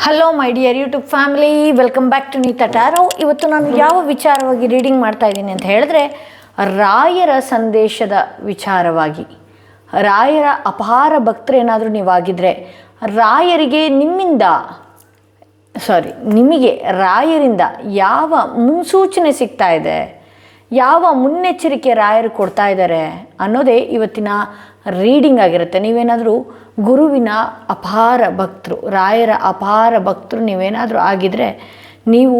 Hello my dear YouTube family, welcome back to Neeta tarot. ಇವತ್ತು ನಾನು ಯಾವ ವಿಚಾರವಾಗಿ ರೀಡಿಂಗ್ ಮಾಡ್ತಾ ಇದ್ದೀನಿ ಅಂತ ಹೇಳಿದ್ರೆ, ರಾಯರ ಸಂದೇಶದ ವಿಚಾರವಾಗಿ. ರಾಯರ ಅಪಾರ ಭಕ್ತರೇನಾದರೂ ನೀವಾಗಿದ್ದರೆ, ರಾಯರಿಗೆ ನಿಮಗೆ ರಾಯರಿಂದ ಯಾವ ಮುನ್ಸೂಚನೆ ಸಿಗ್ತಾ ಇದೆ, ಯಾವ ಮುನ್ನೆಚ್ಚರಿಕೆ ರಾಯರು ಕೊಡ್ತಾ ಇದ್ದಾರೆ ಅನ್ನೋದೇ ಇವತ್ತಿನ ರೀಡಿಂಗ್ ಆಗಿರುತ್ತೆ. ನೀವೇನಾದರೂ ಗುರುವಿನ ಅಪಾರ ಭಕ್ತರು, ರಾಯರ ಅಪಾರ ಭಕ್ತರು ನೀವೇನಾದರೂ ಆಗಿದ್ದರೆ, ನೀವು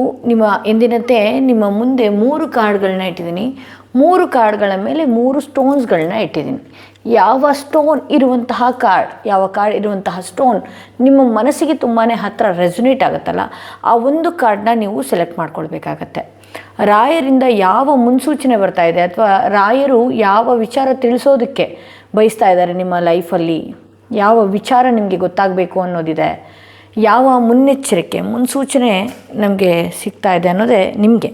ಎಂದಿನಂತೆ ನಿಮ್ಮ ಮುಂದೆ 3 ಕಾರ್ಡ್ಗಳನ್ನ ಇಟ್ಟಿದ್ದೀನಿ. 3 ಕಾರ್ಡ್ಗಳ ಮೇಲೆ 3 ಸ್ಟೋನ್ಸ್ಗಳನ್ನ ಇಟ್ಟಿದ್ದೀನಿ. ಯಾವ ಸ್ಟೋನ್ ಇರುವಂತಹ ಕಾರ್ಡ್ ಇರುವಂತಹ ಸ್ಟೋನ್ ನಿಮ್ಮ ಮನಸ್ಸಿಗೆ ತುಂಬಾ ಹತ್ತಿರ ರೆಸೊನೇಟ್ ಆಗುತ್ತಲ್ಲ, ಆ ಒಂದು ಕಾರ್ಡನ್ನ ನೀವು ಸೆಲೆಕ್ಟ್ ಮಾಡ್ಕೊಳ್ಬೇಕಾಗತ್ತೆ. ರಾಯರಿಂದ ಯಾವ ಮುನ್ಸೂಚನೆ ಬರ್ತಾ ಇದೆ, ಅಥವಾ ರಾಯರು ಯಾವ ವಿಚಾರ ತಿಳಿಸೋದಕ್ಕೆ ಬಯಸ್ತಾ ಇದ್ದಾರೆ ನಿಮ್ಮ ಲೈಫಲ್ಲಿ, ಯಾವ ವಿಚಾರ ನಿಮಗೆ ಗೊತ್ತಾಗಬೇಕು ಅನ್ನೋದಿದೆ, ಯಾವ ಮುನ್ಸೂಚನೆ ನಮಗೆ ಸಿಗ್ತಾ ಇದೆ ಅನ್ನೋದೇ ನಿಮಗೆ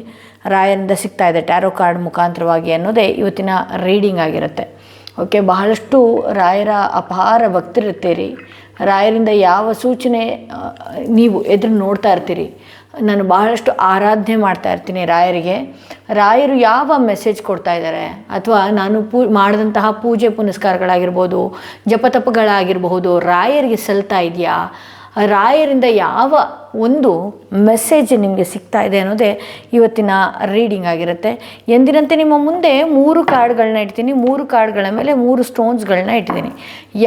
ರಾಯರಿಂದ ಸಿಗ್ತಾ ಇದೆ ಟ್ಯಾರೋ ಕಾರ್ಡ್ ಮುಖಾಂತರವಾಗಿ ಅನ್ನೋದೇ ಇವತ್ತಿನ ರೀಡಿಂಗ್ ಆಗಿರುತ್ತೆ. ಓಕೆ, ಬಹಳಷ್ಟು ರಾಯರ ಅಪಾರ ಭಕ್ತರಿರ್ತೀರಿ. ರಾಯರಿಂದ ಯಾವ ಸೂಚನೆ ನೀವು ಎದುರು ನೋಡ್ತಾ ಇರ್ತೀರಿ. ನಾನು ಬಹಳಷ್ಟು ಆರಾಧನೆ ಮಾಡ್ತಾ ಇರ್ತೀನಿ ರಾಯರಿಗೆ. ರಾಯರು ಯಾವ ಮೆಸೇಜ್ ಕೊಡ್ತಾ ಇದ್ದಾರೆ, ಅಥವಾ ನಾನು ಮಾಡಿದಂತಹ ಪೂಜೆ ಪುನಸ್ಕಾರಗಳಾಗಿರ್ಬೋದು, ಜಪತಪಗಳಾಗಿರಬಹುದು, ರಾಯರಿಗೆ ಸಲ್ತಾ ಇದೆಯಾ, ರಾಯರಿಂದ ಯಾವ ಒಂದು ಮೆಸೇಜ್ ನಿಮಗೆ ಸಿಗ್ತಾ ಇದೆ ಅನ್ನೋದೇ ಇವತ್ತಿನ ರೀಡಿಂಗ್ ಆಗಿರುತ್ತೆ. ಎಂದಿನಂತೆ ನಿಮ್ಮ ಮುಂದೆ 3 ಕಾರ್ಡ್ಗಳನ್ನ ಇಡ್ತೀನಿ. 3 ಕಾರ್ಡ್ಗಳ ಮೇಲೆ 3 ಸ್ಟೋನ್ಸ್ಗಳನ್ನ ಇಟ್ಟಿದ್ದೀನಿ.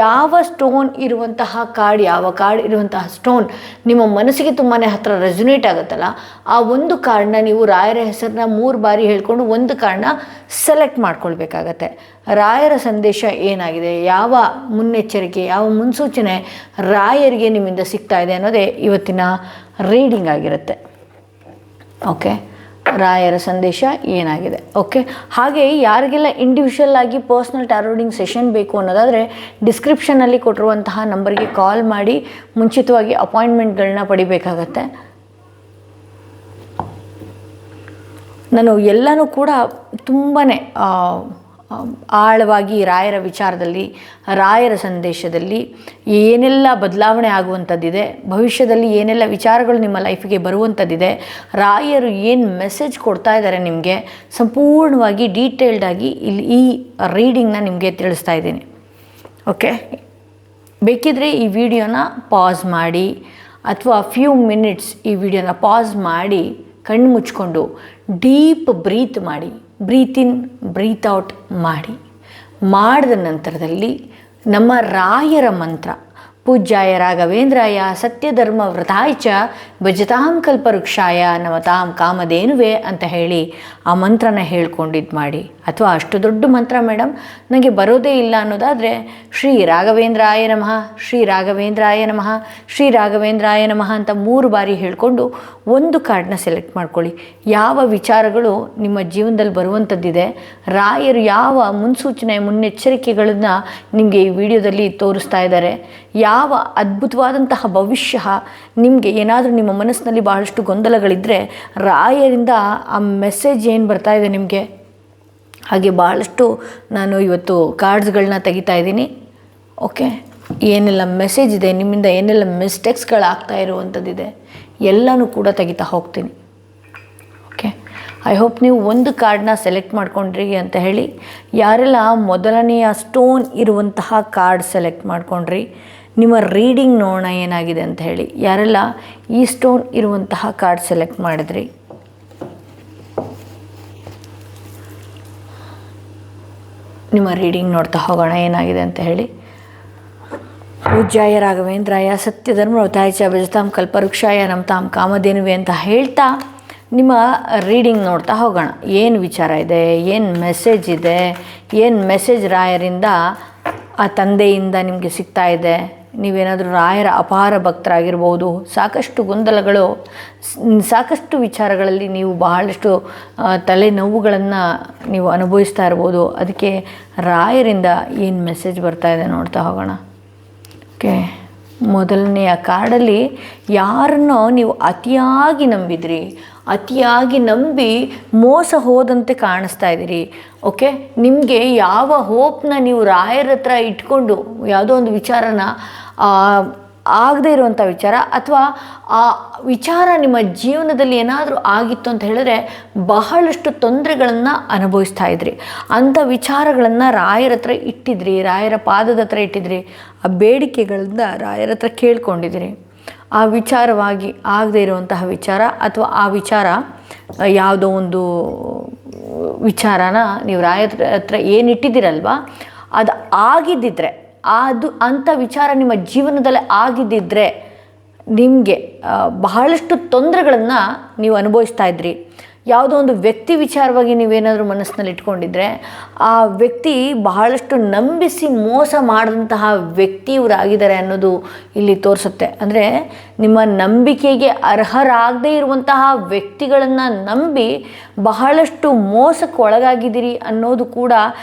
ಯಾವ ಸ್ಟೋನ್ ಇರುವಂತಹ ಯಾವ ಕಾರ್ಡ್ ಇರುವಂತಹ ಸ್ಟೋನ್ ನಿಮ್ಮ ಮನಸ್ಸಿಗೆ ತುಂಬಾ ಹತ್ತಿರ ರೆಸೊನೇಟ್ ಆಗುತ್ತಲ್ಲ, ಆ ಒಂದು ಕಾರ್ಡನ್ನ ನೀವು ರಾಯರ ಹೆಸರನ್ನ 3 ಬಾರಿ ಹೇಳ್ಕೊಂಡು ಒಂದು ಕಾರ್ಡನ್ನ ಸೆಲೆಕ್ಟ್ ಮಾಡ್ಕೊಳ್ಬೇಕಾಗತ್ತೆ. ರಾಯರ ಸಂದೇಶ ಏನಾಗಿದೆ, ಯಾವ ಮುನ್ನೆಚ್ಚರಿಕೆ, ಯಾವ ಮುನ್ಸೂಚನೆ ರಾಯರಿಗೆ ನಿಮ್ಮಿಂದ ಸಿಗ್ತಾ ಇದೆ ಅನ್ನೋದೇ ಇವತ್ತಿನ ರೀಡಿಂಗ್ ಆಗಿರುತ್ತೆ. ಓಕೆ, ರಾಯರ ಸಂದೇಶ ಏನಾಗಿದೆ. ಓಕೆ, ಹಾಗೆ ಯಾರಿಗೆಲ್ಲ ಇಂಡಿವಿಜುವಲ್ ಆಗಿ ಪರ್ಸ್ನಲ್ ಟ್ಯಾರೋ ರೀಡಿಂಗ್ ಸೆಷನ್ ಬೇಕು ಅನ್ನೋದಾದರೆ ಡಿಸ್ಕ್ರಿಪ್ಷನಲ್ಲಿ ಕೊಟ್ಟಿರುವಂತಹ ನಂಬರ್ಗೆ ಕಾಲ್ ಮಾಡಿ ಮುಂಚಿತವಾಗಿ ಅಪಾಯಿಂಟ್ಮೆಂಟ್ಗಳನ್ನ ಪಡಿಬೇಕಾಗತ್ತೆ. ನಾನು ಎಲ್ಲನೂ ಕೂಡ ತುಂಬಾ ಆಳವಾಗಿ ರಾಯರ ವಿಚಾರದಲ್ಲಿ, ರಾಯರ ಸಂದೇಶದಲ್ಲಿ ಏನೆಲ್ಲ ಬದಲಾವಣೆ ಆಗುವಂಥದ್ದಿದೆ, ಭವಿಷ್ಯದಲ್ಲಿ ಏನೆಲ್ಲ ವಿಚಾರಗಳು ನಿಮ್ಮ ಲೈಫಿಗೆ ಬರುವಂಥದ್ದಿದೆ, ರಾಯರು ಏನು ಮೆಸೇಜ್ ಕೊಡ್ತಾ ಇದ್ದಾರೆ ನಿಮಗೆ ಸಂಪೂರ್ಣವಾಗಿ ಡೀಟೇಲ್ಡಾಗಿ ಇಲ್ಲಿ ಈ ರೀಡಿಂಗ್ನ ನಿಮಗೆ ತಿಳಿಸ್ತಾ ಇದ್ದೀನಿ. ಓಕೆ, ಬೇಕಿದ್ರೆ ಈ ವಿಡಿಯೋನ ಪಾಸ್ ಮಾಡಿ, ಅಥವಾ ಫ್ಯೂ ಮಿನಿಟ್ಸ್ ಈ ವಿಡಿಯೋನ ಪಾಸ್ ಮಾಡಿ ಕಣ್ಣು ಮುಚ್ಕೊಂಡು ಡೀಪ್ ಬ್ರೀತ್ ಮಾಡಿ, ಬ್ರೀತ್ ಇನ್ ಬ್ರೀತ್ ಔಟ್ ಮಾಡಿದ ನಂತರದಲ್ಲಿ ನಮ್ಮ ರಾಯರ ಮಂತ್ರ, ಪೂಜ್ಯಾಯ ರಾಘವೇಂದ್ರಾಯ ಸತ್ಯಧರ್ಮ ವ್ರತಾಯ ಚ ಭಜತಾಂ ಕಲ್ಪವೃಕ್ಷಾಯ ನಮತಾಂ ಕಾಮಧೇನುವೆ ಅಂತ ಹೇಳಿ ಆ ಮಂತ್ರನ ಹೇಳ್ಕೊಂಡಿದ್ದು ಮಾಡಿ. ಅಥವಾ ಅಷ್ಟು ದೊಡ್ಡ ಮಂತ್ರ ಮೇಡಮ್ ನನಗೆ ಬರೋದೇ ಇಲ್ಲ ಅನ್ನೋದಾದರೆ ಶ್ರೀ ರಾಘವೇಂದ್ರಾಯ ನಮಃ, ಶ್ರೀ ರಾಘವೇಂದ್ರಾಯ ನಮಃ, ಶ್ರೀ ರಾಘವೇಂದ್ರಾಯ ನಮಃ ಅಂತ 3 ಬಾರಿ ಹೇಳಿಕೊಂಡು ಒಂದು ಕಾರ್ಡನ್ನ ಸೆಲೆಕ್ಟ್ ಮಾಡ್ಕೊಳ್ಳಿ. ಯಾವ ವಿಚಾರಗಳು ನಿಮ್ಮ ಜೀವನದಲ್ಲಿ ಬರುವಂಥದ್ದಿದೆ, ರಾಯರು ಯಾವ ಮುನ್ನೆಚ್ಚರಿಕೆಗಳನ್ನು ನಿಮಗೆ ಈ ವಿಡಿಯೋದಲ್ಲಿ ತೋರಿಸ್ತಾ ಇದ್ದಾರೆ, ಯಾವ ಅದ್ಭುತವಾದಂತಹ ಭವಿಷ್ಯ ನಿಮಗೆ ಏನಾದರೂ ನಿಮ್ಮ ಮನಸ್ಸಿನಲ್ಲಿ ಬಹಳಷ್ಟು ಗೊಂದಲಗಳಿದ್ದರೆ ರಾಯರಿಂದ ಆ ಮೆಸೇಜ್ ಏನು ಬರ್ತಾ ಇದೆ ನಿಮಗೆ. ಹಾಗೆ ಬಹಳಷ್ಟು ನಾನು ಇವತ್ತು ಕಾರ್ಡ್ಸ್ಗಳನ್ನ ತೆಗಿತಾ ಇದ್ದೀನಿ. ಓಕೆ, ಏನೆಲ್ಲ ಮೆಸೇಜ್ ಇದೆ, ನಿಮ್ಮಿಂದ ಏನೆಲ್ಲ ಮಿಸ್ಟೇಕ್ಸ್ಗಳಾಗ್ತಾ ಇರುವಂಥದ್ದಿದೆ ಎಲ್ಲನೂ ಕೂಡ ತೆಗಿತಾ ಹೋಗ್ತೀನಿ. ಓಕೆ, ಐ ಹೋಪ್ ನೀವು ಒಂದು ಕಾರ್ಡನ್ನ ಸೆಲೆಕ್ಟ್ ಮಾಡ್ಕೊಂಡ್ರಿ ಅಂತ ಹೇಳಿ. ಯಾರೆಲ್ಲ ಮೊದಲನೆಯ ಸ್ಟೋನ್ ಇರುವಂತಹ ಕಾರ್ಡ್ ಸೆಲೆಕ್ಟ್ ಮಾಡ್ಕೊಂಡ್ರಿ, ನಿಮ್ಮ ರೀಡಿಂಗ್ ನೋಡೋಣ ಏನಾಗಿದೆ ಅಂತ ಹೇಳಿ. ಯಾರೆಲ್ಲ ಈ ಸ್ಟೋನ್ ಇರುವಂತಹ ಕಾರ್ಡ್ ಸೆಲೆಕ್ಟ್ ಮಾಡಿದ್ರಿ, ನಿಮ್ಮ ರೀಡಿಂಗ್ ನೋಡ್ತಾ ಹೋಗೋಣ ಏನಾಗಿದೆ ಅಂತ ಹೇಳಿ. ಪೂಜ್ಯಾಯ ರಾಘವೇಂದ್ರಾಯ ಸತ್ಯಧರ್ಮ ವ್ರತಾಯ ಚ ಭಜತಾಂ ಕಲ್ಪವೃಕ್ಷಾಯ ನಮತಾಂ ಕಾಮಧೇನುವೆ ಅಂತ ಹೇಳ್ತಾ ನಿಮ್ಮ ರೀಡಿಂಗ್ ನೋಡ್ತಾ ಹೋಗೋಣ. ಏನು ವಿಚಾರ ಇದೆ, ಏನು ಮೆಸೇಜ್ ಇದೆ, ಏನು ಮೆಸೇಜ್ ರಾಯರಿಂದ, ಆ ತಂದೆಯಿಂದ ನಿಮಗೆ ಸಿಗ್ತಾ ಇದೆ. ನೀವೇನಾದರೂ ರಾಯರ ಅಪಾರ ಭಕ್ತರಾಗಿರ್ಬೋದು, ಸಾಕಷ್ಟು ಗೊಂದಲಗಳು, ಸಾಕಷ್ಟು ವಿಚಾರಗಳಲ್ಲಿ ನೀವು ಬಹಳಷ್ಟು ತಲೆನೋವುಗಳನ್ನು ನೀವು ಅನುಭವಿಸ್ತಾ ಇರ್ಬೋದು. ಅದಕ್ಕೆ ರಾಯರಿಂದ ಏನು ಮೆಸೇಜ್ ಬರ್ತಾ ಇದೆ ನೋಡ್ತಾ ಹೋಗೋಣ. ಓಕೆ, ಮೊದಲನೆಯ ಕಾರ್ಡಲ್ಲಿ ಯಾರನ್ನೋ ನೀವು ಅತಿಯಾಗಿ ನಂಬಿ ಮೋಸ ಹೋದಂತೆ ಕಾಣಿಸ್ತಾ ಇದ್ದೀರಿ. ಓಕೆ, ನಿಮಗೆ ಯಾವ ಹೋಪ್ನ ನೀವು ರಾಯರ ಹತ್ರ ಇಟ್ಕೊಂಡು ಯಾವುದೋ ಒಂದು ವಿಚಾರನ ಆಗದೇ ಇರುವಂಥ ವಿಚಾರ ಅಥವಾ ಆ ವಿಚಾರ ನಿಮ್ಮ ಜೀವನದಲ್ಲಿ ಏನಾದರೂ ಆಗಿತ್ತು ಅಂತ ಹೇಳಿದ್ರೆ ಬಹಳಷ್ಟು ತೊಂದರೆಗಳನ್ನು ಅನುಭವಿಸ್ತಾ ಇದ್ರಿ. ಅಂಥ ವಿಚಾರಗಳನ್ನು ರಾಯರ ಹತ್ರ ಇಟ್ಟಿದ್ರಿ, ರಾಯರ ಪಾದದ ಹತ್ರ ಇಟ್ಟಿದ್ರಿ, ಆ ಬೇಡಿಕೆಗಳಿಂದ ರಾಯರ ಹತ್ರ ಕೇಳ್ಕೊಂಡಿದ್ರಿ. ಆ ವಿಚಾರವಾಗಿ ಆಗದೇ ಇರುವಂತಹ ವಿಚಾರ ಅಥವಾ ಆ ವಿಚಾರ ಯಾವುದೋ ಒಂದು ವಿಚಾರನ ನೀವು ರಾಯರ ಹತ್ರ ಏನಿಟ್ಟಿದ್ದೀರಲ್ವ ಅದು ಆಗಿದ್ದಿದ್ರೆ, ಅಂಥ ವಿಚಾರ ನಿಮ್ಮ ಜೀವನದಲ್ಲಿ ಆಗಿದ್ದಿದ್ರೆ ನಿಮಗೆ ಬಹಳಷ್ಟು ತೊಂದರೆಗಳನ್ನು ನೀವು ಅನುಭವಿಸ್ತಾ ಇದ್ರಿ. ಯಾವುದೋ ಒಂದು ವ್ಯಕ್ತಿ ವಿಚಾರವಾಗಿ ನೀವೇನಾದರೂ ಮನಸ್ಸಿನಲ್ಲಿ ಇಟ್ಕೊಂಡಿದ್ರೆ ಆ ವ್ಯಕ್ತಿ ಬಹಳಷ್ಟು ನಂಬಿಸಿ ಮೋಸ ಮಾಡಿದಂತಹ ವ್ಯಕ್ತಿ ಇವರಾಗಿದ್ದಾರೆ ಅನ್ನೋದು ಇಲ್ಲಿ ತೋರಿಸುತ್ತೆ. ಅಂದರೆ ನಿಮ್ಮ ನಂಬಿಕೆಗೆ ಅರ್ಹರಾಗದೇ ಇರುವಂತಹ ವ್ಯಕ್ತಿಗಳನ್ನು ನಂಬಿ ಬಹಳಷ್ಟು ಮೋಸಕ್ಕೆ ಒಳಗಾಗಿದ್ದೀರಿ ಅನ್ನೋದು ಕೂಡ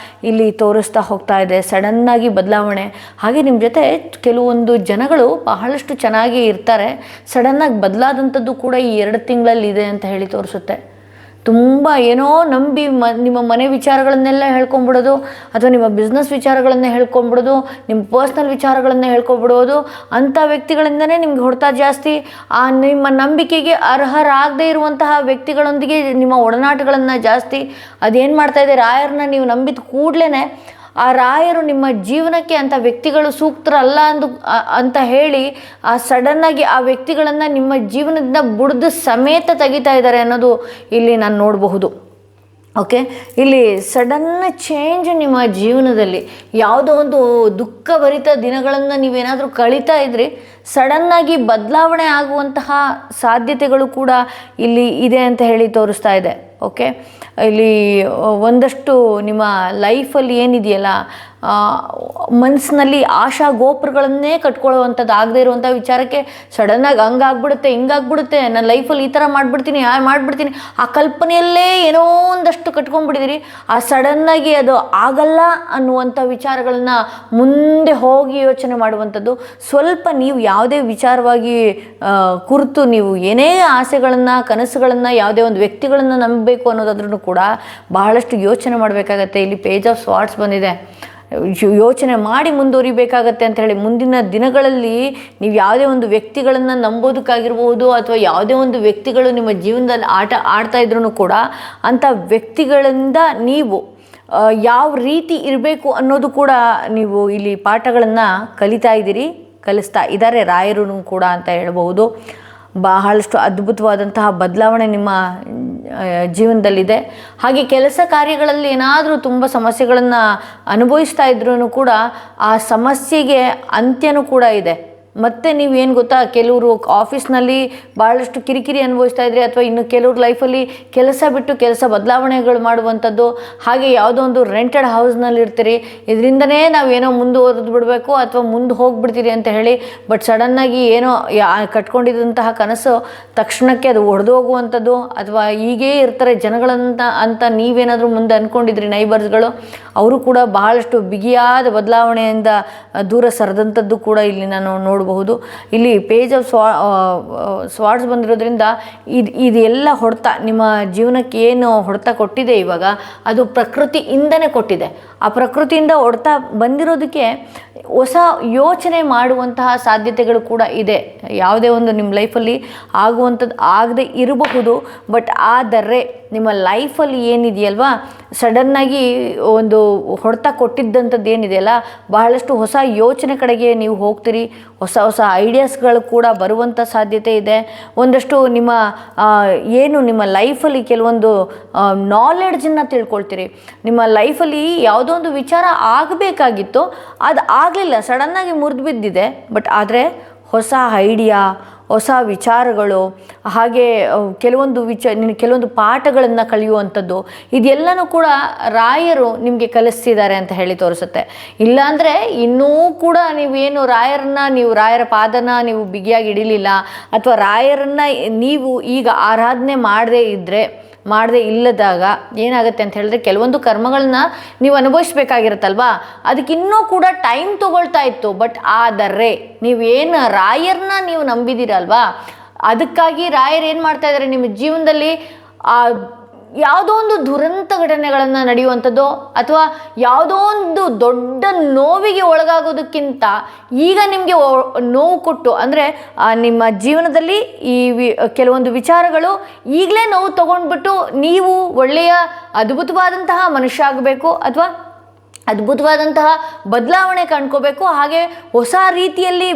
ಇಲ್ಲಿ ತೋರಿಸ್ತಾ ಹೋಗ್ತಾ ಇದೆ. ಸಡನ್ನಾಗಿ ಬದಲಾವಣೆ. ಹಾಗೆ ನಿಮ್ಮ ಜೊತೆ ಕೆಲವೊಂದು ಜನಗಳು ಬಹಳಷ್ಟು ಚೆನ್ನಾಗಿ ಇರ್ತಾರೆ, ಸಡನ್ನಾಗಿ ಬದಲಾದಂಥದ್ದು ಕೂಡ ಈ 2 ತಿಂಗಳಲ್ಲಿ ಇದೆ ಅಂತ ಹೇಳಿ ತೋರಿಸುತ್ತೆ. ತುಂಬ ಏನೋ ನಂಬಿ ನಿಮ್ಮ ಮನೆ ವಿಚಾರಗಳನ್ನೆಲ್ಲ ಹೇಳ್ಕೊಂಬಿಡೋದು, ಅಥವಾ ನಿಮ್ಮ ಬಿಸ್ನೆಸ್ ವಿಚಾರಗಳನ್ನೇ ಹೇಳ್ಕೊಂಬಿಡೋದು, ನಿಮ್ಮ ಪರ್ಸ್ನಲ್ ವಿಚಾರಗಳನ್ನೇ ಹೇಳ್ಕೊಬಿಡೋದು. ಅಂಥ ವ್ಯಕ್ತಿಗಳಿಂದನೇ ನಿಮ್ಗೆ ಹೊಡೆತ ಜಾಸ್ತಿ. ನಿಮ್ಮ ನಂಬಿಕೆಗೆ ಅರ್ಹರಾಗದೇ ಇರುವಂತಹ ವ್ಯಕ್ತಿಗಳೊಂದಿಗೆ ನಿಮ್ಮ ಒಡನಾಟಗಳನ್ನು ಜಾಸ್ತಿ. ಅದೇನು ಮಾಡ್ತಾಯಿದೆ, ರಾಯರನ್ನ ನೀವು ನಂಬಿದ ಕೂಡಲೇ ಆ ರಾಯರು ನಿಮ್ಮ ಜೀವನಕ್ಕೆ ಅಂಥ ವ್ಯಕ್ತಿಗಳು ಸೂಕ್ತರಲ್ಲ ಅಂತ ಹೇಳಿ ಸಡನ್ನಾಗಿ ಆ ವ್ಯಕ್ತಿಗಳನ್ನು ನಿಮ್ಮ ಜೀವನದಿಂದ ಬುಡ್ದು ಸಮೇತ ತೆಗಿತಾ ಇದ್ದಾರೆ ಅನ್ನೋದು ಇಲ್ಲಿ ನಾನು ನೋಡಬಹುದು. ಓಕೆ, ಇಲ್ಲಿ ಸಡನ್ ಚೇಂಜ್ ನಿಮ್ಮ ಜೀವನದಲ್ಲಿ ಯಾವುದೋ ಒಂದು ದುಃಖಭರಿತ ದಿನಗಳನ್ನು ನೀವೇನಾದರೂ ಕಳೀತಾ ಇದ್ರಿ, ಸಡನ್ನಾಗಿ ಬದಲಾವಣೆ ಆಗುವಂತಹ ಸಾಧ್ಯತೆಗಳು ಕೂಡ ಇಲ್ಲಿ ಇದೆ ಅಂತ ಹೇಳಿ ತೋರಿಸ್ತಾ ಇದೆ. ಓಕೆ, ಇಲ್ಲಿ ಒಂದಷ್ಟು ನಿಮ್ಮ ಲೈಫಲ್ಲಿ ಏನಿದೆಯಲ್ಲ ಮನಸ್ಸಿನಲ್ಲಿ ಆಶಾ ಗೋಪುರಗಳನ್ನೇ ಕಟ್ಕೊಳ್ಳುವಂಥದ್ದು ಆಗದೆ ಇರುವಂಥ ವಿಚಾರಕ್ಕೆ ಸಡನ್ನಾಗಿ ಹಂಗಾಗ್ಬಿಡುತ್ತೆ, ಹಿಂಗಾಗ್ಬಿಡುತ್ತೆ, ನಾನು ಲೈಫಲ್ಲಿ ಈ ಥರ ಮಾಡಿಬಿಡ್ತೀನಿ, ಮಾಡಿಬಿಡ್ತೀನಿ, ಆ ಕಲ್ಪನೆಯಲ್ಲೇ ಏನೋ ಒಂದಷ್ಟು ಕಟ್ಕೊಂಡ್ಬಿಟ್ಟಿದ್ದೀರಿ. ಆ ಸಡನ್ನಾಗಿ ಅದು ಆಗಲ್ಲ ಅನ್ನುವಂಥ ವಿಚಾರಗಳನ್ನ ಮುಂದೆ ಹೋಗಿ ಯೋಚನೆ ಮಾಡುವಂಥದ್ದು. ಸ್ವಲ್ಪ ನೀವು ಯಾವುದೇ ವಿಚಾರವಾಗಿ ಕುರಿತು ನೀವು ಏನೇ ಆಸೆಗಳನ್ನು, ಕನಸುಗಳನ್ನು, ಯಾವುದೇ ಒಂದು ವ್ಯಕ್ತಿಗಳನ್ನು ನಂಬಬೇಕು ಅನ್ನೋದಾದ್ರೂ ಕೂಡ ಬಹಳಷ್ಟು ಯೋಚನೆ ಮಾಡಬೇಕಾಗತ್ತೆ. ಇಲ್ಲಿ ಪೇಜ್ ಆಫ್ ಸ್ವಾರ್ಡ್ಸ್ ಬಂದಿದೆ. ಯೋಚನೆ ಮಾಡಿ ಮುಂದುವರಿಬೇಕಾಗತ್ತೆ ಅಂತ ಹೇಳಿ. ಮುಂದಿನ ದಿನಗಳಲ್ಲಿ ನೀವು ಯಾವುದೇ ಒಂದು ವ್ಯಕ್ತಿಗಳನ್ನು ನಂಬೋದಕ್ಕಾಗಿರ್ಬೋದು, ಅಥವಾ ಯಾವುದೇ ಒಂದು ವ್ಯಕ್ತಿಗಳು ನಿಮ್ಮ ಜೀವನದಲ್ಲಿ ಆಡ್ತಾ ಇದ್ರೂ ಕೂಡ ಅಂಥ ವ್ಯಕ್ತಿಗಳಿಂದ ನೀವು ಯಾವ ರೀತಿ ಇರಬೇಕು ಅನ್ನೋದು ಕೂಡ ನೀವು ಇಲ್ಲಿ ಪಾಠಗಳನ್ನು ಕಲಿಸ್ತಾ ಇದ್ದಾರೆ ರಾಯರು ಕೂಡ ಅಂತ ಹೇಳ್ಬೋದು. ಬಹಳಷ್ಟು ಅದ್ಭುತವಾದಂತಹ ಬದಲಾವಣೆ ನಿಮ್ಮ ಜೀವನದಲ್ಲಿದೆ. ಹಾಗೆ ಕೆಲಸ ಕಾರ್ಯಗಳಲ್ಲಿ ಏನಾದರೂ ತುಂಬ ಸಮಸ್ಯೆಗಳನ್ನು ಅನುಭವಿಸ್ತಾ ಇದ್ರೂ ಕೂಡ ಆ ಸಮಸ್ಯೆಗೆ ಅಂತ್ಯನೂ ಕೂಡ ಇದೆ. ಮತ್ತು ನೀವೇನು ಗೊತ್ತಾ, ಕೆಲವರು ಆಫೀಸ್ನಲ್ಲಿ ಭಾಳಷ್ಟು ಕಿರಿಕಿರಿ ಅನುಭವಿಸ್ತಾ ಇದ್ರಿ, ಅಥವಾ ಇನ್ನು ಕೆಲವ್ರ ಲೈಫಲ್ಲಿ ಕೆಲಸ ಬಿಟ್ಟು ಕೆಲಸ ಬದಲಾವಣೆಗಳು ಮಾಡುವಂಥದ್ದು. ಹಾಗೆ ಯಾವುದೋ ಒಂದು ರೆಂಟೆಡ್ ಹೌಸ್ನಲ್ಲಿ ಇರ್ತೀರಿ, ಇದರಿಂದನೇ ನಾವೇನೋ ಮುಂದುವರೆದು ಬಿಡಬೇಕು ಅಥವಾ ಮುಂದೆ ಹೋಗ್ಬಿಡ್ತೀರಿ ಅಂತ ಹೇಳಿ, ಬಟ್ ಸಡನ್ನಾಗಿ ಏನೋ ಕಟ್ಕೊಂಡಿದ್ದಂತಹ ಕನಸು ತಕ್ಷಣಕ್ಕೆ ಅದು ಒಡೆದು ಹೋಗುವಂಥದ್ದು, ಅಥವಾ ಹೀಗೇ ಇರ್ತಾರೆ ಜನಗಳಂತ ನೀವೇನಾದರೂ ಮುಂದೆ ಅಂದ್ಕೊಂಡಿದ್ರಿ ನೈಬರ್ಸ್ಗಳು, ಅವರು ಕೂಡ ಬಹಳಷ್ಟು ಬಿಗಿಯಾದ ಬದಲಾವಣೆಯಿಂದ ದೂರ ಸರಿದಂಥದ್ದು ಕೂಡ ಇಲ್ಲಿ ನಾನು ನೋಡಬಹುದು. ಇಲ್ಲಿ ಪೇಜ್ ಆಫ್ ಸ್ವಾರ್ಡ್ಸ್ ಬಂದಿರೋದ್ರಿಂದ ಇದೆಲ್ಲ ಹೊಡೆತ ನಿಮ್ಮ ಜೀವನಕ್ಕೆ ಏನು ಹೊಡೆತ ಕೊಟ್ಟಿದೆ ಇವಾಗ, ಅದು ಪ್ರಕೃತಿಯಿಂದನೇ ಕೊಟ್ಟಿದೆ. ಆ ಪ್ರಕೃತಿಯಿಂದ ಹೊಡೆತ ಬಂದಿರೋದಕ್ಕೆ ಹೊಸ ಯೋಚನೆ ಮಾಡುವಂತಹ ಸಾಧ್ಯತೆಗಳು ಕೂಡ ಇದೆ. ಯಾವುದೇ ಒಂದು ನಿಮ್ಮ ಲೈಫಲ್ಲಿ ಆಗುವಂಥದ್ದು ಆಗದೆ ಇರಬಹುದು, ಬಟ್ ಆದರೆ ನಿಮ್ಮ ಲೈಫಲ್ಲಿ ಏನಿದೆಯಲ್ವಾ, ಸಡನ್ನಾಗಿ ಒಂದು ಹೊಡೆತ ಕೊಟ್ಟಿದ್ದಂಥದ್ದು ಏನಿದೆಯಲ್ಲ, ಬಹಳಷ್ಟು ಹೊಸ ಯೋಚನೆ ಕಡೆಗೆ ನೀವು ಹೋಗ್ತೀರಿ. ಹೊಸ ಹೊಸ ಐಡಿಯಾಸ್ಗಳು ಕೂಡ ಬರುವಂಥ ಸಾಧ್ಯತೆ ಇದೆ. ಒಂದಷ್ಟು ನಿಮ್ಮ ಲೈಫಲ್ಲಿ ಕೆಲವೊಂದು ನಾಲೆಡ್ಜನ್ನು ತಿಳ್ಕೊಳ್ತೀರಿ. ನಿಮ್ಮ ಲೈಫಲ್ಲಿ ಯಾವುದೋ ಒಂದು ವಿಚಾರ ಆಗಬೇಕಾಗಿತ್ತು, ಅದು ಆಗಲಿಲ್ಲ, ಸಡನ್ನಾಗಿ ಮುರಿದು ಬಿದ್ದಿದೆ. ಬಟ್ ಆದರೆ ಹೊಸ ಐಡಿಯಾ, ಹೊಸ ವಿಚಾರಗಳು, ಹಾಗೆ ಕೆಲವೊಂದು ಪಾಠಗಳನ್ನು ಕಲಿಯುವಂಥದ್ದು, ಇದೆಲ್ಲನೂ ಕೂಡ ರಾಯರು ನಿಮಗೆ ಕಲಿಸ್ತಿದ್ದಾರೆ ಅಂತ ಹೇಳಿ ತೋರಿಸುತ್ತೆ. ಇಲ್ಲಾಂದರೆ ಇನ್ನೂ ಕೂಡ ನೀವೇನು ರಾಯರ ಪಾದನ ನೀವು ಬಿಗಿಯಾಗಿ ಹಿಡಿಲಿಲ್ಲ, ಅಥವಾ ರಾಯರನ್ನು ನೀವು ಈಗ ಆರಾಧನೆ ಮಾಡದೇ ಇಲ್ಲದಾಗ ಏನಾಗುತ್ತೆ ಅಂತ ಹೇಳಿದ್ರೆ, ಕೆಲವೊಂದು ಕರ್ಮಗಳನ್ನ ನೀವು ಅನುಭವಿಸ್ಬೇಕಾಗಿರುತ್ತಲ್ವಾ, ಅದಕ್ಕಿನ್ನೂ ಕೂಡ ಟೈಮ್ ತೊಗೊಳ್ತಾ ಇತ್ತು. ಬಟ್ ಆದರೆ ನೀವೇನು ರಾಯರನ್ನ ನೀವು ನಂಬಿದ್ದೀರಲ್ವಾ, ಅದಕ್ಕಾಗಿ ರಾಯರು ಏನು ಮಾಡ್ತಾ ಇದ್ದಾರೆ, ನಿಮ್ಮ ಜೀವನದಲ್ಲಿ ಯಾವುದೋ ಒಂದು ದುರಂತ ಘಟನೆಗಳನ್ನು ನಡೆಯುವಂಥದ್ದು ಅಥವಾ ಯಾವುದೋ ಒಂದು ದೊಡ್ಡ ನೋವಿಗೆ ಒಳಗಾಗೋದಕ್ಕಿಂತ ಈಗ ನಿಮಗೆ ನೋವು ಕೊಟ್ಟು, ಅಂದರೆ ನಿಮ್ಮ ಜೀವನದಲ್ಲಿ ಈ ಕೆಲವೊಂದು ವಿಚಾರಗಳು ಈಗಲೇ ನೋವು ತಗೊಂಡ್ಬಿಟ್ಟು ನೀವು ಒಳ್ಳೆಯ ಅದ್ಭುತವಾದಂತಹ ಮನುಷ್ಯ ಆಗಬೇಕು ಅಥವಾ ಅದ್ಭುತವಾದಂತಹ ಬದಲಾವಣೆ ಕಂಡ್ಕೋಬೇಕು, ಹಾಗೆ ಹೊಸ ರೀತಿಯಲ್ಲಿ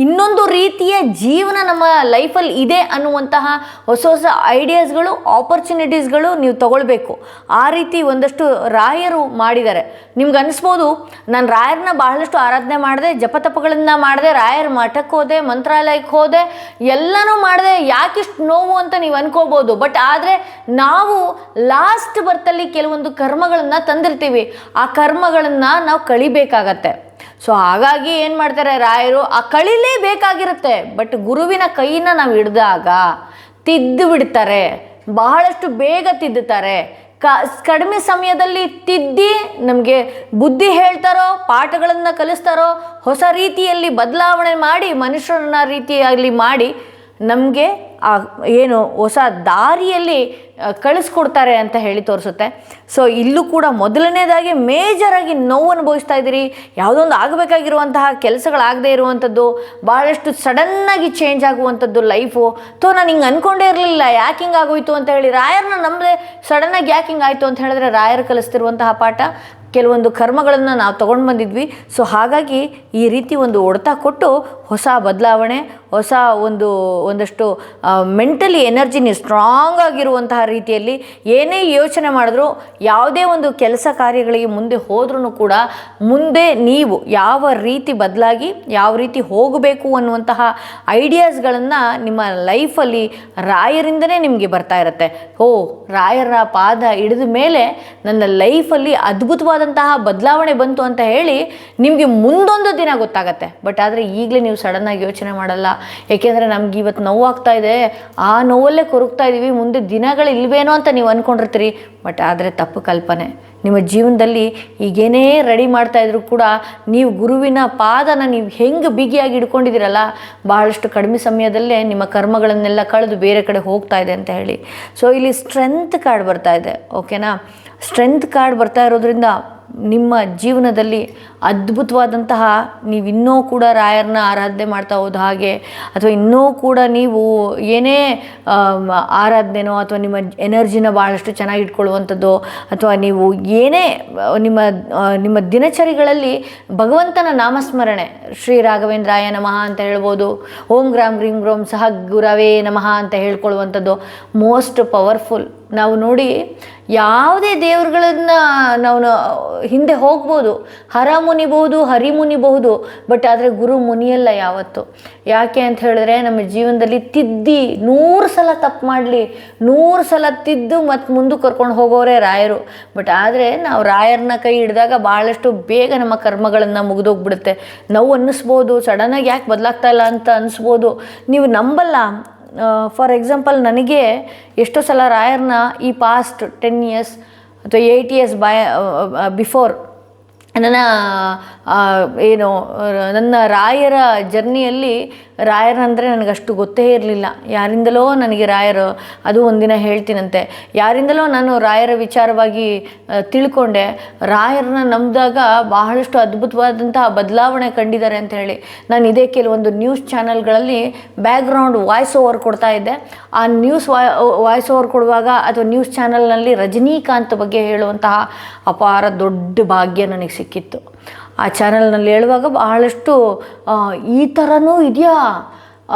ಇನ್ನೊಂದು ರೀತಿಯ ಜೀವನ ನಮ್ಮ ಲೈಫಲ್ಲಿ ಇದೆ ಅನ್ನುವಂತಹ ಹೊಸ ಹೊಸ ಐಡಿಯಾಸ್ಗಳು, ಆಪರ್ಚುನಿಟೀಸ್ಗಳು ನೀವು ತಗೊಳ್ಬೇಕು. ಆ ರೀತಿ ಒಂದಷ್ಟು ರಾಯರು ಮಾಡಿದ್ದಾರೆ. ನಿಮ್ಗೆ ಅನಿಸ್ಬೋದು, ನಾನು ರಾಯರನ್ನ ಬಹಳಷ್ಟು ಆರಾಧನೆ ಮಾಡಿದೆ, ಜಪತಪಗಳಿಂದ ಮಾಡಿದೆ, ರಾಯರ ಮಠಕ್ಕೆ ಹೋದೆ, ಮಂತ್ರಾಲಯಕ್ಕೆ ಹೋದೆ, ಎಲ್ಲನೂ ಮಾಡಿದೆ, ಯಾಕಿಷ್ಟು ನೋವು ಅಂತ ನೀವು ಅನ್ಕೋಬೋದು. ಬಟ್ ಆದರೆ ನಾವು ಲಾಸ್ಟ್ ಬರ್ತಲ್ಲಿ ಕೆಲವೊಂದು ಕರ್ಮಗಳನ್ನು ತಂದಿರ್ತೀವಿ, ಆ ಕರ್ಮಗಳನ್ನು ನಾವು ಕಳಿಬೇಕಾಗತ್ತೆ. ಸೊ ಹಾಗಾಗಿ ಏನು ಮಾಡ್ತಾರೆ ರಾಯರು, ಆ ಕಳಿಲೇಬೇಕಾಗಿರುತ್ತೆ. ಬಟ್ ಗುರುವಿನ ಕೈನ ನಾವು ಹಿಡಿದಾಗ ತಿದ್ದು ಬಿಡ್ತಾರೆ, ಬಹಳಷ್ಟು ಬೇಗ ತಿದ್ದುತ್ತಾರೆ. ಕಡಿಮೆ ಸಮಯದಲ್ಲಿ ತಿದ್ದಿ ನಮಗೆ ಬುದ್ಧಿ ಹೇಳ್ತಾರೋ, ಪಾಠಗಳನ್ನು ಕಲಿಸ್ತಾರೋ, ಹೊಸ ರೀತಿಯಲ್ಲಿ ಬದಲಾವಣೆ ಮಾಡಿ ಮನುಷ್ಯರನ್ನ ರೀತಿಯಲ್ಲಿ ಮಾಡಿ ನಮಗೆ ಏನು ಹೊಸ ದಾರಿಯಲ್ಲಿ ಕಳಿಸ್ಕೊಡ್ತಾರೆ ಅಂತ ಹೇಳಿ ತೋರಿಸುತ್ತೆ. ಸೊ ಇಲ್ಲೂ ಕೂಡ ಮೊದಲನೇದಾಗಿ ಮೇಜರಾಗಿ ನೋವು ಅನುಭವಿಸ್ತಾ ಇದ್ದೀರಿ, ಯಾವುದೋ ಒಂದು ಆಗಬೇಕಾಗಿರುವಂತಹ ಕೆಲಸಗಳಾಗದೇ ಇರುವಂಥದ್ದು, ಭಾಳಷ್ಟು ಸಡನ್ನಾಗಿ ಚೇಂಜ್ ಆಗುವಂಥದ್ದು ಲೈಫು. ನಾನು ಹಿಂಗೆ ಅಂದ್ಕೊಂಡೇ ಇರಲಿಲ್ಲ, ಯಾಕೆ ಹಿಂಗೆ ಆಗೋಯ್ತು ಅಂತ ಹೇಳಿ ರಾಯರನ್ನ ನಮ್ಮದೇ ಸಡನ್ನಾಗಿ ಯಾಕೆ ಹಿಂಗೆ ಆಯಿತು ಅಂತ ಹೇಳಿದ್ರೆ ರಾಯರು ಕಲಿಸ್ತಿರುವಂತಹ ಪಾಠ, ಕೆಲವೊಂದು ಕರ್ಮಗಳನ್ನು ನಾವು ತೊಗೊಂಡು ಬಂದಿದ್ವಿ. ಸೊ ಹಾಗಾಗಿ ಈ ರೀತಿ ಒಂದು ಹೊಡೆತ ಕೊಟ್ಟು ಹೊಸ ಬದಲಾವಣೆ, ಹೊಸ ಒಂದಷ್ಟು ಮೆಂಟಲಿ ಎನರ್ಜಿನಿ ಸ್ಟ್ರಾಂಗ್ ಆಗಿರುವಂತಹ ರೀತಿಯಲ್ಲಿ ಏನೇ ಯೋಚನೆ ಮಾಡಿದ್ರು, ಯಾವುದೇ ಒಂದು ಕೆಲಸ ಕಾರ್ಯಗಳಿಗೆ ಮುಂದೆ ಹೋದ್ರೂ ಕೂಡ ಮುಂದೆ ನೀವು ಯಾವ ರೀತಿ ಬದಲಾಗಿ ಯಾವ ರೀತಿ ಹೋಗಬೇಕು ಅನ್ನುವಂತಹ ಐಡಿಯಾಸ್ಗಳನ್ನು ನಿಮ್ಮ ಲೈಫಲ್ಲಿ ರಾಯರಿಂದನೇ ನಿಮಗೆ ಬರ್ತಾ ಇರುತ್ತೆ. ರಾಯರ ಪಾದ ಹಿಡಿದ ಮೇಲೆ ನನ್ನ ಲೈಫಲ್ಲಿ ಅದ್ಭುತವಾದಂತಹ ಬದಲಾವಣೆ ಬಂತು ಅಂತ ಹೇಳಿ ನಿಮಗೆ ಮುಂದೊಂದು ದಿನ ಗೊತ್ತಾಗತ್ತೆ. ಬಟ್ ಆದರೆ ಈಗಲೇ ನೀವು ಸಡನ್ನಾಗಿ ಯೋಚನೆ ಮಾಡಲ್ಲ, ಏಕೆಂದರೆ ನಮ್ಗೆ ಇವತ್ತು ನೋವಾಗ್ತಾ ಇದೆ, ಆ ನೋವಲ್ಲೇ ಕೊರಗ್ತಾ ಇದ್ದೀವಿ, ಮುಂದೆ ದಿನಗಳು ಇಲ್ವೇನೋ ಅಂತ ನೀವು ಅಂದ್ಕೊಂಡಿರ್ತೀರಿ. ಬಟ್ ಆದರೆ ತಪ್ಪು ಕಲ್ಪನೆ. ನಿಮ್ಮ ಜೀವನದಲ್ಲಿ ಈಗೇನೇ ರೆಡಿ ಮಾಡ್ತಾಯಿದ್ರು ಕೂಡ ನೀವು ಗುರುವಿನ ಪಾದನ ನೀವು ಹೆಂಗೆ ಬಿಗಿಯಾಗಿ ಹಿಡ್ಕೊಂಡಿದ್ದೀರಲ್ಲ, ಬಹಳಷ್ಟು ಕಡಿಮೆ ಸಮಯದಲ್ಲೇ ನಿಮ್ಮ ಕರ್ಮಗಳನ್ನೆಲ್ಲ ಕಳೆದು ಬೇರೆ ಕಡೆ ಹೋಗ್ತಾ ಇದೆ ಅಂತ ಹೇಳಿ. ಸೊ ಇಲ್ಲಿ ಸ್ಟ್ರೆಂತ್ ಕಾರ್ಡ್ ಬರ್ತಾ ಇದೆ, ಓಕೆನಾ. ಸ್ಟ್ರೆಂತ್ ಕಾರ್ಡ್ ಬರ್ತಾ ಇರೋದ್ರಿಂದ ನಿಮ್ಮ ಜೀವನದಲ್ಲಿ ಅದ್ಭುತವಾದಂತಹ, ನೀವು ಇನ್ನೂ ಕೂಡ ರಾಯರನ್ನ ಆರಾಧನೆ ಮಾಡ್ತಾ ಹೋದ ಹಾಗೆ, ಅಥವಾ ಇನ್ನೂ ಕೂಡ ನೀವು ಏನೇ ಆರಾಧನೆನೋ ಅಥವಾ ನಿಮ್ಮ ಎನರ್ಜಿನ ಭಾಳಷ್ಟು ಚೆನ್ನಾಗಿ ಇಟ್ಕೊಳ್ಳುವಂಥದ್ದು, ಅಥವಾ ನೀವು ಏನೇ ನಿಮ್ಮ ದಿನಚರಿಗಳಲ್ಲಿ ಭಗವಂತನ ನಾಮಸ್ಮರಣೆ, ಶ್ರೀ ರಾಘವೇಂದ್ರಾಯ ನಮಃ ಅಂತ ಹೇಳ್ಬೋದು, ಓಂ ಗ್ರಾಂ ಗ್ರೀಂ ಗ್ರೋಂ ಸಹ ಗುರವೇ ನಮಃ ಅಂತ ಹೇಳ್ಕೊಳ್ಳುವಂಥದ್ದು ಮೋಸ್ಟ್ ಪವರ್ಫುಲ್. ನಾವು ನೋಡಿ ಯಾವುದೇ ದೇವರುಗಳನ್ನು ನಾವು ಹಿಂದೆ ಹೋಗ್ಬೋದು, ಹರ ಮುನಿಬಹುದು, ಹರಿ ಮುನಿಬಹುದು, ಬಟ್ ಆದರೆ ಗುರು ಮುನಿಯಲ್ಲ ಯಾವತ್ತು. ಯಾಕೆ ಅಂತ ಹೇಳಿದ್ರೆ ನಮ್ಮ ಜೀವನದಲ್ಲಿ ತಿದ್ದಿ 100 ಸಲ ತಪ್ಪು ಮಾಡಲಿ, 100 ಸಲ ತಿದ್ದು ಮತ್ತು ಮುಂದೆ ಕರ್ಕೊಂಡು ಹೋಗೋರೇ ರಾಯರು. ಬಟ್ ಆದರೆ ನಾವು ರಾಯರನ್ನ ಕೈ ಹಿಡಿದಾಗ ಭಾಳಷ್ಟು ಬೇಗ ನಮ್ಮ ಕರ್ಮಗಳನ್ನು ಮುಗಿದೋಗ್ಬಿಡುತ್ತೆ. ನಾವು ಅನ್ನಿಸ್ಬೋದು, ಸಡನ್ನಾಗಿ ಯಾಕೆ ಬದಲಾಗ್ತಾ ಇಲ್ಲ ಅಂತ ಅನಿಸ್ಬೋದು, ನೀವು ನಂಬಲ್ಲ. ಫಾರ್ ಎಕ್ಸಾಂಪಲ್, ನನಗೆ ಎಷ್ಟೋ ಸಲ ರಾಯರನ್ನ ಈ ಪಾಸ್ಟ್ 10 years ಅಥವಾ 8 years ಬಿಫೋರ್ ನನ್ನ ರಾಯರ ಜರ್ನಿಯಲ್ಲಿ ರಾಯರಂದರೆ ನನಗಷ್ಟು ಗೊತ್ತೇ ಇರಲಿಲ್ಲ. ಯಾರಿಂದಲೋ ನನಗೆ ರಾಯರು, ಅದು ಒಂದಿನ ಹೇಳ್ತೀನಂತೆ, ಯಾರಿಂದಲೋ ನಾನು ರಾಯರ ವಿಚಾರವಾಗಿ ತಿಳ್ಕೊಂಡೆ, ರಾಯರನ್ನ ನಂಬಿದಾಗ ಬಹಳಷ್ಟು ಅದ್ಭುತವಾದಂತಹ ಬದಲಾವಣೆ ಕಂಡಿದ್ದಾರೆ ಅಂತ ಹೇಳಿ. ನಾನು ಇದೇ ಕೆಲವೊಂದು ನ್ಯೂಸ್ ಚಾನಲ್ಗಳಲ್ಲಿ ಬ್ಯಾಕ್ಗ್ರೌಂಡ್ ವಾಯ್ಸ್ ಓವರ್ ಕೊಡ್ತಾ ಇದ್ದೆ. ಆ ನ್ಯೂಸ್ ವಾಯ್ಸ್ ಓವರ್ ಕೊಡುವಾಗ ಅಥವಾ ನ್ಯೂಸ್ ಚಾನಲ್ನಲ್ಲಿ ರಜನೀಕಾಂತ್ ಬಗ್ಗೆ ಹೇಳುವಂತಹ ಅಪಾರ ದೊಡ್ಡ ಭಾಗ್ಯ ನನಗೆ ಸಿಕ್ಕಿತ್ತು. ಆ ಚಾನಲ್ನಲ್ಲಿ ಹೇಳುವಾಗ ಬಹಳಷ್ಟು ಈ ಥರನೂ ಇದೆಯಾ,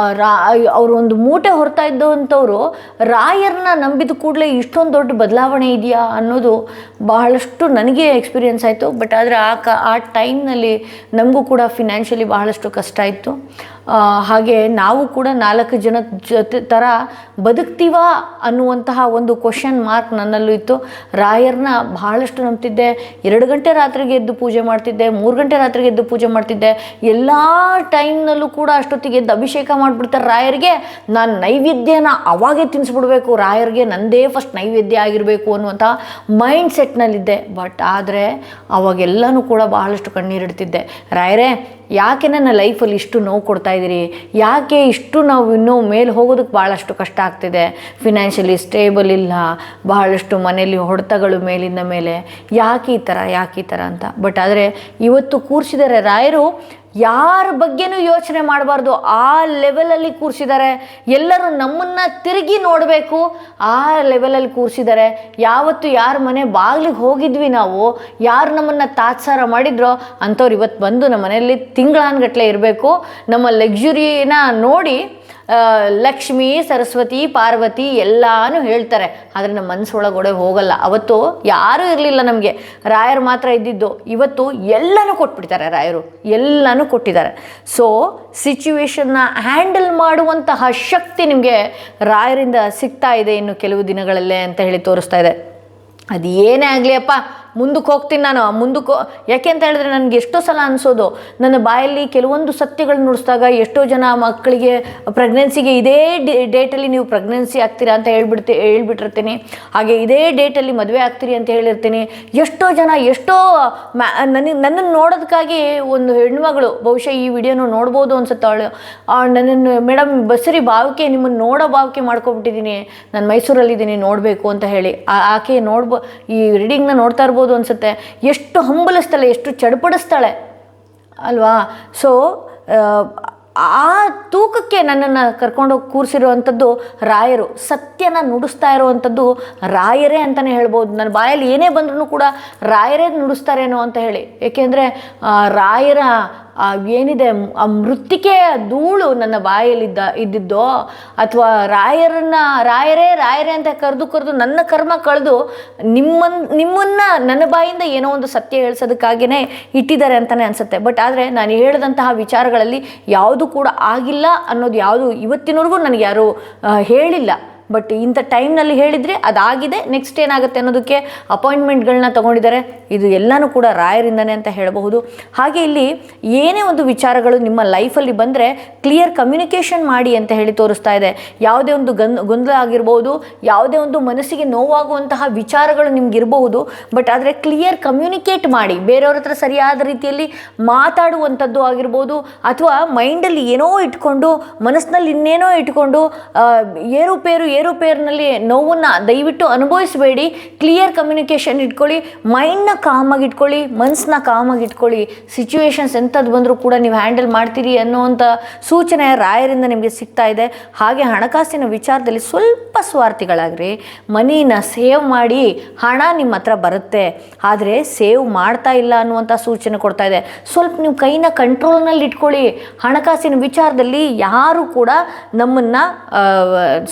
ಅವರು ಒಂದು ಮೂಟೆ ಹೊರ್ತಾ ಇದ್ದಂಥವ್ರು ರಾಯರನ್ನ ನಂಬಿದ ಕೂಡಲೇ ಇಷ್ಟೊಂದು ದೊಡ್ಡ ಬದಲಾವಣೆ ಇದೆಯಾ ಅನ್ನೋದು ಬಹಳಷ್ಟು ನನಗೆ ಎಕ್ಸ್ಪೀರಿಯೆನ್ಸ್ ಆಯಿತು. ಬಟ್ ಆದರೆ ಆ ಟೈಮ್ನಲ್ಲಿ ನಮಗೂ ಕೂಡ ಫಿನಾನ್ಷಿಯಲಿ ಬಹಳಷ್ಟು ಕಷ್ಟ ಇತ್ತು. ಹಾಗೆ ನಾವು ಕೂಡ 4 ಜನ ಜೊತೆ ಥರ ಬದುಕ್ತೀವಾ ಅನ್ನುವಂತಹ ಒಂದು ಕ್ವಶನ್ ಮಾರ್ಕ್ ನನ್ನಲ್ಲೂ ಇತ್ತು. ರಾಯರನ್ನ ಬಹಳಷ್ಟು ನಂಬ್ತಿದ್ದೆ. 2 ಗಂಟೆ ರಾತ್ರಿಗೆ ಎದ್ದು ಪೂಜೆ ಮಾಡ್ತಿದ್ದೆ, 3 ಗಂಟೆ ರಾತ್ರಿಗೆ ಎದ್ದು ಪೂಜೆ ಮಾಡ್ತಿದ್ದೆ. ಎಲ್ಲ ಟೈಮ್ನಲ್ಲೂ ಕೂಡ ಅಷ್ಟೊತ್ತಿಗೆ ಎದ್ದು ಅಭಿಷೇಕ ಮಾಡಿಬಿಡ್ತಾರೆ ರಾಯರಿಗೆ. ನಾನು ನೈವೇದ್ಯನ ಅವಾಗೇ ತಿನ್ನಿಸ್ಬಿಡ್ಬೇಕು, ರಾಯರಿಗೆ ನಂದೇ ಫಸ್ಟ್ ನೈವೇದ್ಯ ಆಗಿರಬೇಕು ಅನ್ನುವಂಥ ಮೈಂಡ್ ಸೆಟ್ನಲ್ಲಿದ್ದೆ. ಬಟ್ ಆದರೆ ಅವಾಗೆಲ್ಲನೂ ಕೂಡ ಬಹಳಷ್ಟು ಕಣ್ಣೀರಿಡ್ತಿದ್ದೆ. ರಾಯರೇ ಯಾಕೆ ನನ್ನ ಲೈಫಲ್ಲಿ ಇಷ್ಟು ನೋವು ಕೊಡ್ತಾ ಇದ್ದೀರಿ, ಯಾಕೆ ಇಷ್ಟು ನಾವು ಇನ್ನೂ ಮೇಲೆ ಹೋಗೋದಕ್ಕೆ ಭಾಳಷ್ಟು ಕಷ್ಟ ಆಗ್ತಿದೆ, ಫಿನಾನ್ಷಿಯಲಿ ಸ್ಟೇಬಲ್ ಇಲ್ಲ, ಬಹಳಷ್ಟು ಮನೆಯಲ್ಲಿ ಹೊಡೆತಗಳು ಮೇಲಿಂದ ಮೇಲೆ, ಯಾಕೆ ಈ ಥರ ಅಂತ. ಬಟ್ ಆದರೆ ಇವತ್ತು ಕೂರಿಸಿದರೆ ರಾಯರು ಯಾರ ಬಗ್ಗೆನೂ ಯೋಚನೆ ಮಾಡಬಾರ್ದು, ಆ ಲೆವೆಲಲ್ಲಿ ಕೂರಿಸಿದ್ದಾರೆ. ಎಲ್ಲರೂ ನಮ್ಮನ್ನು ತಿರುಗಿ ನೋಡಬೇಕು, ಆ ಲೆವೆಲಲ್ಲಿ ಕೂರಿಸಿದ್ದಾರೆ. ಯಾವತ್ತು ಯಾರ ಮನೆ ಬಾಗಿಲಿಗೆ ಹೋಗಿದ್ವಿ ನಾವು, ಯಾರು ನಮ್ಮನ್ನು ತಾತ್ಸಾರ ಮಾಡಿದ್ರೋ ಅಂಥವ್ರು ಇವತ್ತು ಬಂದು ನಮ್ಮ ಮನೆಯಲ್ಲಿ ತಿಂಗಳಾನ್ಗಟ್ಲೆ ಇರಬೇಕು. ನಮ್ಮ ಲಕ್ಸುರಿನ ನೋಡಿ ಲಕ್ಷ್ಮಿ, ಸರಸ್ವತಿ, ಪಾರ್ವತಿ ಎಲ್ಲಾನು ಹೇಳ್ತಾರೆ. ಆದರೆ ನಮ್ಮ ಮನಸ್ಸೊಳಗಡೆ ಹೋಗಲ್ಲ. ಅವತ್ತು ಯಾರೂ ಇರಲಿಲ್ಲ, ನಮಗೆ ರಾಯರು ಮಾತ್ರ ಇದ್ದಿದ್ದು. ಇವತ್ತು ಎಲ್ಲನೂ ಕೊಟ್ಬಿಡ್ತಾರೆ ರಾಯರು, ಎಲ್ಲನೂ ಕೊಟ್ಟಿದ್ದಾರೆ. ಸೊ ಸಿಚುವೇಶನ್ನ ಹ್ಯಾಂಡಲ್ ಮಾಡುವಂತಹ ಶಕ್ತಿ ನಿಮಗೆ ರಾಯರಿಂದ ಸಿಗ್ತಾ ಇದೆ ಇನ್ನು ಕೆಲವು ದಿನಗಳಲ್ಲೇ ಅಂತ ಹೇಳಿ ತೋರಿಸ್ತಾ ಇದೆ. ಅದು ಏನೇ ಆಗಲಿ ಅಪ್ಪ, ಮುಂದಕ್ಕೆ ಹೋಗ್ತೀನಿ ನಾನು, ಯಾಕೆ ಅಂತ ಹೇಳಿದ್ರೆ ನನಗೆ ಎಷ್ಟೋ ಸಲ ಅನಿಸೋದು, ನನ್ನ ಬಾಯಲ್ಲಿ ಕೆಲವೊಂದು ಸತ್ಯಗಳು ನುಡಿಸಿದಾಗ ಎಷ್ಟೋ ಜನ ಮಕ್ಕಳಿಗೆ ಪ್ರೆಗ್ನೆನ್ಸಿಗೆ ಇದೇ ಡೇಟಲ್ಲಿ ನೀವು ಪ್ರೆಗ್ನೆನ್ಸಿ ಆಗ್ತೀರಾ ಅಂತ ಹೇಳ್ಬಿಟ್ಟಿರ್ತೀನಿ, ಹಾಗೆ ಇದೇ ಡೇಟಲ್ಲಿ ಮದುವೆ ಆಗ್ತೀರಿ ಅಂತ ಹೇಳಿರ್ತೀನಿ. ಎಷ್ಟೋ ಜನ ನನ್ನನ್ನು ನೋಡೋದಕ್ಕಾಗಿ ಒಂದು ಹೆಣ್ಮಗಳು ಬಹುಶಃ ಈ ವಿಡಿಯೋನು ನೋಡ್ಬೋದು ಅನ್ಸುತ್ತೆ, ಅವಳು ನನ್ನನ್ನು ಮೇಡಮ್ ಬಸರಿ ಭಾವಕ್ಕೆ ನಿಮ್ಮನ್ನು ನೋಡೋ ಭಾವಕ್ಕೆ ಮಾಡ್ಕೊಬಿಟ್ಟಿದ್ದೀನಿ, ನಾನು ಮೈಸೂರಲ್ಲಿದ್ದೀನಿ ನೋಡಬೇಕು ಅಂತ ಹೇಳಿ. ಆಕೆ ಈ ರೀಡಿಂಗ್ನ ನೋಡ್ತಾ ಇರ್ಬೋದು ಅನ್ಸುತ್ತೆ. ಎಷ್ಟು ಹಂಬಲಿಸ್ತಾಳೆ, ಎಷ್ಟು ಚಡ್ಪಡಿಸ್ತಾಳೆ ಅಲ್ವಾ. ಸೊ ಆ ತೂಕಕ್ಕೆ ನನ್ನನ್ನು ಕರ್ಕೊಂಡೋಗಿ ಕೂರಿಸಿರುವಂಥದ್ದು ರಾಯರು, ಸತ್ಯನ ನುಡಿಸ್ತಾ ಇರುವಂಥದ್ದು ರಾಯರೇ ಅಂತಲೇ ಹೇಳ್ಬೋದು. ನನ್ನ ಬಾಯಲ್ಲಿ ಏನೇ ಬಂದ್ರೂ ಕೂಡ ರಾಯರೇ ನುಡಿಸ್ತಾರೇನೋ ಅಂತ ಹೇಳಿ. ಏಕೆಂದರೆ ರಾಯರ ಏನಿದೆ ಆ ಮೃತ್ತಿಕೆಯ ಧೂಳು ನನ್ನ ಇದ್ದಿದ್ದೋ, ಅಥವಾ ರಾಯರೇ ಅಂತ ಕರೆದು ನನ್ನ ಕರ್ಮ ಕಳೆದು ನಿಮ್ಮನ್ನು ನನ್ನ ಬಾಯಿಂದ ಏನೋ ಒಂದು ಸತ್ಯ ಹೇಳಿಸೋದಕ್ಕಾಗಿಯೇ ಇಟ್ಟಿದ್ದಾರೆ ಅಂತಲೇ ಅನಿಸುತ್ತೆ. ಬಟ್ ಆದರೆ ನಾನು ಹೇಳಿದಂತಹ ವಿಚಾರಗಳಲ್ಲಿ ಯಾವುದು ಕೂಡ ಆಗಿಲ್ಲ ಅನ್ನೋದು ಯಾವುದು ಇವತ್ತಿನವರೆಗೂ ನನಗೆ ಯಾರೂ ಹೇಳಿಲ್ಲ. ಬಟ್ ಇಂಥ ಟೈಮ್ನಲ್ಲಿ ಹೇಳಿದರೆ ಅದಾಗಿದೆ, ನೆಕ್ಸ್ಟ್ ಏನಾಗುತ್ತೆ ಅನ್ನೋದಕ್ಕೆ ಅಪಾಯಿಂಟ್ಮೆಂಟ್ಗಳನ್ನ ತೊಗೊಂಡಿದ್ದಾರೆ. ಇದು ಎಲ್ಲನೂ ಕೂಡ ರಾಯರಿಂದನೇ ಅಂತ ಹೇಳಬಹುದು. ಹಾಗೆ ಇಲ್ಲಿ ಏನೇ ಒಂದು ವಿಚಾರಗಳು ನಿಮ್ಮ ಲೈಫಲ್ಲಿ ಬಂದರೆ ಕ್ಲಿಯರ್ ಕಮ್ಯುನಿಕೇಷನ್ ಮಾಡಿ ಅಂತ ಹೇಳಿ ತೋರಿಸ್ತಾ ಇದೆ. ಯಾವುದೇ ಒಂದು ಗೊಂದಲ ಆಗಿರ್ಬೋದು, ಯಾವುದೇ ಒಂದು ಮನಸ್ಸಿಗೆ ನೋವಾಗುವಂತಹ ವಿಚಾರಗಳು ನಿಮಗಿರಬಹುದು, ಬಟ್ ಆದರೆ ಕ್ಲಿಯರ್ ಕಮ್ಯುನಿಕೇಟ್ ಮಾಡಿ, ಬೇರೆಯವ್ರ ಹತ್ರ ಸರಿಯಾದ ರೀತಿಯಲ್ಲಿ ಮಾತಾಡುವಂಥದ್ದು ಆಗಿರ್ಬೋದು, ಅಥವಾ ಮೈಂಡಲ್ಲಿ ಏನೋ ಇಟ್ಕೊಂಡು, ಮನಸ್ಸಿನಲ್ಲಿ ಇನ್ನೇನೋ ಇಟ್ಕೊಂಡು ಏರುಪೇರಿನಲ್ಲಿ ನೋವನ್ನು ದಯವಿಟ್ಟು ಅನುಭವಿಸಬೇಡಿ. ಕ್ಲಿಯರ್ ಕಮ್ಯುನಿಕೇಷನ್ ಇಟ್ಕೊಳ್ಳಿ, ಮೈಂಡ್ನ ಕಾಮಾಗಿ ಇಟ್ಕೊಳ್ಳಿ, ಮನಸ್ಸನ್ನ ಕಾಮಾಗಿ ಇಟ್ಕೊಳ್ಳಿ. ಸಿಚುವೇಶನ್ಸ್ ಎಂಥದ್ದು ಬಂದರೂ ಕೂಡ ನೀವು ಹ್ಯಾಂಡಲ್ ಮಾಡ್ತೀರಿ ಅನ್ನೋವಂಥ ಸೂಚನೆ ರಾಯರಿಂದ ನಿಮಗೆ ಸಿಗ್ತಾ ಇದೆ. ಹಾಗೆ ಹಣಕಾಸಿನ ವಿಚಾರದಲ್ಲಿ ಸ್ವಲ್ಪ ಸ್ವಾರ್ಥಿಗಳಾಗ್ರಿ. ಮನಿನ ಸೇವ್ ಮಾಡಿ, ಹಣ ನಿಮ್ಮ ಹತ್ರ ಬರುತ್ತೆ, ಆದರೆ ಸೇವ್ ಮಾಡ್ತಾ ಇಲ್ಲ ಅನ್ನುವಂಥ ಸೂಚನೆ ಕೊಡ್ತಾ ಇದೆ. ಸ್ವಲ್ಪ ನೀವು ಕೈನ ಕಂಟ್ರೋಲ್ನಲ್ಲಿ ಇಟ್ಕೊಳ್ಳಿ. ಹಣಕಾಸಿನ ವಿಚಾರದಲ್ಲಿ ಯಾರು ಕೂಡ ನಮ್ಮನ್ನು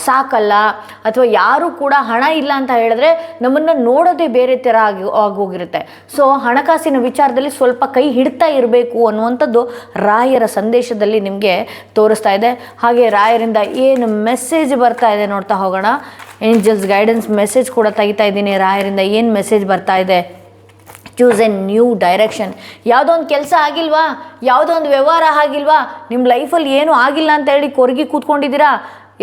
ಸಾಕಲ್ಲ, ಅಥವಾ ಯಾರು ಕೂಡ ಹಣ ಇಲ್ಲ ಅಂತ ಹೇಳಿದ್ರೆ ನಮ್ಮನ್ನು ನೋಡೋದೇ ಬೇರೆ ಥರ ಆಗೋಗಿರುತ್ತೆ. ಸೊ ಹಣಕಾಸಿನ ವಿಚಾರದಲ್ಲಿ ಸ್ವಲ್ಪ ಕೈ ಹಿಡ್ತಾ ಇರಬೇಕು ಅನ್ನುವಂಥದ್ದು ರಾಯರ ಸಂದೇಶದಲ್ಲಿ ನಿಮಗೆ ತೋರಿಸ್ತಾ ಇದೆ. ಹಾಗೆ ರಾಯರಿಂದ ಏನು ಮೆಸೇಜ್ ಬರ್ತಾ ಇದೆ ನೋಡ್ತಾ ಹೋಗೋಣ. ಏಂಜಲ್ಸ್ ಗೈಡೆನ್ಸ್ ಮೆಸೇಜ್ ಕೂಡ ತೆಗಿತಾ ಇದ್ದೀನಿ. ರಾಯರಿಂದ ಏನು ಮೆಸೇಜ್ ಬರ್ತಾ ಇದೆ? Choose A new direction. ಯಾವುದೋ ಒಂದು ಕೆಲಸ ಆಗಿಲ್ವಾ, ಯಾವುದೋ ಒಂದು ವ್ಯವಹಾರ ಆಗಿಲ್ವಾ, ನಿಮ್ಮ ಲೈಫಲ್ಲಿ ಏನೂ ಆಗಿಲ್ಲ ಅಂತ ಹೇಳಿ ಕೊರಗಿ ಕೂತ್ಕೊಂಡಿದ್ದೀರಾ?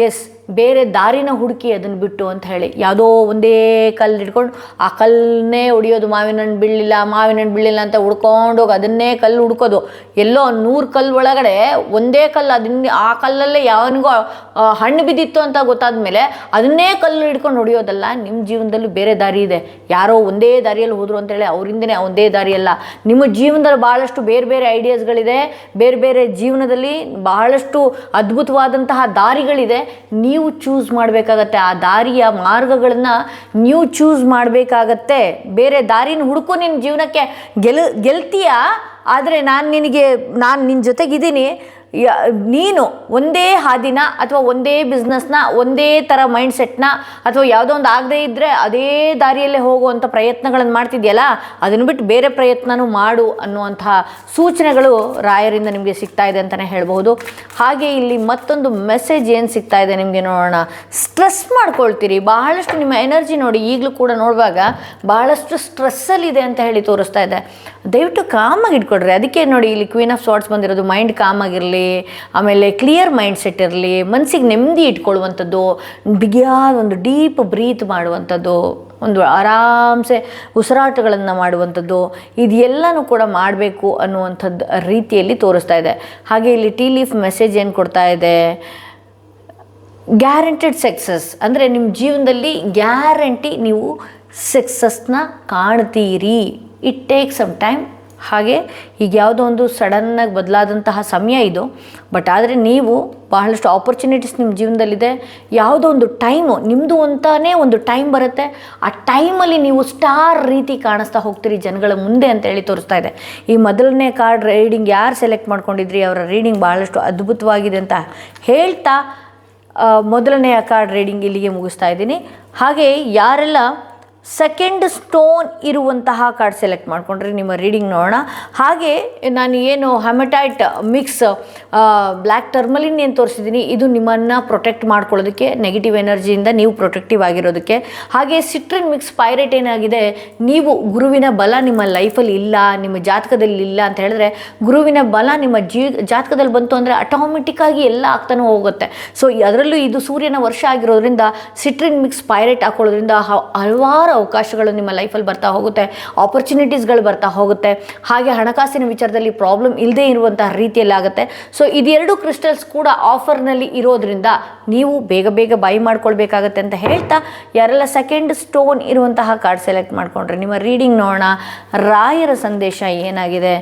ಎಸ್, ಬೇರೆ ದಾರಿನ ಹುಡುಕಿ ಅದನ್ನು ಬಿಟ್ಟು ಅಂತ ಹೇಳಿ. ಯಾವುದೋ ಒಂದೇ ಕಲ್ಲು ಹಿಡ್ಕೊಂಡು ಆ ಕಲ್ಲನ್ನೇ ಹೊಡಿಯೋದು, ಮಾವಿನ ಹಣ್ಣು ಬೀಳಲಿಲ್ಲ ಅಂತ ಹುಡ್ಕೊಂಡೋಗಿ ಅದನ್ನೇ ಕಲ್ಲು ಹುಡ್ಕೋದು. ಎಲ್ಲೋ 100 ಕಲ್ಲು ಒಳಗಡೆ ಒಂದೇ ಕಲ್ಲು, ಆ ಕಲ್ಲಲ್ಲೇ ಯಾವನಿಗೋ ಹಣ್ಣು ಬಿದ್ದಿತ್ತು ಅಂತ ಗೊತ್ತಾದ ಮೇಲೆ ಅದನ್ನೇ ಕಲ್ಲು ಹಿಡ್ಕೊಂಡು ಹೊಡಿಯೋದಲ್ಲ. ನಿಮ್ಮ ಜೀವನದಲ್ಲೂ ಬೇರೆ ದಾರಿ ಇದೆ. ಯಾರೋ ಒಂದೇ ದಾರಿಯಲ್ಲಿ ಹೋದರು ಅಂತೇಳಿ ಅವರಿಂದನೇ ಒಂದೇ ದಾರಿಯಲ್ಲ. ನಿಮ್ಮ ಜೀವನದಲ್ಲಿ ಭಾಳಷ್ಟು ಬೇರೆ ಬೇರೆ ಐಡಿಯಾಸ್ಗಳಿದೆ, ಬೇರೆ ಬೇರೆ ಜೀವನದಲ್ಲಿ ಬಹಳಷ್ಟು ಅದ್ಭುತವಾದಂತಹ ದಾರಿಗಳಿದೆ. ನೀವು ಚೂಸ್ ಮಾಡಬೇಕಾಗತ್ತೆ. ಆ ದಾರಿಯ ಮಾರ್ಗಗಳನ್ನು ನೀವು ಚೂಸ್ ಮಾಡಬೇಕಾಗತ್ತೆ. ಬೇರೆ ದಾರಿನ ಹುಡುಕು. ನಿನ್ನ ಜೀವನಕ್ಕೆ ಗೆಲ್ತೀಯಾ, ಆದರೆ ನಾನು ನಿನ್ನ ಜೊತೆಗಿದ್ದೀನಿ, ನೀನು ಒಂದೇ ಹಾದಿನ ಅಥವಾ ಒಂದೇ ಬಿಸ್ನೆಸ್ನ, ಒಂದೇ ಥರ ಮೈಂಡ್ ಸೆಟ್ನ, ಅಥವಾ ಯಾವುದೋ ಒಂದು ಆಗದೇ ಇದ್ದರೆ ಅದೇ ದಾರಿಯಲ್ಲೇ ಹೋಗುವಂಥ ಪ್ರಯತ್ನಗಳನ್ನು ಮಾಡ್ತಿದೆಯಲ್ಲ, ಅದನ್ನು ಬಿಟ್ಟು ಬೇರೆ ಪ್ರಯತ್ನನೂ ಮಾಡು ಅನ್ನುವಂತಹ ಸೂಚನೆಗಳು ರಾಯರಿಂದ ನಿಮಗೆ ಸಿಗ್ತಾ ಇದೆ ಅಂತಲೇ ಹೇಳ್ಬೋದು. ಹಾಗೆ ಇಲ್ಲಿ ಮತ್ತೊಂದು ಮೆಸೇಜ್ ಏನು ಸಿಗ್ತಾ ಇದೆ ನಿಮಗೆ ನೋಡೋಣ. ಸ್ಟ್ರೆಸ್ ಮಾಡ್ಕೊಳ್ತೀರಿ ಬಹಳಷ್ಟು. ನಿಮ್ಮ ಎನರ್ಜಿ ನೋಡಿ ಈಗಲೂ ಕೂಡ ನೋಡುವಾಗ ಬಹಳಷ್ಟು ಸ್ಟ್ರೆಸ್ಸಲ್ಲಿದೆ ಅಂತ ಹೇಳಿ ತೋರಿಸ್ತಾ ಇದೆ. ದಯವಿಟ್ಟು ಕಾಮಾಗಿ ಇಟ್ಕೊಡ್ರಿ. ಅದಕ್ಕೆ ನೋಡಿ ಇಲ್ಲಿ ಕ್ವೀನ್ ಆಫ್ ಸಾರ್ಟ್ಸ್ ಬಂದಿರೋದು. ಮೈಂಡ್ ಕಾಮಾಗಿರಲಿ, ಆಮೇಲೆ ಕ್ಲಿಯರ್ ಮೈಂಡ್ ಸೆಟ್ ಇರಲಿ, ಮನಸ್ಸಿಗೆ ನೆಮ್ಮದಿ ಇಟ್ಕೊಳ್ಳುವಂಥದ್ದು, ಬಿಗಿಯಾದ ಒಂದು ಡೀಪ್ ಬ್ರೀತ್ ಮಾಡುವಂಥದ್ದು, ಒಂದು ಆರಾಮ್ಸೆ ಉಸಿರಾಟಗಳನ್ನು ಮಾಡುವಂಥದ್ದು, ಇದೆಲ್ಲನೂ ಕೂಡ ಮಾಡಬೇಕು ಅನ್ನುವಂಥದ್ದು ರೀತಿಯಲ್ಲಿ ತೋರಿಸ್ತಾ ಇದೆ. ಹಾಗೆ ಇಲ್ಲಿ ಟೀ ಲೀಫ್ ಮೆಸೇಜ್ ಏನು ಕೊಡ್ತಾ ಇದೆ, ಗ್ಯಾರಂಟೆಡ್ ಸಕ್ಸಸ್, ಅಂದರೆ ನಿಮ್ಮ ಜೀವನದಲ್ಲಿ ಗ್ಯಾರಂಟಿ ನೀವು ಸಕ್ಸಸ್ನ ಕಾಣ್ತೀರಿ. It take some time. ಹಾಗೆ ಈಗ ಯಾವುದೋ ಒಂದು ಸಡನ್ನಾಗಿ ಬದಲಾದಂತಹ ಸಮಯ ಇದು, ಬಟ್ ಆದರೆ ನೀವು ಬಹಳಷ್ಟು ಆಪರ್ಚುನಿಟೀಸ್ ನಿಮ್ಮ ಜೀವನದಲ್ಲಿದೆ. ಯಾವುದೋ ಒಂದು ಟೈಮು ನಿಮ್ಮದು ಅಂತಾನೇ ಒಂದು ಟೈಮ್ ಬರುತ್ತೆ. ಆ ಟೈಮಲ್ಲಿ ನೀವು ಸ್ಟಾರ್ ರೀತಿ ಕಾಣಿಸ್ತಾ ಹೋಗ್ತೀರಿ ಜನಗಳ ಮುಂದೆ ಅಂತೇಳಿ ತೋರಿಸ್ತಾ ಇದೆ. ಈ ಮೊದಲನೇ ಕಾರ್ಡ್ ರೀಡಿಂಗ್ ಯಾರು ಸೆಲೆಕ್ಟ್ ಮಾಡ್ಕೊಂಡಿದ್ರಿ ಅವರ ರೀಡಿಂಗ್ ಭಾಳಷ್ಟು ಅದ್ಭುತವಾಗಿದೆ ಅಂತ ಹೇಳ್ತಾ ಮೊದಲನೆಯ ಕಾರ್ಡ್ ರೀಡಿಂಗ್ ಇಲ್ಲಿಗೆ ಮುಗಿಸ್ತಾ ಇದ್ದೀನಿ. ಹಾಗೆ ಯಾರೆಲ್ಲ ಸೆಕೆಂಡ್ ಸ್ಟೋನ್ ಇರುವಂತಹ ಕಾರ್ಡ್ ಸೆಲೆಕ್ಟ್ ಮಾಡಿಕೊಂಡ್ರೆ ನಿಮ್ಮ ರೀಡಿಂಗ್ ನೋಡೋಣ. ಹಾಗೆ ನಾನು ಏನು ಹೆಮಟೈಟ್ ಮಿಕ್ಸ್ ಬ್ಲ್ಯಾಕ್ ಟರ್ಮಲಿನ್ ಏನು ತೋರಿಸಿದ್ದೀನಿ, ಇದು ನಿಮ್ಮನ್ನು ಪ್ರೊಟೆಕ್ಟ್ ಮಾಡ್ಕೊಳ್ಳೋದಕ್ಕೆ, ನೆಗೆಟಿವ್ ಎನರ್ಜಿಯಿಂದ ನೀವು ಪ್ರೊಟೆಕ್ಟಿವ್ ಆಗಿರೋದಕ್ಕೆ. ಹಾಗೆ ಸಿಟ್ರಿನ್ ಮಿಕ್ಸ್ ಪೈರೇಟ್ ಏನಾಗಿದೆ, ನೀವು ಗುರುವಿನ ಬಲ ನಿಮ್ಮ ಲೈಫಲ್ಲಿ ಇಲ್ಲ, ನಿಮ್ಮ ಜಾತಕದಲ್ಲಿ ಇಲ್ಲ ಅಂತ ಹೇಳಿದ್ರೆ, ಗುರುವಿನ ಬಲ ನಿಮ್ಮ ಜಾತಕದಲ್ಲಿ ಬಂತು ಅಂದರೆ ಆಟೋಮೆಟಿಕ್ಕಾಗಿ ಎಲ್ಲ ಆಗ್ತಾನೆ ಹೋಗುತ್ತೆ. ಸೊ ಅದರಲ್ಲೂ ಇದು ಸೂರ್ಯನ ವರ್ಷ ಆಗಿರೋದ್ರಿಂದ ಸಿಟ್ರಿನ್ ಮಿಕ್ಸ್ ಪೈರೇಟ್ ಹಾಕೊಳ್ಳೋದ್ರಿಂದ ಹಲವಾರು ಅವಕಾಶಗಳು ನಿಮ್ಮ ಲೈಫಲ್ಲಿ ಬರ್ತಾ ಹೋಗುತ್ತೆ, ಆಪರ್ಚುನಿಟೀಸ್ಗಳು ಬರ್ತಾ ಹೋಗುತ್ತೆ. ಹಾಗೆ ಹಣಕಾಸಿನ ವಿಚಾರದಲ್ಲಿ ಪ್ರಾಬ್ಲಮ್ ಇಲ್ಲದೆ ಇರುವಂತಹ ರೀತಿಯಲ್ಲಿ ಆಗುತ್ತೆ. ಸೊ ಇದೆರಡು ಕ್ರಿಸ್ಟಲ್ಸ್ ಕೂಡ ಆಫರ್ನಲ್ಲಿ ಇರೋದ್ರಿಂದ ನೀವು ಬೇಗ ಬೇಗ ಬೈ ಮಾಡ್ಕೊಳ್ಬೇಕಾಗತ್ತೆ ಅಂತ ಹೇಳ್ತಾ, ಯಾರೆಲ್ಲ ಸೆಕೆಂಡ್ ಸ್ಟೋನ್ ಇರುವಂತಹ ಕಾರ್ಡ್ ಸೆಲೆಕ್ಟ್ ಮಾಡಿಕೊಂಡ್ರೆ ನಿಮ್ಮ ರೀಡಿಂಗ್ ನೋಡೋಣ. ರಾಯರ ಸಂದೇಶ ಏನಾಗಿದೆ,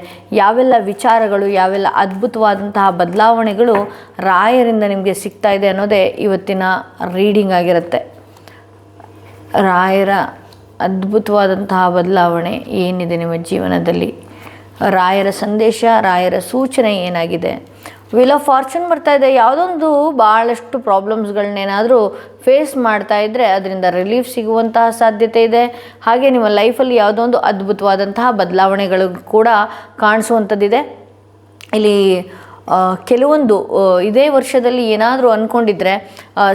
ಯಾವೆಲ್ಲ ವಿಚಾರಗಳು, ಯಾವೆಲ್ಲ ಅದ್ಭುತವಾದಂತಹ ಬದಲಾವಣೆಗಳು ರಾಯರಿಂದ ನಿಮಗೆ ಸಿಗ್ತಾ ಇದೆ ಅನ್ನೋದೇ ಇವತ್ತಿನ ರೀಡಿಂಗ್ ಆಗಿರುತ್ತೆ. ರಾಯರ ಅದ್ಭುತವಾದಂತಹ ಬದಲಾವಣೆ ಏನಿದೆ ನಿಮ್ಮ ಜೀವನದಲ್ಲಿ, ರಾಯರ ಸಂದೇಶ, ರಾಯರ ಸೂಚನೆ ಏನಾಗಿದೆ. ವೀಲ್ ಆಫ್ ಫಾರ್ಚೂನ್ ಬರ್ತಾ ಇದೆ. ಯಾವುದೊಂದು ಭಾಳಷ್ಟು ಪ್ರಾಬ್ಲಮ್ಸ್ಗಳನ್ನೇನಾದರೂ ಫೇಸ್ ಮಾಡ್ತಾ ಇದ್ದರೆ ಅದರಿಂದ ರಿಲೀಫ್ ಸಿಗುವಂತಹ ಸಾಧ್ಯತೆ ಇದೆ. ಹಾಗೆ ನಿಮ್ಮ ಲೈಫಲ್ಲಿ ಯಾವುದೋ ಒಂದು ಅದ್ಭುತವಾದಂತಹ ಬದಲಾವಣೆಗಳು ಕೂಡ ಕಾಣಿಸುವಂಥದ್ದಿದೆ. ಇಲ್ಲಿ ಕೆಲವೊಂದು ಇದೇ ವರ್ಷದಲ್ಲಿ ಏನಾದರೂ ಅಂದ್ಕೊಂಡಿದ್ರೆ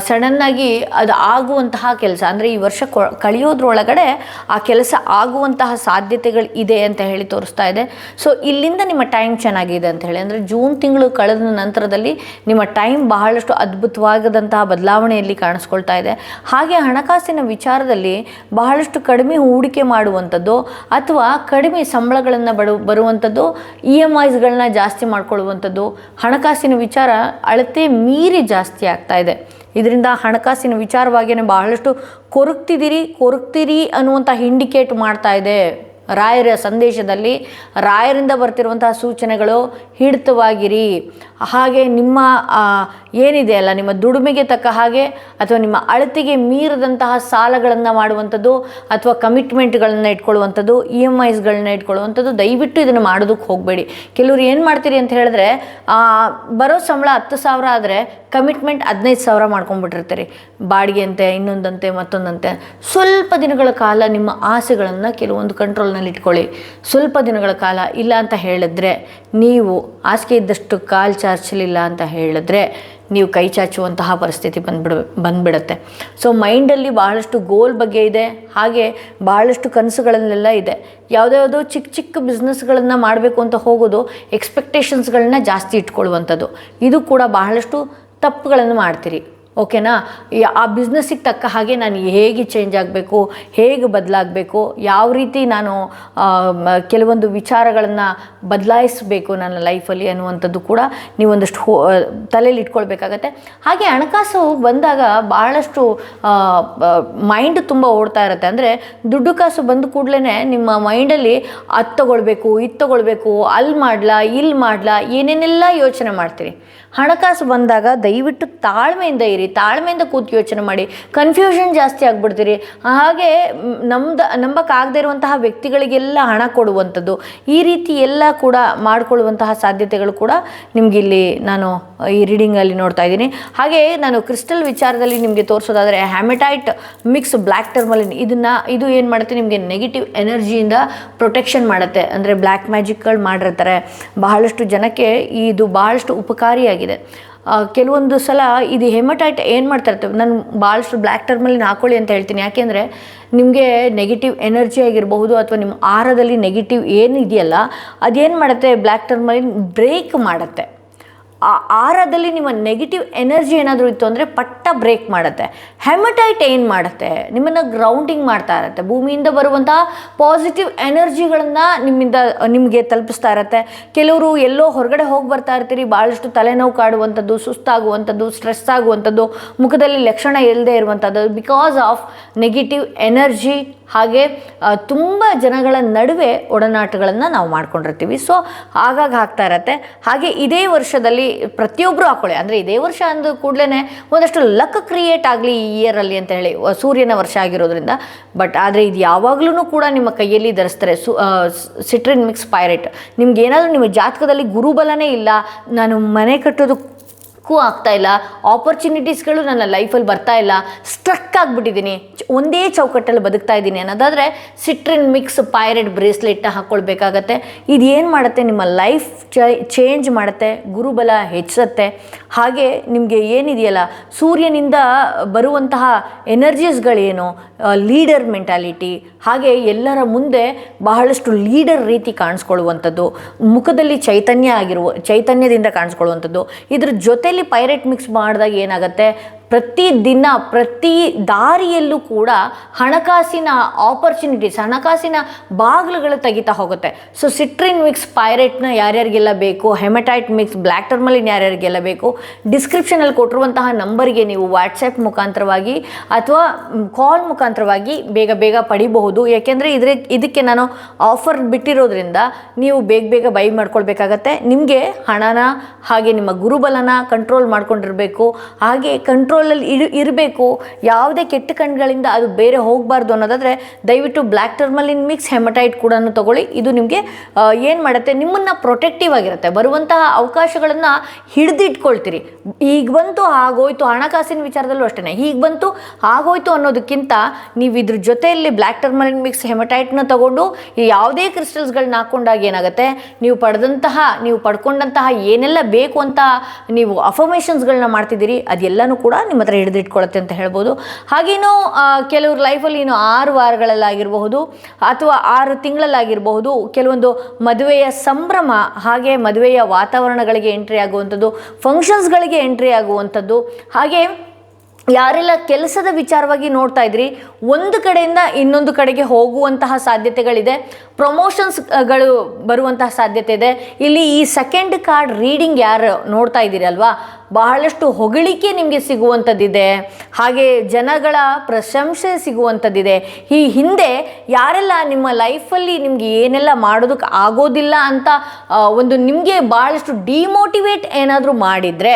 ಸಡನ್ನಾಗಿ ಅದು ಆಗುವಂತಹ ಕೆಲಸ, ಅಂದರೆ ಈ ವರ್ಷ ಕಳೆಯೋದ್ರೊಳಗಡೆ ಆ ಕೆಲಸ ಆಗುವಂತಹ ಸಾಧ್ಯತೆಗಳು ಇದೆ ಅಂತ ಹೇಳಿ ತೋರಿಸ್ತಾ ಇದೆ. ಸೊ ಇಲ್ಲಿಂದ ನಿಮ್ಮ ಟೈಮ್ ಚೆನ್ನಾಗಿದೆ ಅಂತ ಹೇಳಿ, ಅಂದರೆ ಜೂನ್ ತಿಂಗಳು ಕಳೆದ ನಂತರದಲ್ಲಿ ನಿಮ್ಮ ಟೈಮ್ ಬಹಳಷ್ಟು ಅದ್ಭುತವಾಗದಂತಹ ಬದಲಾವಣೆಯಲ್ಲಿ ಕಾಣಿಸ್ಕೊಳ್ತಾ ಇದೆ. ಹಾಗೆ ಹಣಕಾಸಿನ ವಿಚಾರದಲ್ಲಿ ಬಹಳಷ್ಟು ಕಡಿಮೆ ಹೂಡಿಕೆ ಮಾಡುವಂಥದ್ದು ಅಥವಾ ಕಡಿಮೆ ಸಂಬಳಗಳನ್ನು ಬರುವಂಥದ್ದು, EMIಸ್ಗಳನ್ನ ಜಾಸ್ತಿ ಮಾಡ್ಕೊಳ್ಳುವಂಥದ್ದು, ಹಣಕಾಸಿನ ವಿಚಾರ ಅಳತೆ ಮೀರಿ ಜಾಸ್ತಿ ಆಗ್ತಾ ಇದೆ. ಇದರಿಂದ ಹಣಕಾಸಿನ ವಿಚಾರವಾಗಿಯೇ ಬಹಳಷ್ಟು ಕೊರಗ್ತೀರಿ ಅನ್ನುವಂಥ ಇಂಡಿಕೇಟ್ ಮಾಡ್ತಾ ಇದೆ. ರಾಯರ ಸಂದೇಶದಲ್ಲಿ ರಾಯರಿಂದ ಬರ್ತಿರುವಂತಹ ಸೂಚನೆಗಳು, ಹಿಡಿತವಾಗಿರಿ. ಹಾಗೆ ನಿಮ್ಮ ಏನಿದೆ ಅಲ್ಲ, ನಿಮ್ಮ ದುಡಿಮೆಗೆ ತಕ್ಕ ಹಾಗೆ ಅಥವಾ ನಿಮ್ಮ ಅಳತೆಗೆ ಮೀರಿದಂತಹ ಸಾಲಗಳನ್ನು ಮಾಡುವಂಥದ್ದು ಅಥವಾ ಕಮಿಟ್ಮೆಂಟ್ಗಳನ್ನು ಇಟ್ಕೊಳ್ಳುವಂಥದ್ದು, EMIಸ್ಗಳನ್ನ ಇಟ್ಕೊಳ್ಳುವಂಥದ್ದು, ದಯವಿಟ್ಟು ಇದನ್ನು ಮಾಡೋದಕ್ಕೆ ಹೋಗಬೇಡಿ. ಕೆಲವರು ಏನು ಮಾಡ್ತೀರಿ ಅಂತ ಹೇಳಿದ್ರೆ, ಬರೋ ಸಂಬಳ 10,000 ಆದರೆ ಕಮಿಟ್ಮೆಂಟ್ 15,000 ಮಾಡ್ಕೊಂಡ್ಬಿಟ್ಟಿರ್ತೀರಿ. ಬಾಡಿಗೆ ಅಂತೆ, ಇನ್ನೊಂದಂತೆ, ಮತ್ತೊಂದಂತೆ. ಸ್ವಲ್ಪ ದಿನಗಳ ಕಾಲ ನಿಮ್ಮ ಆಸೆಗಳನ್ನು ಕೆಲವೊಂದು ಕಂಟ್ರೋಲ್ನಲ್ಲಿ ಇಟ್ಕೊಳ್ಳಿ. ಸ್ವಲ್ಪ ದಿನಗಳ ಕಾಲ ಇಲ್ಲ ಅಂತ ಹೇಳಿದ್ರೆ, ನೀವು ಹಾಸಿಗೆ ಇದ್ದಷ್ಟು ಕಾಲು ಚಾಚಲಿಲ್ಲ ಅಂತ ಹೇಳಿದ್ರೆ ನೀವು ಕೈ ಚಾಚುವಂತಹ ಪರಿಸ್ಥಿತಿ ಬಂದ್ಬಿಡುತ್ತೆ. ಸೊ ಮೈಂಡಲ್ಲಿ ಬಹಳಷ್ಟು ಗೋಲ್ ಬಗ್ಗೆ ಇದೆ, ಹಾಗೆ ಬಹಳಷ್ಟು ಕನಸುಗಳಲ್ಲೆಲ್ಲ ಇದೆ. ಯಾವುದ್ಯಾವುದೋ ಚಿಕ್ಕ ಚಿಕ್ಕ ಬಿಸ್ನೆಸ್ಗಳನ್ನು ಮಾಡಬೇಕು ಅಂತ ಹೋಗೋದು, ಎಕ್ಸ್ಪೆಕ್ಟೇಷನ್ಸ್ಗಳನ್ನ ಜಾಸ್ತಿ ಇಟ್ಕೊಳ್ಳುವಂಥದ್ದು, ಇದು ಕೂಡ ಬಹಳಷ್ಟು ತಪ್ಪುಗಳನ್ನು ಮಾಡ್ತೀರಿ. ಓಕೆನಾ? ಆ ಬಿಸ್ನೆಸ್ಸಿಗೆ ತಕ್ಕ ಹಾಗೆ ನಾನು ಹೇಗೆ ಚೇಂಜ್ ಆಗಬೇಕು, ಹೇಗೆ ಬದಲಾಗಬೇಕು, ಯಾವ ರೀತಿ ನಾನು ಕೆಲವೊಂದು ವಿಚಾರಗಳನ್ನು ಬದಲಾಯಿಸಬೇಕು ನನ್ನ ಲೈಫಲ್ಲಿ ಅನ್ನುವಂಥದ್ದು ಕೂಡ ನೀವೊಂದಷ್ಟು ತಲೆಯಲ್ಲಿ ಇಟ್ಕೊಳ್ಬೇಕಾಗತ್ತೆ. ಹಾಗೆ ಹಣಕಾಸು ಬಂದಾಗ ಭಾಳಷ್ಟು ಮೈಂಡ್ ತುಂಬ ಓಡ್ತಾ ಇರುತ್ತೆ. ಅಂದರೆ ದುಡ್ಡು ಕಾಸು ಬಂದ ಕೂಡಲೇ ನಿಮ್ಮ ಮೈಂಡಲ್ಲಿ ಅದು ತೊಗೊಳ್ಬೇಕು, ಇದು ತೊಗೊಳ್ಬೇಕು, ಅಲ್ಲಿ ಮಾಡಲಾ, ಇಲ್ಲಿ ಮಾಡಲಾ, ಏನೇನೆಲ್ಲ ಯೋಚನೆ ಮಾಡ್ತೀರಿ. ಹಣಕಾಸು ಬಂದಾಗ ದಯವಿಟ್ಟು ತಾಳ್ಮೆಯಿಂದ ಇರಿ, ತಾಳ್ಮೆಯಿಂದ ಕೂತು ಯೋಚನೆ ಮಾಡಿ. ಕನ್ಫ್ಯೂಷನ್ ಜಾಸ್ತಿ ಆಗಿಬಿಡ್ತೀರಿ. ಹಾಗೆ ನಂಬಕ್ಕಾಗದೇ ಇರುವಂತಹ ವ್ಯಕ್ತಿಗಳಿಗೆಲ್ಲ ಹಣ ಕೊಡುವಂಥದ್ದು, ಈ ರೀತಿ ಎಲ್ಲ ಕೂಡ ಮಾಡಿಕೊಳ್ಳುವಂತಹ ಸಾಧ್ಯತೆಗಳು ಕೂಡ ನಿಮಗಿಲ್ಲಿ ನಾನು ಈ ರೀಡಿಂಗಲ್ಲಿ ನೋಡ್ತಾ ಇದ್ದೀನಿ. ಹಾಗೆ ನಾನು ಕ್ರಿಸ್ಟಲ್ ವಿಚಾರದಲ್ಲಿ ನಿಮಗೆ ತೋರಿಸೋದಾದರೆ, ಹ್ಯಾಮೆಟೈಟ್ ಮಿಕ್ಸ್ ಬ್ಲ್ಯಾಕ್ ಟರ್ಮಲಿನ್, ಇದು ಏನು ಮಾಡುತ್ತೆ, ನಿಮಗೆ ನೆಗೆಟಿವ್ ಎನರ್ಜಿಯಿಂದ ಪ್ರೊಟೆಕ್ಷನ್ ಮಾಡುತ್ತೆ. ಅಂದರೆ ಬ್ಲ್ಯಾಕ್ ಮ್ಯಾಜಿಕ್ಗಳು ಮಾಡಿರ್ತಾರೆ ಬಹಳಷ್ಟು ಜನಕ್ಕೆ, ಇದು ಬಹಳಷ್ಟು ಉಪಕಾರಿಯಾಗಿದೆ. ಕೆಲವೊಂದು ಸಲ ಇದು ಹೆಮಟೈಟ್ ಏನು ಮಾಡ್ತಾ ಇರ್ತವೆ, ನಾನು ಭಾಳಷ್ಟು ಬ್ಲ್ಯಾಕ್ ಟರ್ಮಲಿನ್ ಹಾಕೊಳ್ಳಿ ಅಂತ ಹೇಳ್ತೀನಿ. ಯಾಕೆಂದರೆ ನಿಮಗೆ ನೆಗೆಟಿವ್ ಎನರ್ಜಿ ಆಗಿರಬಹುದು ಅಥವಾ ನಿಮ್ಮ ಆಹಾರದಲ್ಲಿ ನೆಗೆಟಿವ್ ಏನಿದೆಯಲ್ಲ ಅದೇನು ಮಾಡುತ್ತೆ, ಬ್ಲ್ಯಾಕ್ ಟರ್ಮಲಿನ್ ಬ್ರೇಕ್ ಮಾಡುತ್ತೆ. ಆ ಆರದಲ್ಲಿ ನಿಮ್ಮ ನೆಗೆಟಿವ್ ಎನರ್ಜಿ ಏನಾದರೂ ಇತ್ತು ಅಂದರೆ ಪಟ್ಟ ಬ್ರೇಕ್ ಮಾಡುತ್ತೆ. ಹೆಮಟೈಟ್ ಏನು ಮಾಡುತ್ತೆ, ನಿಮ್ಮನ್ನು ಗ್ರೌಂಡಿಂಗ್ ಮಾಡ್ತಾ ಇರುತ್ತೆ. ಭೂಮಿಯಿಂದ ಬರುವಂತಹ ಪಾಸಿಟಿವ್ ಎನರ್ಜಿಗಳನ್ನು ನಿಮಗೆ ತಲುಪಿಸ್ತಾ ಇರುತ್ತೆ. ಕೆಲವರು ಎಲ್ಲೋ ಹೊರಗಡೆ ಹೋಗಿ ಬರ್ತಾ ಇರ್ತೀರಿ, ಭಾಳಷ್ಟು ತಲೆನೋವು ಕಾಡುವಂಥದ್ದು, ಸುಸ್ತಾಗುವಂಥದ್ದು, ಸ್ಟ್ರೆಸ್ ಆಗುವಂಥದ್ದು, ಮುಖದಲ್ಲಿ ಲಕ್ಷಣ ಇಲ್ಲದೆ ಇರುವಂಥದ್ದು ಬಿಕಾಸ್ ಆಫ್ ನೆಗೆಟಿವ್ ಎನರ್ಜಿ. ಹಾಗೆ ತುಂಬ ಜನಗಳ ನಡುವೆ ಒಡನಾಟಗಳನ್ನು ನಾವು ಮಾಡ್ಕೊಂಡಿರ್ತೀವಿ. ಸೊ ಆಗಾಗ ಆಗ್ತಾ ಇರತ್ತೆ. ಹಾಗೆ ಇದೇ ವರ್ಷದಲ್ಲಿ ಪ್ರತಿಯೊಬ್ಬರು ಹಾಕೊಳ್ಳಿ, ಅಂದರೆ ಇದೇ ವರ್ಷ ಅಂದ ಕೂಡಲೇ ಒಂದಷ್ಟು ಲಕ್ ಕ್ರಿಯೇಟ್ ಆಗಲಿ ಈ ಇಯರಲ್ಲಿ ಅಂತ ಹೇಳಿ, ಸೂರ್ಯನ ವರ್ಷ ಆಗಿರೋದ್ರಿಂದ. ಬಟ್ ಆದರೆ ಇದು ಯಾವಾಗಲೂ ಕೂಡ ನಿಮ್ಮ ಕೈಯಲ್ಲಿ ಧರಿಸ್ತಾರೆ ಸಿಟ್ರಿನ್ ಮಿಕ್ಸ್ ಪೈರೇಟ್. ನಿಮ್ಗೆ ಏನಾದರೂ ನಿಮ್ಮ ಜಾತಕದಲ್ಲಿ ಗುರುಬಲನೇ ಇಲ್ಲ, ನಾನು ಮನೆ ಕಟ್ಟೋದು ಆಗ್ತಾ ಇಲ್ಲ, ಆಪರ್ಚುನಿಟೀಸ್ಗಳು ನನ್ನ ಲೈಫಲ್ಲಿ ಬರ್ತಾ ಇಲ್ಲ, ಸ್ಟ್ರಕ್ ಆಗಿಬಿಟ್ಟಿದ್ದೀನಿ, ಒಂದೇ ಚೌಕಟ್ಟಲ್ಲಿ ಬದುಕ್ತಾ ಇದ್ದೀನಿ ಅನ್ನೋದಾದರೆ ಸಿಟ್ರಿನ್ ಮಿಕ್ಸ್ ಪೈರೇಟ್ ಬ್ರೇಸ್ಲೆಟ್ನ ಹಾಕ್ಕೊಳ್ಬೇಕಾಗತ್ತೆ. ಇದು ಏನು ಮಾಡುತ್ತೆ, ನಿಮ್ಮ ಲೈಫ್ ಚೇಂಜ್ ಮಾಡುತ್ತೆ, ಗುರುಬಲ ಹೆಚ್ಚುತ್ತೆ. ಹಾಗೆ ನಿಮಗೆ ಏನಿದೆಯಲ್ಲ, ಸೂರ್ಯನಿಂದ ಬರುವಂತಹ ಎನರ್ಜೀಸ್ಗಳೇನು, ಲೀಡರ್ ಮೆಂಟಾಲಿಟಿ, ಹಾಗೆ ಎಲ್ಲರ ಮುಂದೆ ಬಹಳಷ್ಟು ಲೀಡರ್ ರೀತಿ ಕಾಣಿಸ್ಕೊಳ್ಳುವಂಥದ್ದು, ಮುಖದಲ್ಲಿ ಚೈತನ್ಯದಿಂದ ಕಾಣಿಸ್ಕೊಳ್ಳುವಂಥದ್ದು. ಇದ್ರ ಜೊತೆಲಿ ಪೈರೇಟ್ ಮಿಕ್ಸ್ ಮಾಡಿದಾಗ ಏನಾಗುತ್ತೆ, ಪ್ರತಿದಿನ ಪ್ರತಿ ದಾರಿಯಲ್ಲೂ ಕೂಡ ಹಣಕಾಸಿನ ಆಪರ್ಚುನಿಟೀಸ್, ಹಣಕಾಸಿನ ಬಾಗಿಲುಗಳು ತೆಗಿತಾ ಹೋಗುತ್ತೆ. ಸೊ ಸಿಟ್ರಿನ್ ಮಿಕ್ಸ್ ಪೈರೇಟ್ನ ಯಾರ್ಯಾರಿಗೆಲ್ಲ ಬೇಕು, ಹೆಮಟೈಟ್ ಮಿಕ್ಸ್ ಬ್ಲ್ಯಾಕ್ ಟರ್ಮಲಿನ್ ಯಾರ್ಯಾರಿಗೆಲ್ಲ ಬೇಕು, ಡಿಸ್ಕ್ರಿಪ್ಷನಲ್ಲಿ ಕೊಟ್ಟಿರುವಂತಹ ನಂಬರಿಗೆ ನೀವು ವಾಟ್ಸಪ್ ಮುಖಾಂತರವಾಗಿ ಅಥವಾ ಕಾಲ್ ಮುಖಾಂತರವಾಗಿ ಬೇಗ ಪಡಿಬಹುದು. ಯಾಕೆಂದರೆ ಇದಕ್ಕೆ ನಾನು ಆಫರ್ ಬಿಟ್ಟಿರೋದ್ರಿಂದ ನೀವು ಬೇಗ ಬೈ ಮಾಡ್ಕೊಳ್ಬೇಕಾಗತ್ತೆ. ನಿಮಗೆ ಹಣನ ಹಾಗೆ ನಿಮ್ಮ ಗುರುಬಲನ ಕಂಟ್ರೋಲ್ ಮಾಡ್ಕೊಂಡಿರಬೇಕು, ಹಾಗೆ ಕಂಟ್ರೋಲಲ್ಲಿ ಇರಬೇಕು. ಯಾವುದೇ ಕೆಟ್ಟ ಕಣ್ಗಳಿಂದ ಅದು ಬೇರೆ ಹೋಗಬಾರ್ದು ಅನ್ನೋದಾದರೆ ದಯವಿಟ್ಟು ಬ್ಲ್ಯಾಕ್ ಟರ್ಮಲಿನ್ ಮಿಕ್ಸ್ ಹೆಮಟೈಟ್ ಕೂಡ ತಗೊಳ್ಳಿ. ಇದು ನಿಮಗೆ ಏನು ಮಾಡುತ್ತೆ, ನಿಮ್ಮನ್ನು ಪ್ರೊಟೆಕ್ಟಿವ್ ಆಗಿರುತ್ತೆ. ಬರುವಂತಹ ಅವಕಾಶಗಳನ್ನು ಹಿಡಿದಿಟ್ಕೊಳ್ತೀರಿ. ಈಗ ಬಂತು ಆಗೋಯ್ತು, ಹಣಕಾಸಿನ ವಿಚಾರದಲ್ಲೂ ಅಷ್ಟೇ, ಹೀಗೆ ಬಂತು ಆಗೋಯ್ತು ಅನ್ನೋದಕ್ಕಿಂತ ನೀವು ಇದ್ರ ಜೊತೆಯಲ್ಲಿ ಬ್ಲ್ಯಾಕ್ ಟರ್ಮಲಿನ್ ಮಿಕ್ಸ್ ಹೆಮಟೈಟ್ನ ತಗೊಂಡು ಯಾವುದೇ ಕ್ರಿಸ್ಟಲ್ಸ್ಗಳನ್ನ ಹಾಕ್ಕೊಂಡಾಗ ಏನಾಗುತ್ತೆ, ನೀವು ಪಡ್ಕೊಂಡಂತಹ ಏನೆಲ್ಲ ಬೇಕು ಅಂತ ನೀವು ಅಫರ್ಮೇಷನ್ಸ್ಗಳನ್ನ ಮಾಡ್ತಿದ್ದೀರಿ ಅದೆಲ್ಲನೂ ಕೂಡ ನಿಮ್ಮ ಹತ್ರ ಹಿಡಿದಿಟ್ಕೊಳ್ಳುತ್ತೆ ಅಂತ ಹೇಳ್ಬೋದು. ಹಾಗೇನೋ ಕೆಲವ್ರ ಲೈಫಲ್ಲಿ 6 ವಾರಗಳಲ್ಲಾಗಿರಬಹುದು ಅಥವಾ 6 ತಿಂಗಳಲ್ಲಾಗಿರಬಹುದು ಕೆಲವೊಂದು ಮದುವೆಯ ಸಂಭ್ರಮ, ಹಾಗೆ ಮದುವೆಯ ವಾತಾವರಣಗಳಿಗೆ ಎಂಟ್ರಿ ಆಗುವಂಥದ್ದು, ಫಂಕ್ಷನ್ಸ್ಗಳಿಗೆ ಎಂಟ್ರಿ ಆಗುವಂಥದ್ದು, ಹಾಗೆ ಯಾರೆಲ್ಲ ಕೆಲಸದ ವಿಚಾರವಾಗಿ ನೋಡ್ತಾ ಇದ್ರಿ ಒಂದು ಕಡೆಯಿಂದ ಇನ್ನೊಂದು ಕಡೆಗೆ ಹೋಗುವಂತಹ ಸಾಧ್ಯತೆಗಳಿದೆ, ಪ್ರಮೋಷನ್ಸ್ಗಳು ಬರುವಂತಹ ಸಾಧ್ಯತೆ ಇದೆ. ಇಲ್ಲಿ ಈ ಸೆಕೆಂಡ್ ಕಾರ್ಡ್ ರೀಡಿಂಗ್ ಯಾರು ನೋಡ್ತಾ ಇದ್ದೀರಲ್ವಾ, ಬಹಳಷ್ಟು ಹೊಗಳಿಕೆ ನಿಮಗೆ ಸಿಗುವಂಥದ್ದಿದೆ, ಹಾಗೆ ಜನಗಳ ಪ್ರಶಂಸೆ ಸಿಗುವಂಥದ್ದಿದೆ. ಈ ಹಿಂದೆ ಯಾರೆಲ್ಲ ನಿಮ್ಮ ಲೈಫಲ್ಲಿ ನಿಮಗೆ ಏನೆಲ್ಲ ಮಾಡೋದಕ್ಕೆ ಆಗೋದಿಲ್ಲ ಅಂತ ಒಂದು ನಿಮಗೆ ಭಾಳಷ್ಟು ಡಿಮೋಟಿವೇಟ್ ಏನಾದರೂ ಮಾಡಿದರೆ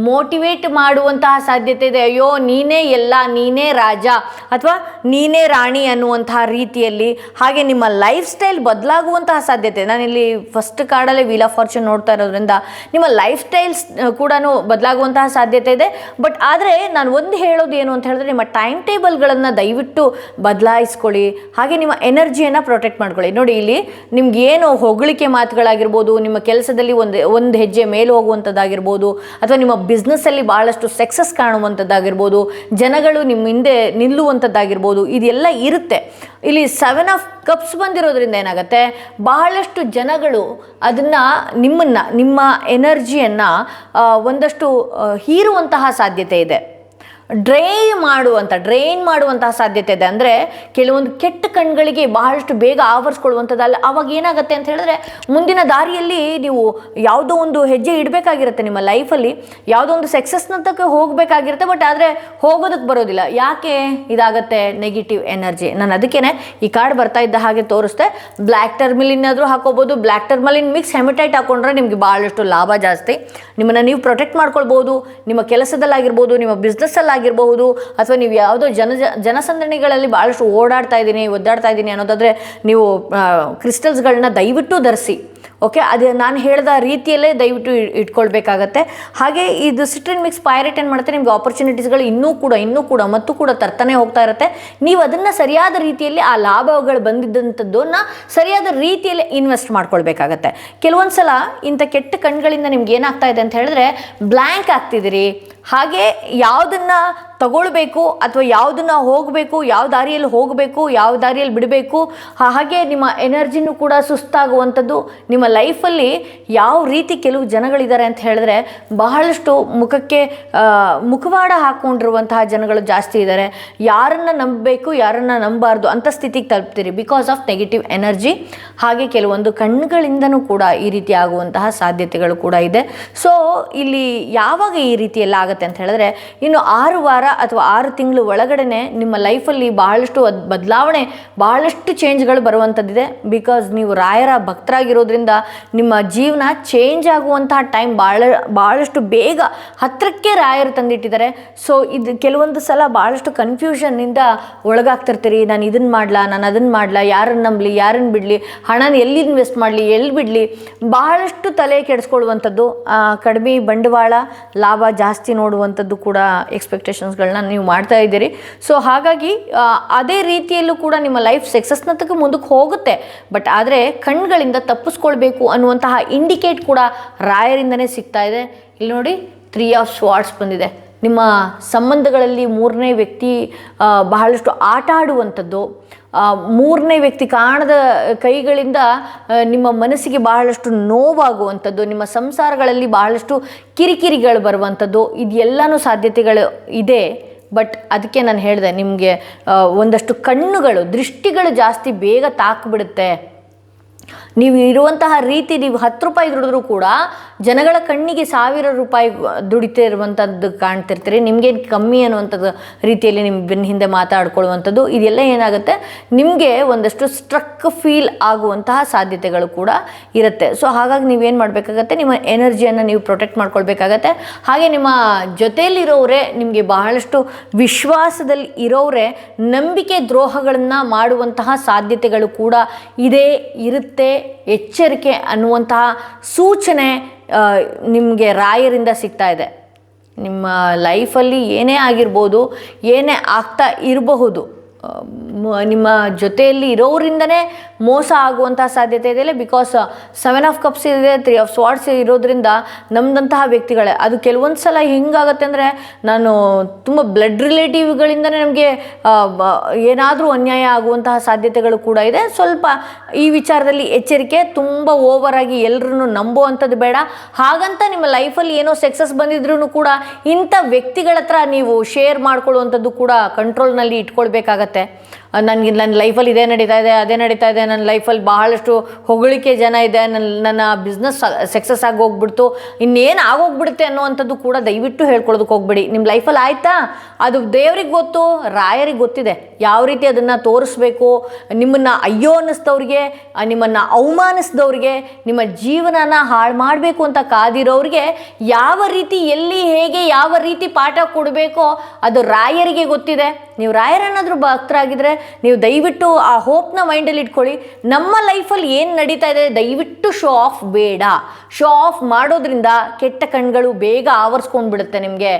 ಮೋಟಿವೇಟ್ ಮಾಡುವಂತಹ ಸಾಧ್ಯತೆ ಇದೆ. ಅಯ್ಯೋ ನೀನೇ ಎಲ್ಲ, ನೀನೇ ರಾಜ ಅಥವಾ ನೀನೇ ರಾಣಿ ಅನ್ನುವಂತಹ ರೀತಿಯಲ್ಲಿ. ಹಾಗೆ ನಿಮ್ಮ ಲೈಫ್ ಸ್ಟೈಲ್ ಬದಲಾಗುವಂತಹ ಸಾಧ್ಯತೆ, ನಾನಿಲ್ಲಿ ಫಸ್ಟ್ ಕಾರ್ಡಲ್ಲೇ ವೀಲ್ ಆಫ್ ಫಾರ್ಚೂನ್ ನೋಡ್ತಾ ಇರೋದ್ರಿಂದ ನಿಮ್ಮ ಲೈಫ್ ಸ್ಟೈಲ್ಸ್ ಕೂಡ ಬದಲಾಗುವಂತಹ ಸಾಧ್ಯತೆ ಇದೆ. ಬಟ್ ಆದರೆ ನಾನು ಒಂದು ಹೇಳೋದು ಏನು ಅಂತ ಹೇಳಿದ್ರೆ, ನಿಮ್ಮ ಟೈಮ್ ಟೇಬಲ್ಗಳನ್ನು ದಯವಿಟ್ಟು ಬದಲಾಯಿಸ್ಕೊಳ್ಳಿ, ಹಾಗೆ ನಿಮ್ಮ ಎನರ್ಜಿಯನ್ನು ಪ್ರೊಟೆಕ್ಟ್ ಮಾಡ್ಕೊಳ್ಳಿ. ನೋಡಿ, ಇಲ್ಲಿ ನಿಮ್ಗೆ ಏನು ಹೊಗಳಿಕೆ ಮಾತುಗಳಾಗಿರ್ಬೋದು, ನಿಮ್ಮ ಕೆಲಸದಲ್ಲಿ ಒಂದು ಹೆಜ್ಜೆ ಮೇಲೆ ಹೋಗುವಂಥದ್ದಾಗಿರ್ಬೋದು, ಅಥವಾ ನಿಮ್ಮ ಬಿಸ್ನೆಸ್ಸಲ್ಲಿ ಭಾಳಷ್ಟು ಸಕ್ಸಸ್ ಕಾಣುವಂಥದ್ದಾಗಿರ್ಬೋದು, ಜನಗಳು ನಿಮ್ಮ ಹಿಂದೆ ನಿಲ್ಲುವಂಥದ್ದಾಗಿರ್ಬೋದು, ಇದೆಲ್ಲ ಇರುತ್ತೆ. ಇಲ್ಲಿ 7 ಆಫ್ ಕಪ್ಸ್ ಬಂದಿರೋದ್ರಿಂದ ಏನಾಗುತ್ತೆ, ಬಹಳಷ್ಟು ಜನಗಳು ಅದನ್ನು ನಿಮ್ಮ ಎನರ್ಜಿಯನ್ನು ಒಂದಷ್ಟು ಹೀರುವಂತಹ ಸಾಧ್ಯತೆ ಇದೆ, ಡ್ರೈನ್ ಮಾಡುವಂತಹ ಸಾಧ್ಯತೆ ಇದೆ. ಅಂದರೆ ಕೆಲವೊಂದು ಕೆಟ್ಟ ಕಣ್ಗಳಿಗೆ ಬಹಳಷ್ಟು ಬೇಗ ಆವರಿಸ್ಕೊಳ್ಳುವಂಥದ್ದಲ್ಲ. ಆವಾಗ ಏನಾಗುತ್ತೆ ಅಂತ ಹೇಳಿದ್ರೆ, ಮುಂದಿನ ದಾರಿಯಲ್ಲಿ ನೀವು ಯಾವುದೋ ಒಂದು ಹೆಜ್ಜೆ ಇಡಬೇಕಾಗಿರುತ್ತೆ, ನಿಮ್ಮ ಲೈಫಲ್ಲಿ ಯಾವುದೋ ಒಂದು ಸಕ್ಸಸ್ನಂತಕ್ಕೆ ಹೋಗಬೇಕಾಗಿರುತ್ತೆ. ಬಟ್ ಆದರೆ ಹೋಗೋದಕ್ಕೆ ಬರೋದಿಲ್ಲ. ಯಾಕೆ ಇದಾಗುತ್ತೆ? Negative energy. ನಾನು ಅದಕ್ಕೇ ಈ ಕಾರ್ಡ್ ಬರ್ತಾ ಇದ್ದ ಹಾಗೆ ತೋರಿಸ್ದೆ. ಬ್ಲ್ಯಾಕ್ ಟರ್ಮಲಿನ್ ಆದರೂ ಹಾಕೋಬೋದು, ಬ್ಲ್ಯಾಕ್ ಟರ್ಮಲಿನ್ ಮಿಕ್ಸ್ ಹೆಮಟೈಟ್ ಹಾಕೊಂಡ್ರೆ ನಿಮಗೆ ಭಾಳಷ್ಟು ಲಾಭ ಜಾಸ್ತಿ. ನಿಮ್ಮನ್ನು ನೀವು ಪ್ರೊಟೆಕ್ಟ್ ಮಾಡ್ಕೊಳ್ಬೋದು, ನಿಮ್ಮ ಕೆಲಸದಲ್ಲಾಗಿರ್ಬೋದು, ನಿಮ್ಮ ಬಿಸ್ನೆಸ್ಸಲ್ಲಿ ಆಗಿರಬಹುದು, ಅಥವಾ ನೀವು ಯಾವುದೋ ಜನಸಂದಣಿಗಳಲ್ಲಿ ಭಾಳಷ್ಟು ಒದ್ದಾಡ್ತಾ ಇದ್ದೀನಿ ಅನ್ನೋದಾದರೆ ನೀವು ಕ್ರಿಸ್ಟಲ್ಸ್ಗಳನ್ನ ದಯವಿಟ್ಟು ಧರಿಸಿ. ಓಕೆ, ಅದು ನಾನು ಹೇಳಿದ ರೀತಿಯಲ್ಲೇ ದಯವಿಟ್ಟು ಇಟ್ಕೊಳ್ಬೇಕಾಗತ್ತೆ. ಹಾಗೆ ಇದು ಸಿಟ್ರಿನ್ ಮಿಕ್ಸ್ ಪೈರೇಟ್ ಏನು ಮಾಡುತ್ತೆ, ನಿಮಗೆ ಆಪರ್ಚುನಿಟೀಸ್ಗಳು ಇನ್ನೂ ಕೂಡ ತರ್ತಾನೆ ಹೋಗ್ತಾ ಇರುತ್ತೆ. ನೀವು ಅದನ್ನು ಸರಿಯಾದ ರೀತಿಯಲ್ಲಿ ಆ ಲಾಭಗಳು ಬಂದಿದ್ದಂಥದ್ದನ್ನು ಸರಿಯಾದ ರೀತಿಯಲ್ಲಿ ಇನ್ವೆಸ್ಟ್ ಮಾಡ್ಕೊಳ್ಬೇಕಾಗತ್ತೆ. ಕೆಲವೊಂದು ಸಲ ಇಂಥ ಕೆಟ್ಟ ಕಣ್ಗಳಿಂದ ನಿಮ್ಗೆ ಏನಾಗ್ತಾ ಇದೆ ಅಂತ ಹೇಳಿದ್ರೆ ಬ್ಲ್ಯಾಂಕ್ ಆಗ್ತಿದ್ದೀರಿ, ಹಾಗೆ ಯಾವುದನ್ನು ತಗೊಳ್ಬೇಕು ಅಥವಾ ಯಾವುದನ್ನು ಹೋಗಬೇಕು, ಯಾವ ದಾರಿಯಲ್ಲಿ ಹೋಗಬೇಕು, ಯಾವ ದಾರಿಯಲ್ಲಿ ಬಿಡಬೇಕು, ಹಾಗೆ ನಿಮ್ಮ ಎನರ್ಜಿನೂ ಕೂಡ ಸುಸ್ತಾಗುವಂಥದ್ದು. ನಿಮ್ಮ ಲೈಫಲ್ಲಿ ಯಾವ ರೀತಿ ಕೆಲವು ಜನಗಳಿದ್ದಾರೆ ಅಂತ ಹೇಳಿದ್ರೆ ಬಹಳಷ್ಟು ಮುಖಕ್ಕೆ ಮುಖವಾಡ ಹಾಕ್ಕೊಂಡಿರುವಂತಹ ಜನಗಳು ಜಾಸ್ತಿ ಇದ್ದಾರೆ. ಯಾರನ್ನು ನಂಬಬೇಕು ಯಾರನ್ನು ನಂಬಾರ್ದು ಅಂತ ಸ್ಥಿತಿಗೆ ತಲುಪ್ತೀರಿ ಬಿಕಾಸ್ ಆಫ್ ನೆಗೆಟಿವ್ ಎನರ್ಜಿ. ಹಾಗೆ ಕೆಲವೊಂದು ಕಣ್ಣುಗಳಿಂದನೂ ಕೂಡ ಈ ರೀತಿ ಆಗುವಂತಹ ಸಾಧ್ಯತೆಗಳು ಕೂಡ ಇದೆ. ಸೊ ಇಲ್ಲಿ ಯಾವಾಗ ಈ ರೀತಿ ಎಲ್ಲ ಆಗುತ್ತೆ ಅಂತ ಹೇಳಿದ್ರೆ ಇನ್ನು 6 ವಾರ ಅಥವಾ 6 ತಿಂಗಳು ಒಳಗಡೆ ನಿಮ್ಮ ಲೈಫಲ್ಲಿ ಬಹಳಷ್ಟು ಬದಲಾವಣೆ, ಬಹಳಷ್ಟು ಚೇಂಜ್ಗಳು ಬರುವಂಥದ್ದಿದೆ. ಬಿಕಾಸ್ ನೀವು ರಾಯರ ಭಕ್ತರಾಗಿರೋದ್ರಿಂದ ನಿಮ್ಮ ಜೀವನ ಚೇಂಜ್ ಆಗುವಂತಹ ಟೈಮ್ ಭಾಳಷ್ಟು ಬೇಗ ಹತ್ತಿರಕ್ಕೆ ರಾಯರು ತಂದಿಟ್ಟಿದ್ದಾರೆ. ಸೊ ಇದು ಕೆಲವೊಂದು ಸಲ ಭಾಳಷ್ಟು ಕನ್ಫ್ಯೂಷನ್ನಿಂದ ಒಳಗಾಗ್ತಿರ್ತೀರಿ. ನಾನು ಇದನ್ನು ಮಾಡಲ, ನಾನು ಅದನ್ನು ಮಾಡಲ, ಯಾರನ್ನು ನಂಬಲಿ, ಯಾರನ್ನು ಬಿಡಲಿ, ಹಣನ ಎಲ್ಲಿ ಇನ್ವೆಸ್ಟ್ ಮಾಡಲಿ, ಎಲ್ಲಿ ಬಿಡಲಿ, ಬಹಳಷ್ಟು ತಲೆ ಕೆಡಿಸ್ಕೊಳ್ಳುವಂಥದ್ದು, ಕಡಿಮೆ ಬಂಡವಾಳ ಲಾಭ ಜಾಸ್ತಿ ನೋಡುವಂಥದ್ದು ಕೂಡ ಎಕ್ಸ್ಪೆಕ್ಟೇಷನ್ಸ್ಗಳನ್ನ ನೀವು ಮಾಡ್ತಾ ಇದ್ದೀರಿ. ಸೊ ಹಾಗಾಗಿ ಅದೇ ರೀತಿಯಲ್ಲೂ ಕೂಡ ನಿಮ್ಮ ಲೈಫ್ ಸಕ್ಸಸ್ನತ್ತಕ್ಕೆ ಮುಂದಕ್ಕೆ ಹೋಗುತ್ತೆ. ಬಟ್ ಆದರೆ ಕಣ್ಗಳಿಂದ ತಪ್ಪಿಸ್ಕೊಳ್ಬೇಕು ಅನ್ನುವಂತಹ ಇಂಡಿಕೇಟ್ ಕೂಡ ರಾಯರಿಂದನೇ ಸಿಗ್ತಾ ಇದೆ. ಇಲ್ಲಿ ನೋಡಿ 3 ಆಫ್ ಸ್ವಾರ್ಡ್ಸ್ ಬಂದಿದೆ. ನಿಮ್ಮ ಸಂಬಂಧಗಳಲ್ಲಿ 3ನೇ ವ್ಯಕ್ತಿ ಬಹಳಷ್ಟು ಆಟ ಆಡುವಂಥದ್ದು, 3ನೇ ವ್ಯಕ್ತಿ ಕಾಣದ ಕೈಗಳಿಂದ ನಿಮ್ಮ ಮನಸ್ಸಿಗೆ ಬಹಳಷ್ಟು ನೋವಾಗುವಂಥದ್ದು, ನಿಮ್ಮ ಸಂಸಾರಗಳಲ್ಲಿ ಬಹಳಷ್ಟು ಕಿರಿಕಿರಿಗಳು ಬರುವಂಥದ್ದು, ಇದೆಲ್ಲನೂ ಸಾಧ್ಯತೆಗಳು ಇದೆ. ಬಟ್ ಅದಕ್ಕೆ ನಾನು ಹೇಳಿದೆ ನಿಮಗೆ ಒಂದಷ್ಟು ಕಣ್ಣುಗಳು, ದೃಷ್ಟಿಗಳು ಜಾಸ್ತಿ ಬೇಗ ತಾಕ್ಬಿಡುತ್ತೆ. ನೀವು ಇರುವಂತಹ ರೀತಿ, ನೀವು 10 ರೂಪಾಯಿ ದುಡಿದ್ರೂ ಕೂಡ ಜನಗಳ ಕಣ್ಣಿಗೆ 1000 ರೂಪಾಯಿ ದುಡಿತಾ ಇರುವಂಥದ್ದು ಕಾಣ್ತಿರ್ತೀರಿ. ನಿಮಗೇನು ಕಮ್ಮಿ ಅನ್ನುವಂಥದ್ದು ರೀತಿಯಲ್ಲಿ ನಿಮ್ಮ ಬೆನ್ನ ಹಿಂದೆ ಮಾತಾಡ್ಕೊಳ್ಳುವಂಥದ್ದು, ಇದೆಲ್ಲ ಏನಾಗುತ್ತೆ ನಿಮಗೆ ಒಂದಷ್ಟು ಸ್ಟ್ರಕ್ ಫೀಲ್ ಆಗುವಂತಹ ಸಾಧ್ಯತೆಗಳು ಕೂಡ ಇರುತ್ತೆ. ಸೊ ಹಾಗಾಗಿ ನೀವೇನು ಮಾಡಬೇಕಾಗತ್ತೆ, ನಿಮ್ಮ ಎನರ್ಜಿಯನ್ನು ನೀವು ಪ್ರೊಟೆಕ್ಟ್ ಮಾಡ್ಕೊಳ್ಬೇಕಾಗತ್ತೆ. ಹಾಗೆ ನಿಮ್ಮ ಜೊತೆಯಲ್ಲಿರೋರೇ, ನಿಮಗೆ ಬಹಳಷ್ಟು ವಿಶ್ವಾಸದಲ್ಲಿ ಇರೋರೇ ನಂಬಿಕೆ ದ್ರೋಹಗಳನ್ನು ಮಾಡುವಂತಹ ಸಾಧ್ಯತೆಗಳು ಕೂಡ ಇರುತ್ತೆ. ಎಚ್ಚರಿಕೆ ಅನ್ನುವಂತಹ ಸೂಚನೆ ನಿಮಗೆ ರಾಯರಿಂದ ಸಿಗ್ತಾ ಇದೆ. ನಿಮ್ಮ ಲೈಫಲ್ಲಿ ಏನೇ ಆಗಿರ್ಬೋದು, ಏನೇ ಆಗ್ತಾ ಇರಬಹುದು, ನಿಮ್ಮ ಜೊತೆಯಲ್ಲಿ ಇರೋರಿಂದನೇ ಮೋಸ ಆಗುವಂಥ ಸಾಧ್ಯತೆ ಇದೆ. ಬಿಕಾಸ್ 7 ಆಫ್ ಕಪ್ಸ್ ಇದೆ, 3 ಆಫ್ ಸ್ವಾರ್ಡ್ಸ್ ಇರೋದ್ರಿಂದ ನಮ್ಮದಂತಹ ವ್ಯಕ್ತಿಗಳೇ ಅದು ಕೆಲವೊಂದು ಸಲ ಹೆಂಗಾಗತ್ತೆ ಅಂದರೆ, ನಾನು ತುಂಬ ಬ್ಲಡ್ ರಿಲೇಟಿವ್ಗಳಿಂದನೇ ನಮಗೆ ಏನಾದರೂ ಅನ್ಯಾಯ ಆಗುವಂತಹ ಸಾಧ್ಯತೆಗಳು ಕೂಡ ಇದೆ. ಸ್ವಲ್ಪ ಈ ವಿಚಾರದಲ್ಲಿ ಎಚ್ಚರಿಕೆ. ತುಂಬ ಓವರಾಗಿ ಎಲ್ಲರನ್ನು ನಂಬುವಂಥದ್ದು ಬೇಡ. ಹಾಗಂತ ನಿಮ್ಮ ಲೈಫಲ್ಲಿ ಏನೋ ಸಕ್ಸಸ್ ಬಂದಿದ್ರೂ ಕೂಡ ಇಂಥ ವ್ಯಕ್ತಿಗಳ ಹತ್ರ ನೀವು ಶೇರ್ ಮಾಡ್ಕೊಳ್ಳುವಂಥದ್ದು ಕೂಡ ಕಂಟ್ರೋಲ್ನಲ್ಲಿ ಇಟ್ಕೊಳ್ಬೇಕಾಗತ್ತೆ. ನನ್ನ ಲೈಫಲ್ಲಿ ಇದೇ ನಡೀತಾ ಇದೆ, ಅದೇ ನಡೀತಾ ಇದೆ, ನನ್ನ ಲೈಫಲ್ಲಿ ಬಹಳಷ್ಟು ಹೊಗಳಿಕೆ ಜನ ಇದೆ, ನನ್ನ ಬಿಸ್ನೆಸ್ ಸಕ್ಸಸ್ ಆಗಿ ಹೋಗ್ಬಿಡ್ತು, ಇನ್ನೇನು ಆಗೋಗ್ಬಿಡುತ್ತೆ ಅನ್ನುವಂಥದ್ದು ಕೂಡ ದಯವಿಟ್ಟು ಹೇಳ್ಕೊಳ್ಳೋದಕ್ಕೆ ಹೋಗ್ಬೇಡಿ. ನಿಮ್ಮ ಲೈಫಲ್ಲಿ ಆಯಿತಾ, ಅದು ದೇವ್ರಿಗೆ ಗೊತ್ತು, ರಾಯರಿಗೆ ಗೊತ್ತಿದೆ ಯಾವ ರೀತಿ ಅದನ್ನು ತೋರಿಸ್ಬೇಕು. ನಿಮ್ಮನ್ನು ಅಯ್ಯೋ ಅನ್ನಿಸ್ದವ್ರಿಗೆ, ನಿಮ್ಮನ್ನು ಅವಮಾನಿಸಿದವ್ರಿಗೆ, ನಿಮ್ಮ ಜೀವನನ ಹಾಳು ಮಾಡಬೇಕು ಅಂತ ಕಾದಿರೋರಿಗೆ ಯಾವ ರೀತಿ, ಎಲ್ಲಿ, ಹೇಗೆ, ಯಾವ ರೀತಿ ಪಾಠ ಕೊಡಬೇಕೋ ಅದು ರಾಯರಿಗೆ ಗೊತ್ತಿದೆ. ನೀವು ರಾಯರನ್ನಾದರೂ ಭಕ್ತರಾಗಿದ್ದರೆ ನೀವು ದಯವಿಟ್ಟು ಆ ಹೋಪ್ನ ಮೈಂಡಲ್ಲಿ ಇಟ್ಕೊಳ್ಳಿ. ನಮ್ಮ ಲೈಫಲ್ಲಿ ಏನು ನಡೀತಾ ಇದೆ ದಯವಿಟ್ಟು ಶೋ ಆಫ್ ಬೇಡ. ಶೋ ಆಫ್ ಮಾಡೋದ್ರಿಂದ ಕೆಟ್ಟ ಕಣ್ಗಳು ಬೇಗ ಆವರಿಸ್ಕೊಂಡು ಬಿಡುತ್ತೆ ನಿಮಗೆ.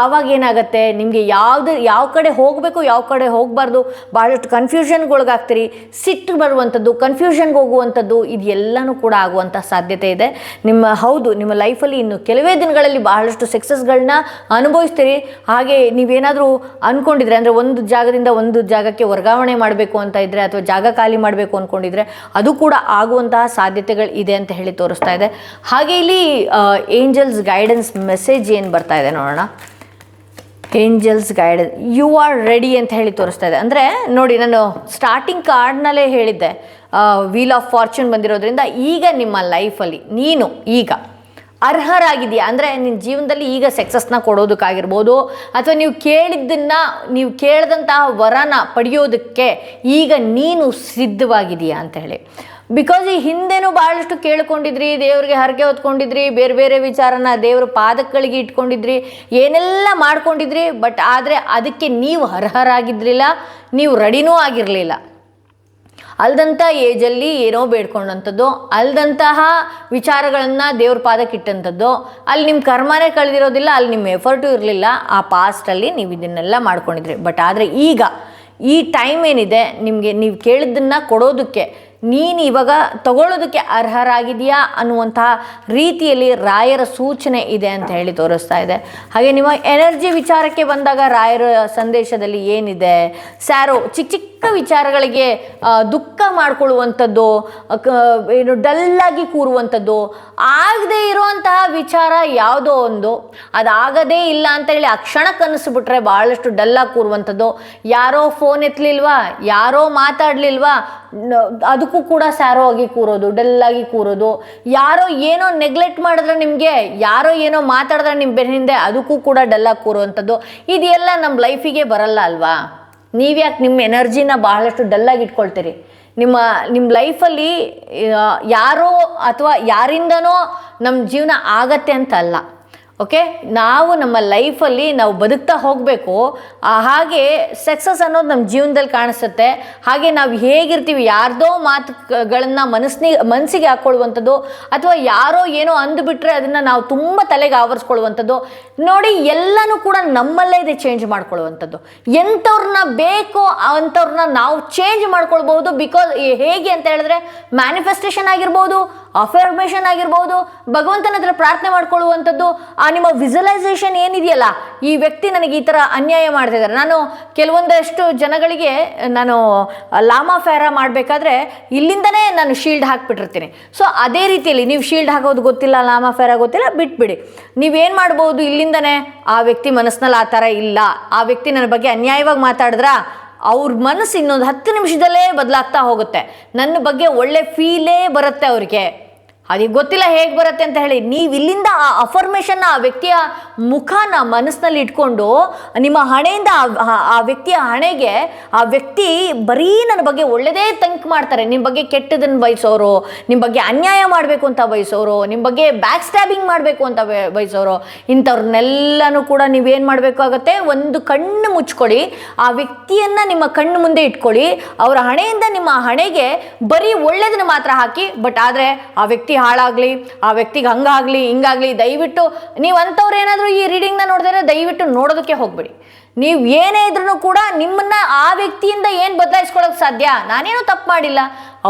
ಆವಾಗ ಏನಾಗುತ್ತೆ, ನಿಮಗೆ ಯಾವ ಕಡೆ ಹೋಗಬೇಕು, ಯಾವ ಕಡೆ ಹೋಗಬಾರ್ದು, ಭಾಳಷ್ಟು ಕನ್ಫ್ಯೂಷನ್ಗೊಳಗಾಗ್ತೀರಿ. ಸಿಟ್ಟು ಬರುವಂಥದ್ದು, ಕನ್ಫ್ಯೂಷನ್ಗೆ ಹೋಗುವಂಥದ್ದು, ಇದೆಲ್ಲನೂ ಕೂಡ ಆಗುವಂಥ ಸಾಧ್ಯತೆ ಇದೆ. ನಿಮ್ಮ ಲೈಫಲ್ಲಿ ಇನ್ನು ಕೆಲವೇ ದಿನಗಳಲ್ಲಿ ಬಹಳಷ್ಟು ಸಕ್ಸಸ್ಗಳನ್ನ ಅನುಭವಿಸ್ತೀರಿ. ಹಾಗೆ ನೀವೇನಾದರೂ ಅಂದ್ಕೊಂಡಿದ್ರೆ, ಅಂದರೆ ಒಂದು ಜಾಗದಿಂದ ಒಂದು ಜಾಗಕ್ಕೆ ವರ್ಗಾವಣೆ ಮಾಡಬೇಕು ಅಂತ ಇದ್ದರೆ, ಅಥವಾ ಜಾಗ ಖಾಲಿ ಮಾಡಬೇಕು ಅಂದ್ಕೊಂಡಿದ್ರೆ ಅದು ಕೂಡ ಆಗುವಂತಹ ಸಾಧ್ಯತೆಗಳು ಇದೆ ಅಂತ ಹೇಳಿ ತೋರಿಸ್ತಾ ಇದೆ. ಹಾಗೆ ಇಲ್ಲಿ ಏಂಜಲ್ಸ್ ಗೈಡೆನ್ಸ್ ಮೆಸೇಜ್ ಏನು ಬರ್ತಾ ಇದೆ ನೋಡೋಣ. Angels guidance, you are ready ಅಂತ ಹೇಳಿ ತೋರಿಸ್ತಾ ಇದೆ. ಅಂದರೆ ನೋಡಿ, ನಾನು ಸ್ಟಾರ್ಟಿಂಗ್ ಕಾರ್ಡ್ನಲ್ಲೇ ಹೇಳಿದ್ದೆ ವೀಲ್ ಆಫ್ ಫಾರ್ಚೂನ್ ಬಂದಿರೋದ್ರಿಂದ ಈಗ ನಿಮ್ಮ ಲೈಫಲ್ಲಿ ನೀನು ಈಗ ಅರ್ಹರಾಗಿದೆಯಾ, ಅಂದರೆ ನಿನ್ನ ಜೀವನದಲ್ಲಿ ಈಗ ಸಕ್ಸಸ್ನ ಕೊಡೋದಕ್ಕಾಗಿರ್ಬೋದು, ಅಥವಾ ನೀವು ಕೇಳಿದಂತಹ ವರನ ಪಡೆಯೋದಕ್ಕೆ ಈಗ ನೀನು ಸಿದ್ಧವಾಗಿದೆಯಾ ಅಂತ ಹೇಳಿ. ಬಿಕಾಸ್ ಈ ಹಿಂದೆನೂ ಭಾಳಷ್ಟು ಕೇಳ್ಕೊಂಡಿದ್ರಿ, ದೇವ್ರಿಗೆ ಹರಕೆ ಹೊತ್ಕೊಂಡಿದ್ರಿ, ಬೇರೆ ಬೇರೆ ವಿಚಾರನ ದೇವ್ರ ಪಾದಗಳಿಗೆ ಇಟ್ಕೊಂಡಿದ್ರಿ, ಏನೆಲ್ಲ ಮಾಡ್ಕೊಂಡಿದ್ರಿ. ಬಟ್ ಆದರೆ ಅದಕ್ಕೆ ನೀವು ಅರ್ಹರಾಗಿದ್ರಿಲ್ಲ, ನೀವು ರೆಡಿನೂ ಆಗಿರಲಿಲ್ಲ. ಅಲ್ದಂಥ ಏಜಲ್ಲಿ ಏನೋ ಬೇಡ್ಕೊಂಡಂಥದ್ದು, ಅಲ್ದಂತಹ ವಿಚಾರಗಳನ್ನು ದೇವ್ರ ಪಾದಕ್ಕೆ ಇಟ್ಟಂಥದ್ದು, ಅಲ್ಲಿ ನಿಮ್ಮ ಕರ್ಮನೇ ಕಳೆದಿರೋದಿಲ್ಲ, ಅಲ್ಲಿ ನಿಮ್ಮ ಎಫರ್ಟು ಇರಲಿಲ್ಲ. ಆ ಪಾಸ್ಟಲ್ಲಿ ನೀವು ಇದನ್ನೆಲ್ಲ ಮಾಡ್ಕೊಂಡಿದ್ರಿ. ಬಟ್ ಆದರೆ ಈಗ ಈ ಟೈಮ್ ಏನಿದೆ ನಿಮಗೆ, ನೀವು ಕೇಳಿದ್ದನ್ನು ಕೊಡೋದಕ್ಕೆ ನೀನು ಇವಾಗ ತಗೊಳ್ಳೋದಕ್ಕೆ ಅರ್ಹರಾಗಿದೆಯಾ ಅನ್ನುವಂತಹ ರೀತಿಯಲ್ಲಿ ರಾಯರ ಸೂಚನೆ ಇದೆ ಅಂತ ಹೇಳಿ ತೋರಿಸ್ತಾ ಇದೆ. ಹಾಗೆ ನಿಮ್ಮ ಎನರ್ಜಿ ವಿಚಾರಕ್ಕೆ ಬಂದಾಗ ರಾಯರ ಸಂದೇಶದಲ್ಲಿ ಏನಿದೆ, ಸ್ಯಾರೋ ಚಿಕ್ಕ ಚಿಕ್ಕ ವಿಚಾರಗಳಿಗೆ ದುಃಖ ಮಾಡ್ಕೊಳ್ಳುವಂಥದ್ದು, ಏನು ಡಲ್ಲಾಗಿ ಕೂರುವಂಥದ್ದು, ಆಗದೇ ಇರುವಂತಹ ವಿಚಾರ ಯಾವುದೋ ಒಂದು ಅದಾಗದೇ ಇಲ್ಲ ಅಂತ ಹೇಳಿ ಆ ಕ್ಷಣಕ್ಕೆ ಅನ್ನಿಸ್ಬಿಟ್ರೆ ಭಾಳಷ್ಟು ಡಲ್ಲಾಗಿ ಕೂರುವಂಥದ್ದು, ಯಾರೋ ಫೋನ್ ಎತ್ತಲಿಲ್ವಾ, ಯಾರೋ ಮಾತಾಡಲಿಲ್ವಾ ಅದಕ್ಕೂ ಕೂಡ ಸ್ಯಾರೋ ಆಗಿ ಕೂರೋದು, ಡಲ್ಲಾಗಿ ಕೂರೋದು, ಯಾರೋ ಏನೋ ನೆಗ್ಲೆಕ್ಟ್ ಮಾಡಿದ್ರೆ ನಿಮಗೆ, ಯಾರೋ ಏನೋ ಮಾತಾಡಿದ್ರೆ ನಿಮ್ಮ ಬೆನ್ನಿಂದೆ ಅದಕ್ಕೂ ಕೂಡ ಡಲ್ಲಾಗಿ ಕೂರುವಂಥದ್ದು, ಇದೆಲ್ಲ ನಮ್ಮ ಲೈಫಿಗೆ ಬರಲ್ಲ ಅಲ್ವಾ? ನೀವ್ಯಾಕೆ ನಿಮ್ಮ ಎನರ್ಜಿನ ಬಹಳಷ್ಟು ಡಲ್ಲಾಗಿ ಇಟ್ಕೊಳ್ತೀರಿ? ನಿಮ್ಮ ಲೈಫಲ್ಲಿ ಯಾರೋ ಅಥವಾ ಯಾರಿಂದನೋ ನಮ್ಮ ಜೀವನ ಆಗತ್ತೆ ಅಂತ ಅಲ್ಲ. ಓಕೆ, ನಾವು ನಮ್ಮ ಲೈಫಲ್ಲಿ ನಾವು ಬದುಕ್ತಾ ಹೋಗಬೇಕು. ಹಾಗೆ ಸಕ್ಸಸ್ ಅನ್ನೋದು ನಮ್ಮ ಜೀವನದಲ್ಲಿ ಕಾಣಿಸುತ್ತೆ. ಹಾಗೆ ನಾವು ಹೇಗಿರ್ತೀವಿ, ಯಾರ್ದೋ ಮಾತುಗಳನ್ನು ಮನಸ್ಸಿಗೆ ಹಾಕ್ಕೊಳ್ಳುವಂಥದ್ದು, ಅಥವಾ ಯಾರೋ ಏನೋ ಅಂದುಬಿಟ್ರೆ ಅದನ್ನು ನಾವು ತುಂಬ ತಲೆಗೆ ಆವರಿಸ್ಕೊಳ್ಳುವಂಥದ್ದು, ನೋಡಿ ಎಲ್ಲನೂ ಕೂಡ ನಮ್ಮಲ್ಲೇ ಇದೆ ಚೇಂಜ್ ಮಾಡ್ಕೊಳ್ಳುವಂಥದ್ದು. ಎಂಥವ್ರನ್ನ ಬೇಕೋ ಅಂಥವ್ರನ್ನ ನಾವು ಚೇಂಜ್ ಮಾಡ್ಕೊಳ್ಬೋದು. ಬಿಕಾಸ್ ಹೇಗೆ ಅಂತ ಹೇಳಿದ್ರೆ ಮ್ಯಾನಿಫೆಸ್ಟೇಷನ್ ಆಗಿರ್ಬೋದು, ಅಫರ್ಮೇಷನ್ ಆಗಿರ್ಬೋದು, ಭಗವಂತನ ಹತ್ರ ಪ್ರಾರ್ಥನೆ ಮಾಡ್ಕೊಳ್ಳುವಂಥದ್ದು, ನಿಮ್ಮ ವಿಜುವಲೈಸೇಷನ್ ಏನಿದೆಯಲ್ಲ, ಈ ವ್ಯಕ್ತಿ ನನಗೆ ಈ ಥರ ಅನ್ಯಾಯ ಮಾಡ್ತಿದ್ದಾರೆ. ನಾನು ಕೆಲವೊಂದಷ್ಟು ಜನಗಳಿಗೆ ನಾನು ಲಾಮಾ ಫೇರಾ ಮಾಡಬೇಕಾದ್ರೆ ಇಲ್ಲಿಂದನೇ ನಾನು ಶೀಲ್ಡ್ ಹಾಕ್ಬಿಟ್ಟಿರ್ತೀನಿ. ಸೊ ಅದೇ ರೀತಿಯಲ್ಲಿ ನೀವು ಶೀಲ್ಡ್ ಹಾಕೋದು ಗೊತ್ತಿಲ್ಲ, ಲಾಮಾ ಫೇರಾ ಗೊತ್ತಿಲ್ಲ, ಬಿಟ್ಬಿಡಿ. ನೀವೇನು ಮಾಡ್ಬೋದು, ಇಲ್ಲಿಂದನೇ ಆ ವ್ಯಕ್ತಿ ಮನಸ್ಸಿನಲ್ಲಿ ಆ ಥರ ಇಲ್ಲ, ಆ ವ್ಯಕ್ತಿ ನನ್ನ ಬಗ್ಗೆ ಅನ್ಯಾಯವಾಗಿ ಮಾತಾಡಿದ್ರ ಅವ್ರ ಮನಸ್ಸು ಇನ್ನೊಂದು 10 ನಿಮಿಷದಲ್ಲೇ ಬದಲಾಗ್ತಾ ಹೋಗುತ್ತೆ. ನನ್ನ ಬಗ್ಗೆ ಒಳ್ಳೆ ಫೀಲೇ ಬರುತ್ತೆ ಅವ್ರಿಗೆ. ಅದಕ್ಕೆ ಗೊತ್ತಿಲ್ಲ ಹೇಗೆ ಬರುತ್ತೆ ಅಂತ ಹೇಳಿ, ನೀವು ಇಲ್ಲಿಂದ ಆ ಅಫರ್ಮೇಷನ್ನ ಆ ವ್ಯಕ್ತಿಯ ಮುಖನ ಮನಸ್ಸಿನಲ್ಲಿ ಇಟ್ಕೊಂಡು ನಿಮ್ಮ ಹಣೆಯಿಂದ ಆ ವ್ಯಕ್ತಿಯ ಹಣೆಗೆ ಆ ವ್ಯಕ್ತಿ ಬರೀ ನನ್ನ ಬಗ್ಗೆ ಒಳ್ಳೆಯದೇ ಥಿಂಕ್ ಮಾಡ್ತಾರೆ. ನಿಮ್ಮ ಬಗ್ಗೆ ಕೆಟ್ಟದನ್ನು ಬಯಸೋರು, ನಿಮ್ಮ ಬಗ್ಗೆ ಅನ್ಯಾಯ ಮಾಡಬೇಕು ಅಂತ ಬಯಸೋರು, ನಿಮ್ಮ ಬಗ್ಗೆ ಬ್ಯಾಕ್ ಸ್ಟ್ಯಾಬಿಂಗ್ ಮಾಡಬೇಕು ಅಂತ ಬಯಸೋರು, ಇಂಥವ್ರನ್ನೆಲ್ಲನೂ ಕೂಡ ನೀವೇನು ಮಾಡಬೇಕಾಗತ್ತೆ, ಒಂದು ಕಣ್ಣು ಮುಚ್ಕೊಳ್ಳಿ, ಆ ವ್ಯಕ್ತಿಯನ್ನು ನಿಮ್ಮ ಕಣ್ಣು ಮುಂದೆ ಇಟ್ಕೊಳ್ಳಿ, ಅವರ ಹಣೆಯಿಂದ ನಿಮ್ಮ ಹಣೆಗೆ ಬರೀ ಒಳ್ಳೆಯದನ್ನು ಮಾತ್ರ ಹಾಕಿ. ಬಟ್ ಆದರೆ ಆ ವ್ಯಕ್ತಿ ಹಾಳಾಗ್ಲಿ, ಆ ವ್ಯಕ್ತಿಗೆ ಹಂಗಾಗ್ಲಿ ಹಿಂಗಾಗ್ಲಿ, ದಯವಿಟ್ಟು ನೀವು ಅಂಥವ್ರು ಏನಾದರೂ ಈ ರೀಡಿಂಗ್ನ ನೋಡಿದ್ರೆ ದಯವಿಟ್ಟು ನೋಡೋದಕ್ಕೆ ಹೋಗ್ಬೇಡಿ. ನೀವು ಏನೇ ಇದ್ರೂ ಕೂಡ ನಿಮ್ಮನ್ನ ಆ ವ್ಯಕ್ತಿಯಿಂದ ಏನು ಬದಲಾಯಿಸ್ಕೊಳ್ಳೋಕೆ ಸಾಧ್ಯ? ನಾನೇನೋ ತಪ್ಪು ಮಾಡಿಲ್ಲ,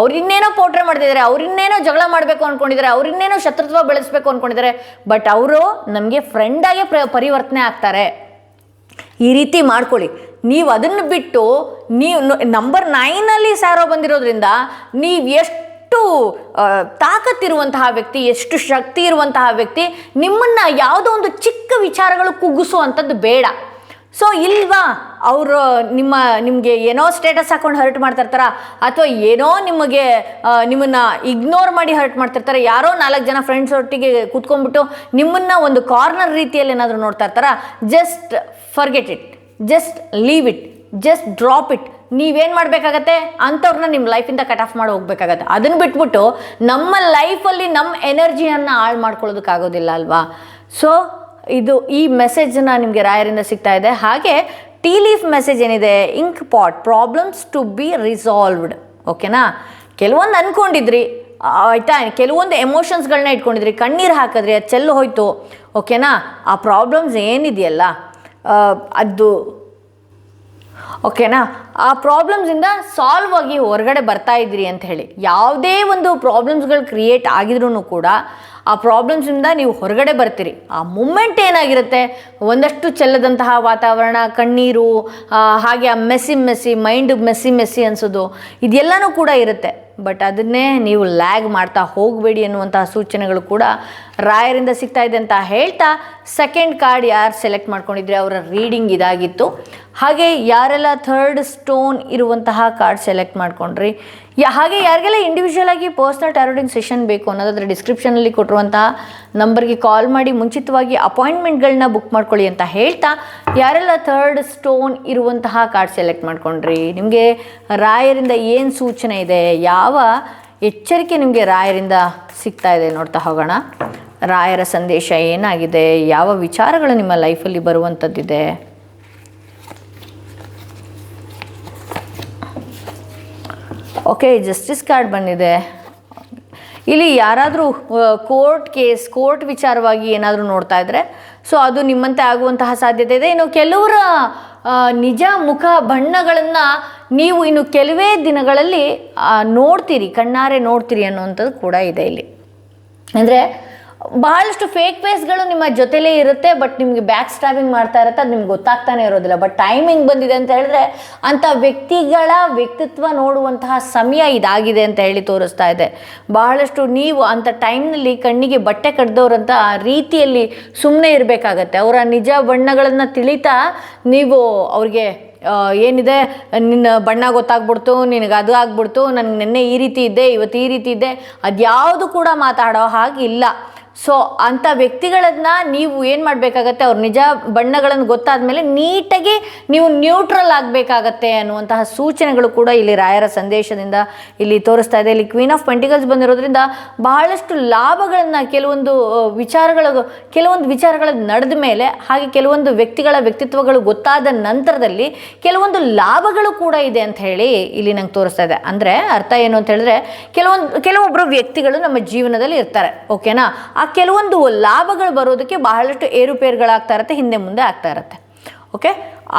ಅವ್ರಿನ್ನೇನೋ ಪೋಟ್ರೆ ಮಾಡ್ತಿದ್ದಾರೆ, ಅವ್ರಿನ್ನೇನೋ ಜಗಳ ಮಾಡಬೇಕು ಅಂದ್ಕೊಂಡಿದ್ದಾರೆ, ಅವ್ರಿನ್ನೇನೋ ಶತ್ರುತ್ವ ಬೆಳೆಸಬೇಕು ಅಂದ್ಕೊಂಡಿದ್ದಾರೆ, ಬಟ್ ಅವರು ನಮಗೆ ಫ್ರೆಂಡಾಗೆ ಪರಿವರ್ತನೆ ಆಗ್ತಾರೆ. ಈ ರೀತಿ ಮಾಡ್ಕೊಳ್ಳಿ. ನೀವು ಅದನ್ನು ಬಿಟ್ಟು ನೀವು ನಂಬರ್ 9 ಸ್ಯಾರೋ ಬಂದಿರೋದ್ರಿಂದ ನೀವು ಎಷ್ಟು ತಾಕತ್ತಿರುವಂತಹ ವ್ಯಕ್ತಿ, ಎಷ್ಟು ಶಕ್ತಿ ಇರುವಂತಹ ವ್ಯಕ್ತಿ, ನಿಮ್ಮನ್ನು ಯಾವುದೋ ಒಂದು ಚಿಕ್ಕ ವಿಚಾರಗಳು ಕುಗ್ಗಿಸುವಂಥದ್ದು ಬೇಡ. ಸೊ ಇಲ್ವಾ, ಅವರು ನಿಮಗೆ ಏನೋ ಸ್ಟೇಟಸ್ ಹಾಕೊಂಡು ಹರ್ಟ್ ಮಾಡ್ತಿರ್ತಾರ, ಅಥವಾ ಏನೋ ನಿಮ್ಮನ್ನು ಇಗ್ನೋರ್ ಮಾಡಿ ಹರ್ಟ್ ಮಾಡ್ತಿರ್ತಾರೆ, ಯಾರೋ 4 ಜನ ಫ್ರೆಂಡ್ಸ್ ಒಟ್ಟಿಗೆ ಕೂತ್ಕೊಂಡ್ಬಿಟ್ಟು ನಿಮ್ಮನ್ನು ಒಂದು ಕಾರ್ನರ್ ರೀತಿಯಲ್ಲಿ ಏನಾದರೂ ನೋಡ್ತಾ ಇರ್ತಾರ. Just forget it, just leave it, just drop it. ನೀವೇನು ಮಾಡಬೇಕಾಗತ್ತೆ, ಅಂಥವ್ರನ್ನ ನಿಮ್ಮ ಲೈಫಿಂದ ಕಟ್ ಆಫ್ ಮಾಡಿ ಹೋಗ್ಬೇಕಾಗತ್ತೆ. ಅದನ್ನು ಬಿಟ್ಬಿಟ್ಟು ನಮ್ಮ ಲೈಫಲ್ಲಿ ನಮ್ಮ ಎನರ್ಜಿಯನ್ನು ಹಾಳು ಮಾಡ್ಕೊಳ್ಳೋದಕ್ಕಾಗೋದಿಲ್ಲ ಅಲ್ವಾ? ಸೊ ಇದು ಈ ಮೆಸೇಜನ್ನು ನಿಮಗೆ ರಾಯರಿಂದ ಸಿಗ್ತಾ ಇದೆ. ಹಾಗೆ ಟೀ ಲೀಫ್ ಮೆಸೇಜ್ ಏನಿದೆ, ink pot problems to be resolved. ಓಕೆನಾ? ಕೆಲವೊಂದು ಅಂದ್ಕೊಂಡಿದ್ರಿ ಆಯಿತಾ, ಕೆಲವೊಂದು ಎಮೋಷನ್ಸ್ಗಳನ್ನ ಇಟ್ಕೊಂಡಿದ್ರಿ, ಕಣ್ಣೀರು ಹಾಕಿದ್ರಿ, ಅದು ಚೆಲ್ಲು ಹೋಯ್ತು. ಓಕೆನಾ? ಆ ಪ್ರಾಬ್ಲಮ್ಸ್ ಏನಿದೆಯಲ್ಲ ಅದು ಓಕೆನಾ, ಆ ಪ್ರಾಬ್ಲಮ್ಸಿಂದ ಸಾಲ್ವ್ ಆಗಿ ಹೊರಗಡೆ ಬರ್ತಾ ಇದ್ದೀರಿ ಅಂತ ಹೇಳಿ. ಯಾವುದೇ ಒಂದು ಪ್ರಾಬ್ಲಮ್ಸ್ಗಳು ಕ್ರಿಯೇಟ್ ಆಗಿದ್ರೂ ಕೂಡ ಆ ಪ್ರಾಬ್ಲಮ್ಸಿಂದ ನೀವು ಹೊರಗಡೆ ಬರ್ತೀರಿ. ಆ ಮೂಮೆಂಟ್ ಏನಾಗಿರುತ್ತೆ, ಒಂದಷ್ಟು ಚೆಲ್ಲದಂತಹ ವಾತಾವರಣ, ಕಣ್ಣೀರು, ಹಾಗೆ ಆ ಮೆಸ್ಸಿ ಮೈಂಡ್ ಮೆಸ್ಸಿ ಅನಿಸೋದು, ಇದೆಲ್ಲನೂ ಕೂಡ ಇರುತ್ತೆ. ಬಟ್ ಅದನ್ನೇ ನೀವು ಲ್ಯಾಗ್ ಮಾಡ್ತಾ ಹೋಗಬೇಡಿ ಅನ್ನುವಂತಹ ಸೂಚನೆಗಳು ಕೂಡ ರಾಯರಿಂದ ಸಿಗ್ತಾ ಇದೆ ಅಂತ ಹೇಳ್ತಾ, ಸೆಕೆಂಡ್ ಕಾರ್ಡ್ ಯಾರು ಸೆಲೆಕ್ಟ್ ಮಾಡ್ಕೊಂಡಿದ್ರೆ ಅವರ ರೀಡಿಂಗ್ ಇದಾಗಿತ್ತು. ಹಾಗೆ ಯಾರೆಲ್ಲ 3rd ಸ್ಟೋನ್ ಇರುವಂತಹ ಕಾರ್ಡ್ ಸೆಲೆಕ್ಟ್ ಮಾಡ್ಕೊಂಡ್ರಿ, ಹಾಗೆ ಯಾರಿಗೆಲ್ಲ ಇಂಡಿವಿಜುವಲ್ ಆಗಿ ಪರ್ಸ್ನಲ್ ಟ್ಯಾರೋಟಿಂಗ್ ಸೆಷನ್ ಬೇಕು ಅನ್ನೋದಾದರೆ ಡಿಸ್ಕ್ರಿಪ್ಷನಲ್ಲಿ ಕೊಟ್ಟಿರುವಂತಹ ನಂಬರ್ಗೆ ಕಾಲ್ ಮಾಡಿ ಮುಂಚಿತವಾಗಿ ಅಪಾಯಿಂಟ್ಮೆಂಟ್ಗಳನ್ನ ಬುಕ್ ಮಾಡ್ಕೊಳ್ಳಿ ಅಂತ ಹೇಳ್ತಾ, ಯಾರೆಲ್ಲ 3rd ಸ್ಟೋನ್ ಇರುವಂತಹ ಕಾರ್ಡ್ ಸೆಲೆಕ್ಟ್ ಮಾಡ್ಕೊಂಡ್ರಿ, ನಿಮಗೆ ರಾಯರಿಂದ ಏನು ಸೂಚನೆ ಇದೆ, ಯಾವ ಎಚ್ಚರಿಕೆ ನಿಮಗೆ ರಾಯರಿಂದ ಸಿಗ್ತಾ ಇದೆ ನೋಡ್ತಾ ಹೋಗೋಣ. ರಾಯರ ಸಂದೇಶ ಏನಾಗಿದೆ, ಯಾವ ವಿಚಾರಗಳು ನಿಮ್ಮ ಲೈಫಲ್ಲಿ ಬರುವಂಥದ್ದಿದೆ. ಓಕೆ, ಜಸ್ಟಿಸ್ ಕಾರ್ಡ್ ಬಂದಿದೆ. ಇಲ್ಲಿ ಯಾರಾದರೂ ಕೋರ್ಟ್ ವಿಚಾರವಾಗಿ ಏನಾದರೂ ನೋಡ್ತಾ ಇದ್ದರೆ, ಸೊ ಅದು ನಿಮ್ಮಂತೆ ಆಗುವಂತಹ ಸಾಧ್ಯತೆ ಇದೆ. ಇನ್ನು ಕೆಲವರ ನಿಜ ಮುಖ ಬಣ್ಣಗಳನ್ನು ನೀವು ಇನ್ನು ಕೆಲವೇ ದಿನಗಳಲ್ಲಿ ನೋಡ್ತೀರಿ, ಕಣ್ಣಾರೆ ನೋಡ್ತೀರಿ ಅನ್ನುವಂಥದ್ದು ಕೂಡ ಇದೆ ಇಲ್ಲಿ. ಅಂದರೆ ಬಹಳಷ್ಟು ಫೇಕ್ ಫೇಸ್ಗಳು ನಿಮ್ಮ ಜೊತೆಲೇ ಇರುತ್ತೆ, ಬಟ್ ನಿಮಗೆ ಬ್ಯಾಕ್ ಸ್ಟ್ಯಾಬಿಂಗ್ ಮಾಡ್ತಾ ಇರುತ್ತೆ, ಅದು ನಿಮ್ಗೆ ಗೊತ್ತಾಗ್ತಾನೆ ಇರೋದಿಲ್ಲ. ಬಟ್ ಟೈಮಿಂಗ್ ಬಂದಿದೆ ಅಂತ ಹೇಳಿದ್ರೆ ಅಂಥ ವ್ಯಕ್ತಿಗಳ ವ್ಯಕ್ತಿತ್ವ ನೋಡುವಂತಹ ಸಮಯ ಇದಾಗಿದೆ ಅಂತ ಹೇಳಿ ತೋರಿಸ್ತಾ ಇದೆ. ಬಹಳಷ್ಟು ನೀವು ಅಂಥ ಟೈಮ್ನಲ್ಲಿ ಕಣ್ಣಿಗೆ ಬಟ್ಟೆ ಕಡ್ದವ್ರಂಥ ಆ ರೀತಿಯಲ್ಲಿ ಸುಮ್ಮನೆ ಇರಬೇಕಾಗತ್ತೆ. ಅವರ ನಿಜ ಬಣ್ಣಗಳನ್ನು ತಿಳಿತಾ ನೀವು ಅವ್ರಿಗೆ ಏನಿದೆ, ನಿನ್ನ ಬಣ್ಣ ಗೊತ್ತಾಗ್ಬಿಡ್ತು, ನಿನಗೆ ಅದು ಆಗ್ಬಿಡ್ತು, ನನಗೆ ನಿನ್ನೆ ಈ ರೀತಿ ಇದ್ದೆ, ಇವತ್ತು ಈ ರೀತಿ ಇದ್ದೆ, ಅದ್ಯಾವುದು ಕೂಡ ಮಾತಾಡೋ ಹಾಗಿಲ್ಲ. ಸೊ ಅಂಥ ವ್ಯಕ್ತಿಗಳನ್ನ ನೀವು ಏನು ಮಾಡಬೇಕಾಗತ್ತೆ, ಅವ್ರ ನಿಜ ಬಣ್ಣಗಳನ್ನು ಗೊತ್ತಾದ ಮೇಲೆ ನೀಟಾಗಿ ನೀವು ನ್ಯೂಟ್ರಲ್ ಆಗಬೇಕಾಗತ್ತೆ ಅನ್ನುವಂತಹ ಸೂಚನೆಗಳು ಕೂಡ ಇಲ್ಲಿ ರಾಯರ ಸಂದೇಶದಿಂದ ಇಲ್ಲಿ ತೋರಿಸ್ತಾ ಇದೆ. ಇಲ್ಲಿ ಕ್ವೀನ್ ಆಫ್ ಪೆಂಟಿಕಲ್ಸ್ ಬಂದಿರೋದ್ರಿಂದ ಬಹಳಷ್ಟು ಲಾಭಗಳನ್ನು ಕೆಲವೊಂದು ವಿಚಾರಗಳು ನಡೆದ ಮೇಲೆ, ಹಾಗೆ ಕೆಲವೊಂದು ವ್ಯಕ್ತಿಗಳ ವ್ಯಕ್ತಿತ್ವಗಳು ಗೊತ್ತಾದ ನಂತರದಲ್ಲಿ ಕೆಲವೊಂದು ಲಾಭಗಳು ಕೂಡ ಇದೆ ಅಂತ ಹೇಳಿ ಇಲ್ಲಿ ನಂಗೆ ತೋರಿಸ್ತಾ ಇದೆ. ಅಂದರೆ ಅರ್ಥ ಏನು ಅಂತ ಹೇಳಿದ್ರೆ, ಕೆಲವೊಬ್ಬರು ವ್ಯಕ್ತಿಗಳು ನಮ್ಮ ಜೀವನದಲ್ಲಿ ಇರ್ತಾರೆ, ಓಕೆನಾ. ಆ ಕೆಲವೊಂದು ಲಾಭಗಳು ಬರೋದಕ್ಕೆ ಬಹಳಷ್ಟು ಏರುಪೇರುಗಳಾಗ್ತಾ ಇರುತ್ತೆ, ಹಿಂದೆ ಮುಂದೆ ಆಗ್ತಾ ಇರುತ್ತೆ. ಓಕೆ,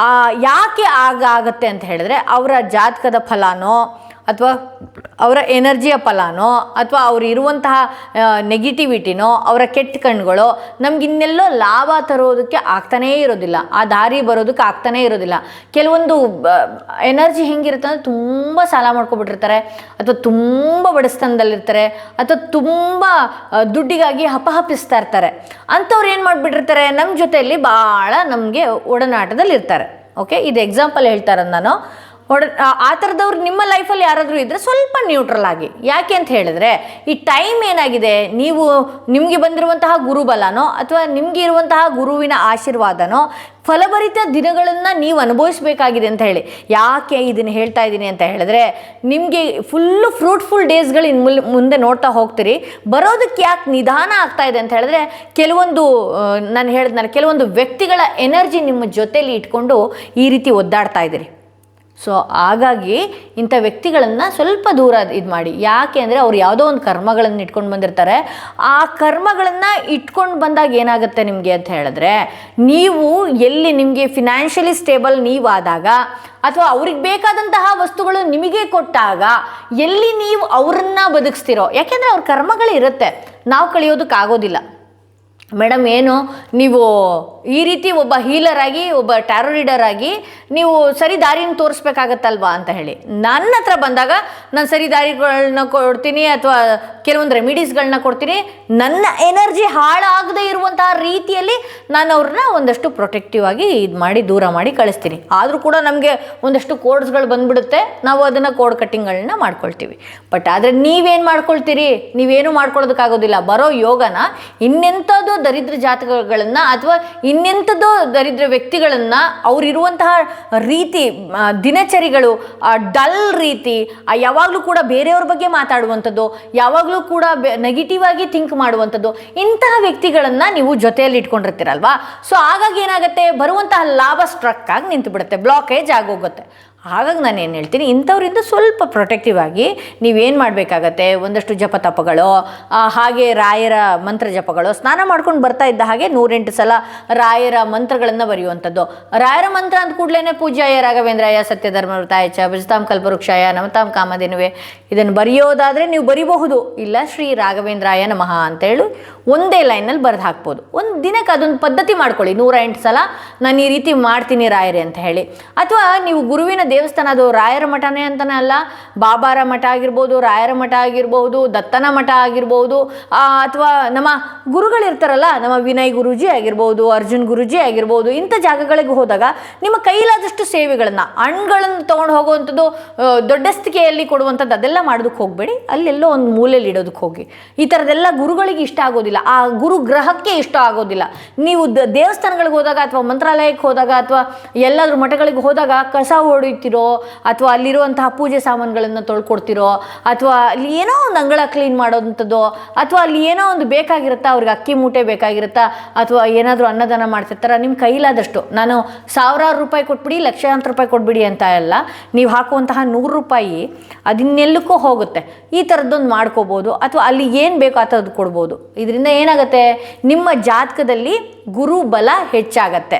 ಯಾಕೆ ಆಗುತ್ತೆ ಅಂತ ಹೇಳಿದ್ರೆ ಅವರ ಜಾತಕದ ಫಲನೋ ಅಥವಾ ಅವರ ಎನರ್ಜಿಯ ಫಲನೋ ಅಥವಾ ಅವರು ಇರುವಂತಹ ನೆಗೆಟಿವಿಟಿನೋ ಅವರ ಕೆಟ್ಟ ಕಣ್ಣುಗಳೋ ನಮಗಿನ್ನೆಲ್ಲೋ ಲಾಭ ತರೋದಕ್ಕೆ ಆಗ್ತಾನೇ ಇರೋದಿಲ್ಲ, ಆ ದಾರಿ ಬರೋದಕ್ಕೆ ಆಗ್ತಾನೇ ಇರೋದಿಲ್ಲ. ಕೆಲವೊಂದು ಎನರ್ಜಿ ಹೆಂಗಿರುತ್ತೆ ಅಂದರೆ ತುಂಬ ಸಾಲ ಮಾಡ್ಕೊಬಿಟ್ಟಿರ್ತಾರೆ, ಅಥವಾ ತುಂಬ ಬಡಸ್ತನದಲ್ಲಿರ್ತಾರೆ, ಅಥವಾ ತುಂಬ ದುಡ್ಡಿಗಾಗಿ ಹಪಹಪಿಸ್ತಾ ಇರ್ತಾರೆ. ಅಂಥವ್ರು ಏನು ಮಾಡಿಬಿಟ್ಟಿರ್ತಾರೆ, ನಮ್ಮ ಜೊತೆಯಲ್ಲಿ ಭಾಳ ನಮಗೆ ಒಡನಾಟದಲ್ಲಿ ಇರ್ತಾರೆ. ಓಕೆ, ಇದು ಎಕ್ಸಾಂಪಲ್ ಹೇಳ್ತಾರೆ ನಾನು. ಆ ಥರದವ್ರು ನಿಮ್ಮ ಲೈಫಲ್ಲಿ ಯಾರಾದರೂ ಇದ್ದರೆ ಸ್ವಲ್ಪ ನ್ಯೂಟ್ರಲ್ ಆಗಿ. ಯಾಕೆ ಅಂತ ಹೇಳಿದ್ರೆ ಈ ಟೈಮ್ ಏನಾಗಿದೆ, ನಿಮಗೆ ಬಂದಿರುವಂತಹ ಗುರುಬಲನೋ ಅಥವಾ ನಿಮಗೆ ಇರುವಂತಹ ಗುರುವಿನ ಆಶೀರ್ವಾದನೋ ಫಲಭರಿತ ದಿನಗಳನ್ನು ನೀವು ಅನುಭವಿಸಬೇಕಾಗಿದೆ ಅಂತ ಹೇಳಿ. ಯಾಕೆ ಇದನ್ನು ಹೇಳ್ತಾ ಇದ್ದೀನಿ ಅಂತ ಹೇಳಿದ್ರೆ, ನಿಮಗೆ ಫುಲ್ಲು ಫ್ರೂಟ್ಫುಲ್ ಡೇಸ್ಗಳು ಮುಂದೆ ನೋಡ್ತಾ ಹೋಗ್ತೀರಿ. ಬರೋದಕ್ಕೆ ಯಾಕೆ ನಿಧಾನ ಆಗ್ತಾ ಇದೆ ಅಂತ ಹೇಳಿದ್ರೆ, ನಾನು ಹೇಳಿದ್ನಲ್ಲ, ಕೆಲವೊಂದು ವ್ಯಕ್ತಿಗಳ ಎನರ್ಜಿ ನಿಮ್ಮ ಜೊತೆಲಿ ಇಟ್ಕೊಂಡು ಈ ರೀತಿ ಒದ್ದಾಡ್ತಾ ಇದ್ದೀರಿ. ಸೊ ಹಾಗಾಗಿ ಇಂಥ ವ್ಯಕ್ತಿಗಳನ್ನು ಸ್ವಲ್ಪ ದೂರ ಇದು ಮಾಡಿ. ಯಾಕೆ ಅಂದರೆ ಅವ್ರು ಯಾವುದೋ ಒಂದು ಕರ್ಮಗಳನ್ನು ಇಟ್ಕೊಂಡು ಬಂದಿರ್ತಾರೆ. ಆ ಕರ್ಮಗಳನ್ನು ಇಟ್ಕೊಂಡು ಬಂದಾಗ ಏನಾಗುತ್ತೆ ನಿಮಗೆ ಅಂತ ಹೇಳಿದ್ರೆ, ನೀವು ಎಲ್ಲಿ ನಿಮಗೆ ಫಿನಾನ್ಷಿಯಲಿ ಸ್ಟೇಬಲ್ ನೀವಾದಾಗ ಅಥವಾ ಅವ್ರಿಗೆ ಬೇಕಾದಂತಹ ವಸ್ತುಗಳು ನಿಮಗೆ ಕೊಟ್ಟಾಗ ಎಲ್ಲಿ ನೀವು ಅವ್ರನ್ನ ಬದುಕಿಸ್ತಿರೋ, ಯಾಕೆಂದರೆ ಅವ್ರ ಕರ್ಮಗಳಿರುತ್ತೆ, ನಾವು ಕಳಿಯೋದಕ್ಕಾಗೋದಿಲ್ಲ. ಮೇಡಮ್ ಏನು ನೀವು ಈ ರೀತಿ ಒಬ್ಬ ಹೀಲರ್ ಆಗಿ, ಒಬ್ಬ ಟ್ಯಾರೋ ರೀಡರ್ ಆಗಿ ನೀವು ಸರಿ ದಾರಿನ ತೋರಿಸ್ಬೇಕಾಗತ್ತಲ್ವಾ ಅಂತ ಹೇಳಿ ನನ್ನ ಹತ್ರ ಬಂದಾಗ ನಾನು ಸರಿ ದಾರಿಗಳನ್ನ ಕೊಡ್ತೀನಿ ಅಥವಾ ಕೆಲವೊಂದು ರೆಮಿಡೀಸ್ಗಳನ್ನ ಕೊಡ್ತೀನಿ. ನನ್ನ ಎನರ್ಜಿ ಹಾಳಾಗದೇ ಇರುವಂತಹ ರೀತಿಯಲ್ಲಿ ನಾನು ಅವ್ರನ್ನ ಒಂದಷ್ಟು ಪ್ರೊಟೆಕ್ಟಿವ್ ಆಗಿ ಇದು ಮಾಡಿ ದೂರ ಮಾಡಿ ಕಳಿಸ್ತೀನಿ. ಆದರೂ ಕೂಡ ನಮಗೆ ಒಂದಷ್ಟು ಕೋಡ್ಸ್ಗಳು ಬಂದ್ಬಿಡುತ್ತೆ, ನಾವು ಅದನ್ನು ಕೋಡ್ ಕಟ್ಟಿಂಗ್ಗಳನ್ನ ಮಾಡ್ಕೊಳ್ತೀವಿ. ಬಟ್ ಆದರೆ ನೀವೇನು ಮಾಡ್ಕೊಳ್ತೀರಿ, ನೀವೇನು ಮಾಡ್ಕೊಳ್ಳೋದಕ್ಕಾಗೋದಿಲ್ಲ. ಬರೋ ಯೋಗನ ಇನ್ನೆಂಥದ್ದು ದರಿದ್ರ ಜಾತಕಗಳನ್ನು ಅಥವಾ ಇನ್ನೆಂಥದ್ದೋ ದರಿದ್ರ ವ್ಯಕ್ತಿಗಳನ್ನು, ಅವರಿರುವಂತಹ ರೀತಿ, ದಿನಚರಿಗಳು ಡಲ್ ರೀತಿ, ಯಾವಾಗಲೂ ಕೂಡ ಬೇರೆಯವ್ರ ಬಗ್ಗೆ ಮಾತಾಡುವಂಥದ್ದು, ಯಾವಾಗಲೂ ಕೂಡ ನೆಗೆಟಿವ್ ಆಗಿ ಥಿಂಕ್ ಮಾಡುವಂಥದ್ದು, ಇಂತಹ ವ್ಯಕ್ತಿಗಳನ್ನು ನೀವು ಜೊತೆಯಲ್ಲಿ ಇಟ್ಕೊಂಡಿರ್ತೀರಲ್ವಾ. ಸೊ ಹಾಗಾಗಿ ಏನಾಗುತ್ತೆ, ಬರುವಂತಹ ಲಾಭ ಸ್ಟ್ರಕ್ ಆಗಿ ನಿಂತು ಬಿಡುತ್ತೆ, ಬ್ಲಾಕೇಜ್ ಆಗೋಗುತ್ತೆ. ಹಾಗಾಗಿ ನಾನು ಏನು ಹೇಳ್ತೀನಿ, ಇಂಥವರಿಂದ ಸ್ವಲ್ಪ ಪ್ರೊಟೆಕ್ಟಿವ್ ಆಗಿ ನೀವೇನು ಮಾಡಬೇಕಾಗತ್ತೆ, ಒಂದಷ್ಟು ಜಪತಪಗಳು, ಹಾಗೆ ರಾಯರ ಮಂತ್ರ ಜಪಗಳು, ಸ್ನಾನ ಮಾಡ್ಕೊಂಡು ಬರ್ತಾ ಇದ್ದ ಹಾಗೆ 108 ಸಲ ರಾಯರ ಮಂತ್ರಗಳನ್ನು ಬರೆಯುವಂಥದ್ದು. ರಾಯರ ಮಂತ್ರ ಅಂದ ಕೂಡಲೇ ಪೂಜ್ಯಾಯ ರಾಘವೇಂದ್ರಾಯ ಸತ್ಯಧರ್ಮವೃತಾಯ ಚ ಭಜತಾಂ ಕಲ್ಪವೃಕ್ಷಾಯ ನಮತಾಂ ಕಾಮಧೇನುವೆ, ಇದನ್ನು ಬರೆಯೋದಾದರೆ ನೀವು ಬರಿಬಹುದು. ಇಲ್ಲ ಶ್ರೀ ರಾಘವೇಂದ್ರಾಯ ನಮಃ ಅಂತೇಳಿ ಒಂದೇ ಲೈನಲ್ಲಿ ಬರೆದು ಹಾಕ್ಬೋದು. ಒಂದು ದಿನಕ್ಕೆ ಅದೊಂದು ಪದ್ಧತಿ ಮಾಡ್ಕೊಳ್ಳಿ, 108 ಸಲ ನಾನು ಈ ರೀತಿ ಮಾಡ್ತೀನಿ ರಾಯರೇ ಅಂತ ಹೇಳಿ. ಅಥವಾ ನೀವು ಗುರುವಿನ ದೇವಸ್ಥಾನ, ಅದು ರಾಯರ ಮಠನೇ ಅಂತಲೇ ಅಲ್ಲ, ಬಾಬಾರ ಮಠ ಆಗಿರ್ಬೋದು, ರಾಯರ ಮಠ ಆಗಿರ್ಬೋದು, ದತ್ತನ ಮಠ ಆಗಿರ್ಬೋದು, ಅಥವಾ ನಮ್ಮ ಗುರುಗಳಿರ್ತಾರಲ್ಲ, ನಮ್ಮ ವಿನಯ್ ಗುರೂಜಿ ಆಗಿರ್ಬೋದು, ಅರ್ಜುನ್ ಗುರೂಜಿ ಆಗಿರ್ಬೋದು, ಇಂಥ ಜಾಗಗಳಿಗೆ ಹೋದಾಗ ನಿಮ್ಮ ಕೈಲಾದಷ್ಟು ಸೇವೆಗಳನ್ನು, ಹಣ್ಣುಗಳನ್ನು ತೊಗೊಂಡು ಹೋಗುವಂಥದ್ದು, ದೊಡ್ಡಸ್ತಿಕೆಯಲ್ಲಿ ಕೊಡುವಂಥದ್ದು ಅದೆಲ್ಲ ಮಾಡೋದಕ್ಕೆ ಹೋಗಬೇಡಿ. ಅಲ್ಲೆಲ್ಲೋ ಒಂದು ಮೂಲೆಯಲ್ಲಿ ಇಡೋದಕ್ಕೆ ಹೋಗಿ. ಈ ಥರದ್ದೆಲ್ಲ ಗುರುಗಳಿಗೆ ಇಷ್ಟ ಆಗೋದಿಲ್ಲ, ಆ ಗುರು ಗ್ರಹಕ್ಕೆ ಇಷ್ಟ ಆಗೋದಿಲ್ಲ. ನೀವು ದೇವಸ್ಥಾನಗಳಿಗೆ ಹೋದಾಗ ಅಥವಾ ಮಂತ್ರಾಲಯಕ್ಕೆ ಹೋದಾಗ ಅಥವಾ ಎಲ್ಲಾದ್ರೂ ಮಠಗಳಿಗೆ ಹೋದಾಗ ಕಸ ಹೊಡಿತೀರೋ ಅಥವಾ ಅಲ್ಲಿರುವಂತಹ ಪೂಜೆ ಸಾಮಾನುಗಳನ್ನು ತೊಳ್ಕೊಡ್ತಿರೋ ಅಥವಾ ಅಲ್ಲಿ ಏನೋ ಒಂದು ಅಂಗಳ ಕ್ಲೀನ್ ಮಾಡೋವಂಥದ್ದು ಅಥವಾ ಅಲ್ಲಿ ಏನೋ ಒಂದು ಬೇಕಾಗಿರುತ್ತಾ, ಅವ್ರಿಗೆ ಅಕ್ಕಿ ಮೂಟೆ ಬೇಕಾಗಿರುತ್ತಾ ಅಥವಾ ಏನಾದರೂ ಅನ್ನದಾನ ಮಾಡ್ತಿರ್ತಾರ, ನಿಮ್ಮ ಕೈಲಾದಷ್ಟು, ನಾನು ಸಾವಿರಾರು ರೂಪಾಯಿ ಕೊಟ್ಬಿಡಿ, ಲಕ್ಷಾಂತರ ರೂಪಾಯಿ ಕೊಟ್ಬಿಡಿ ಅಂತ ಎಲ್ಲ, ನೀವು ಹಾಕುವಂತಹ 100 ರೂಪಾಯಿ ಅದಿನ್ನೆಲ್ಲಕ್ಕೂ ಹೋಗುತ್ತೆ. ಈ ಥರದ್ದೊಂದು ಮಾಡ್ಕೋಬೋದು. ಅಥವಾ ಅಲ್ಲಿ ಏನು ಬೇಕೋ ಆ ಥರದ್ದು ಕೊಡ್ಬೋದು. ಇದರಿಂದ ಏನಾಗುತ್ತೆ, ನಿಮ್ಮ ಜಾತಕದಲ್ಲಿ ಗುರು ಬಲ ಹೆಚ್ಚಾಗತ್ತೆ.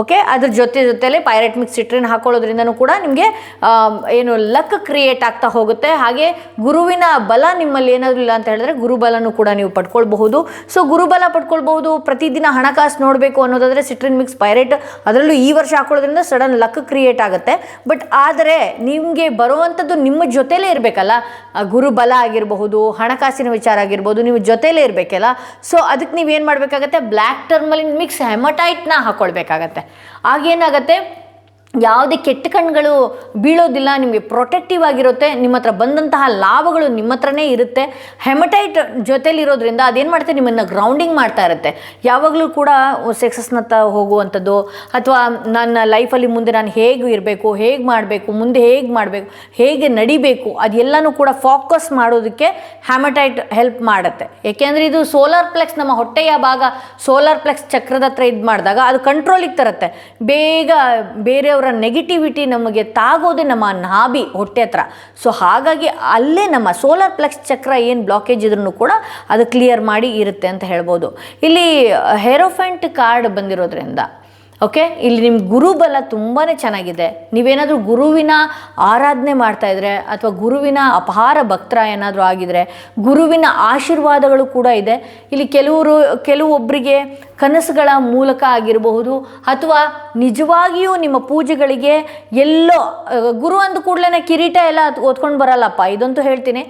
ಓಕೆ, ಅದ್ರ ಜೊತೆಲೇ ಪೈರೇಟ್ ಮಿಕ್ಸ್ ಸಿಟ್ರಿನ್ ಹಾಕೊಳ್ಳೋದ್ರಿಂದನೂ ಕೂಡ ನಿಮಗೆ ಏನು ಲಕ್ ಕ್ರಿಯೇಟ್ ಆಗ್ತಾ ಹೋಗುತ್ತೆ. ಹಾಗೆ ಗುರುವಿನ ಬಲ ನಿಮ್ಮಲ್ಲಿ ಏನಾದರೂ ಇಲ್ಲ ಅಂತ ಹೇಳಿದ್ರೆ ಗುರುಬಲನೂ ಕೂಡ ನೀವು ಪಡ್ಕೊಳ್ಬಹುದು. ಸೊ ಗುರುಬಲ ಪಡ್ಕೊಳ್ಬಹುದು. ಪ್ರತಿದಿನ ಹಣಕಾಸು ನೋಡಬೇಕು ಅನ್ನೋದಾದರೆ ಸಿಟ್ರಿನ್ ಮಿಕ್ಸ್ ಪೈರೇಟ್ ಅದರಲ್ಲೂ ಈ ವರ್ಷ ಹಾಕೊಳ್ಳೋದ್ರಿಂದ ಸಡನ್ ಲಕ್ ಕ್ರಿಯೇಟ್ ಆಗುತ್ತೆ. ಬಟ್ ಆದರೆ ನಿಮಗೆ ಬರುವಂಥದ್ದು ನಿಮ್ಮ ಜೊತೆಲೇ ಇರಬೇಕಲ್ಲ, ಗುರುಬಲ ಆಗಿರಬಹುದು, ಹಣಕಾಸಿನ ವಿಚಾರ ಆಗಿರ್ಬೋದು, ನೀವು ಜೊತೆಲೇ ಇರಬೇಕಲ್ಲ. ಸೊ ಅದಕ್ಕೆ ನೀವೇನು ಮಾಡಬೇಕಾಗತ್ತೆ, ಬ್ಲ್ಯಾಕ್ ಟರ್ಮಲಿನ್ ಮಿಕ್ಸ್ ಹೆಮಟೈಟ್ನ ಹಾಕ್ಕೊಳ್ಬೇಕಾಗತ್ತೆ. ಆಗೇನಾಗತ್ತೆ, ಯಾವುದೇ ಕೆಟ್ಟ ಕಣ್ಗಳು ಬೀಳೋದಿಲ್ಲ, ನಿಮಗೆ ಪ್ರೊಟೆಕ್ಟಿವ್ ಆಗಿರುತ್ತೆ, ನಿಮ್ಮ ಹತ್ರ ಬಂದಂತಹ ಲಾಭಗಳು ನಿಮ್ಮ ಹತ್ರನೇ ಇರುತ್ತೆ. ಹೆಮಟೈಟ್ ಜೊತೆಲಿರೋದ್ರಿಂದ ಅದೇನು ಮಾಡುತ್ತೆ, ನಿಮ್ಮನ್ನು ಗ್ರೌಂಡಿಂಗ್ ಮಾಡ್ತಾ ಇರುತ್ತೆ. ಯಾವಾಗಲೂ ಕೂಡ ಸಕ್ಸಸ್ನತ್ತ ಹೋಗುವಂಥದ್ದು, ಅಥವಾ ನನ್ನ ಲೈಫಲ್ಲಿ ಮುಂದೆ ನಾನು ಹೇಗೆ ಇರಬೇಕು, ಹೇಗೆ ಮಾಡಬೇಕು, ಮುಂದೆ ಹೇಗೆ ಮಾಡಬೇಕು, ಹೇಗೆ ನಡಿಬೇಕು, ಅದೆಲ್ಲನೂ ಕೂಡ ಫೋಕಸ್ ಮಾಡೋದಕ್ಕೆ ಹೆಮಟೈಟ್ ಹೆಲ್ಪ್ ಮಾಡುತ್ತೆ. ಏಕೆಂದರೆ ಇದು ಸೋಲಾರ್ ಪ್ಲೆಕ್ಸ್, ನಮ್ಮ ಹೊಟ್ಟೆಯ ಭಾಗ ಸೋಲಾರ್ ಪ್ಲೆಕ್ಸ್ ಚಕ್ರದ ಹತ್ರ ಇದು ಮಾಡಿದಾಗ ಅದು ಕಂಟ್ರೋಲಿಗೆ ತರುತ್ತೆ. ಬೇಗ ಬೇರೆಯವ್ರ ನೆಗೆಟಿವಿಟಿ ನಮಗೆ ತಾಗೋದೆ ನಮ್ಮ ನಾಭಿ ಹೊಟ್ಟೆ ಹತ್ರ. ಸೊ ಹಾಗಾಗಿ ಅಲ್ಲೇ ನಮ್ಮ ಸೋಲಾರ್ ಪ್ಲೆಕ್ಸ್ ಚಕ್ರ ಏನು ಬ್ಲಾಕೇಜ್ ಇದ್ರೂ ಕೂಡ ಅದು ಕ್ಲಿಯರ್ ಮಾಡಿ ಇರುತ್ತೆ ಅಂತ ಹೇಳ್ಬೋದು. ಇಲ್ಲಿ ಹೆರೋಫೆಂಟ್ ಕಾರ್ಡ್ ಬಂದಿರೋದ್ರಿಂದ ಓಕೆ, ಇಲ್ಲಿ ನಿಮ್ಮ ಗುರುಬಲ ತುಂಬಾ ಚೆನ್ನಾಗಿದೆ. ನೀವೇನಾದರೂ ಗುರುವಿನ ಆರಾಧನೆ ಮಾಡ್ತಾಯಿದ್ರೆ ಅಥವಾ ಗುರುವಿನ ಅಪಾರ ಭಕ್ತರ ಏನಾದರೂ ಆಗಿದರೆ ಗುರುವಿನ ಆಶೀರ್ವಾದಗಳು ಕೂಡ ಇದೆ. ಇಲ್ಲಿ ಕೆಲವೊಬ್ಬರಿಗೆ ಕನಸುಗಳ ಮೂಲಕ ಆಗಿರಬಹುದು, ಅಥವಾ ನಿಜವಾಗಿಯೂ ನಿಮ್ಮ ಪೂಜೆಗಳಿಗೆ ಎಲ್ಲೋ ಗುರು ಅಂದ ಕೂಡಲೇ ಕಿರೀಟ ಎಲ್ಲ ಓದ್ಕೊಂಡು ಬರಲ್ಲಪ್ಪ, ಇದಂತೂ ಹೇಳ್ತೀನಿ.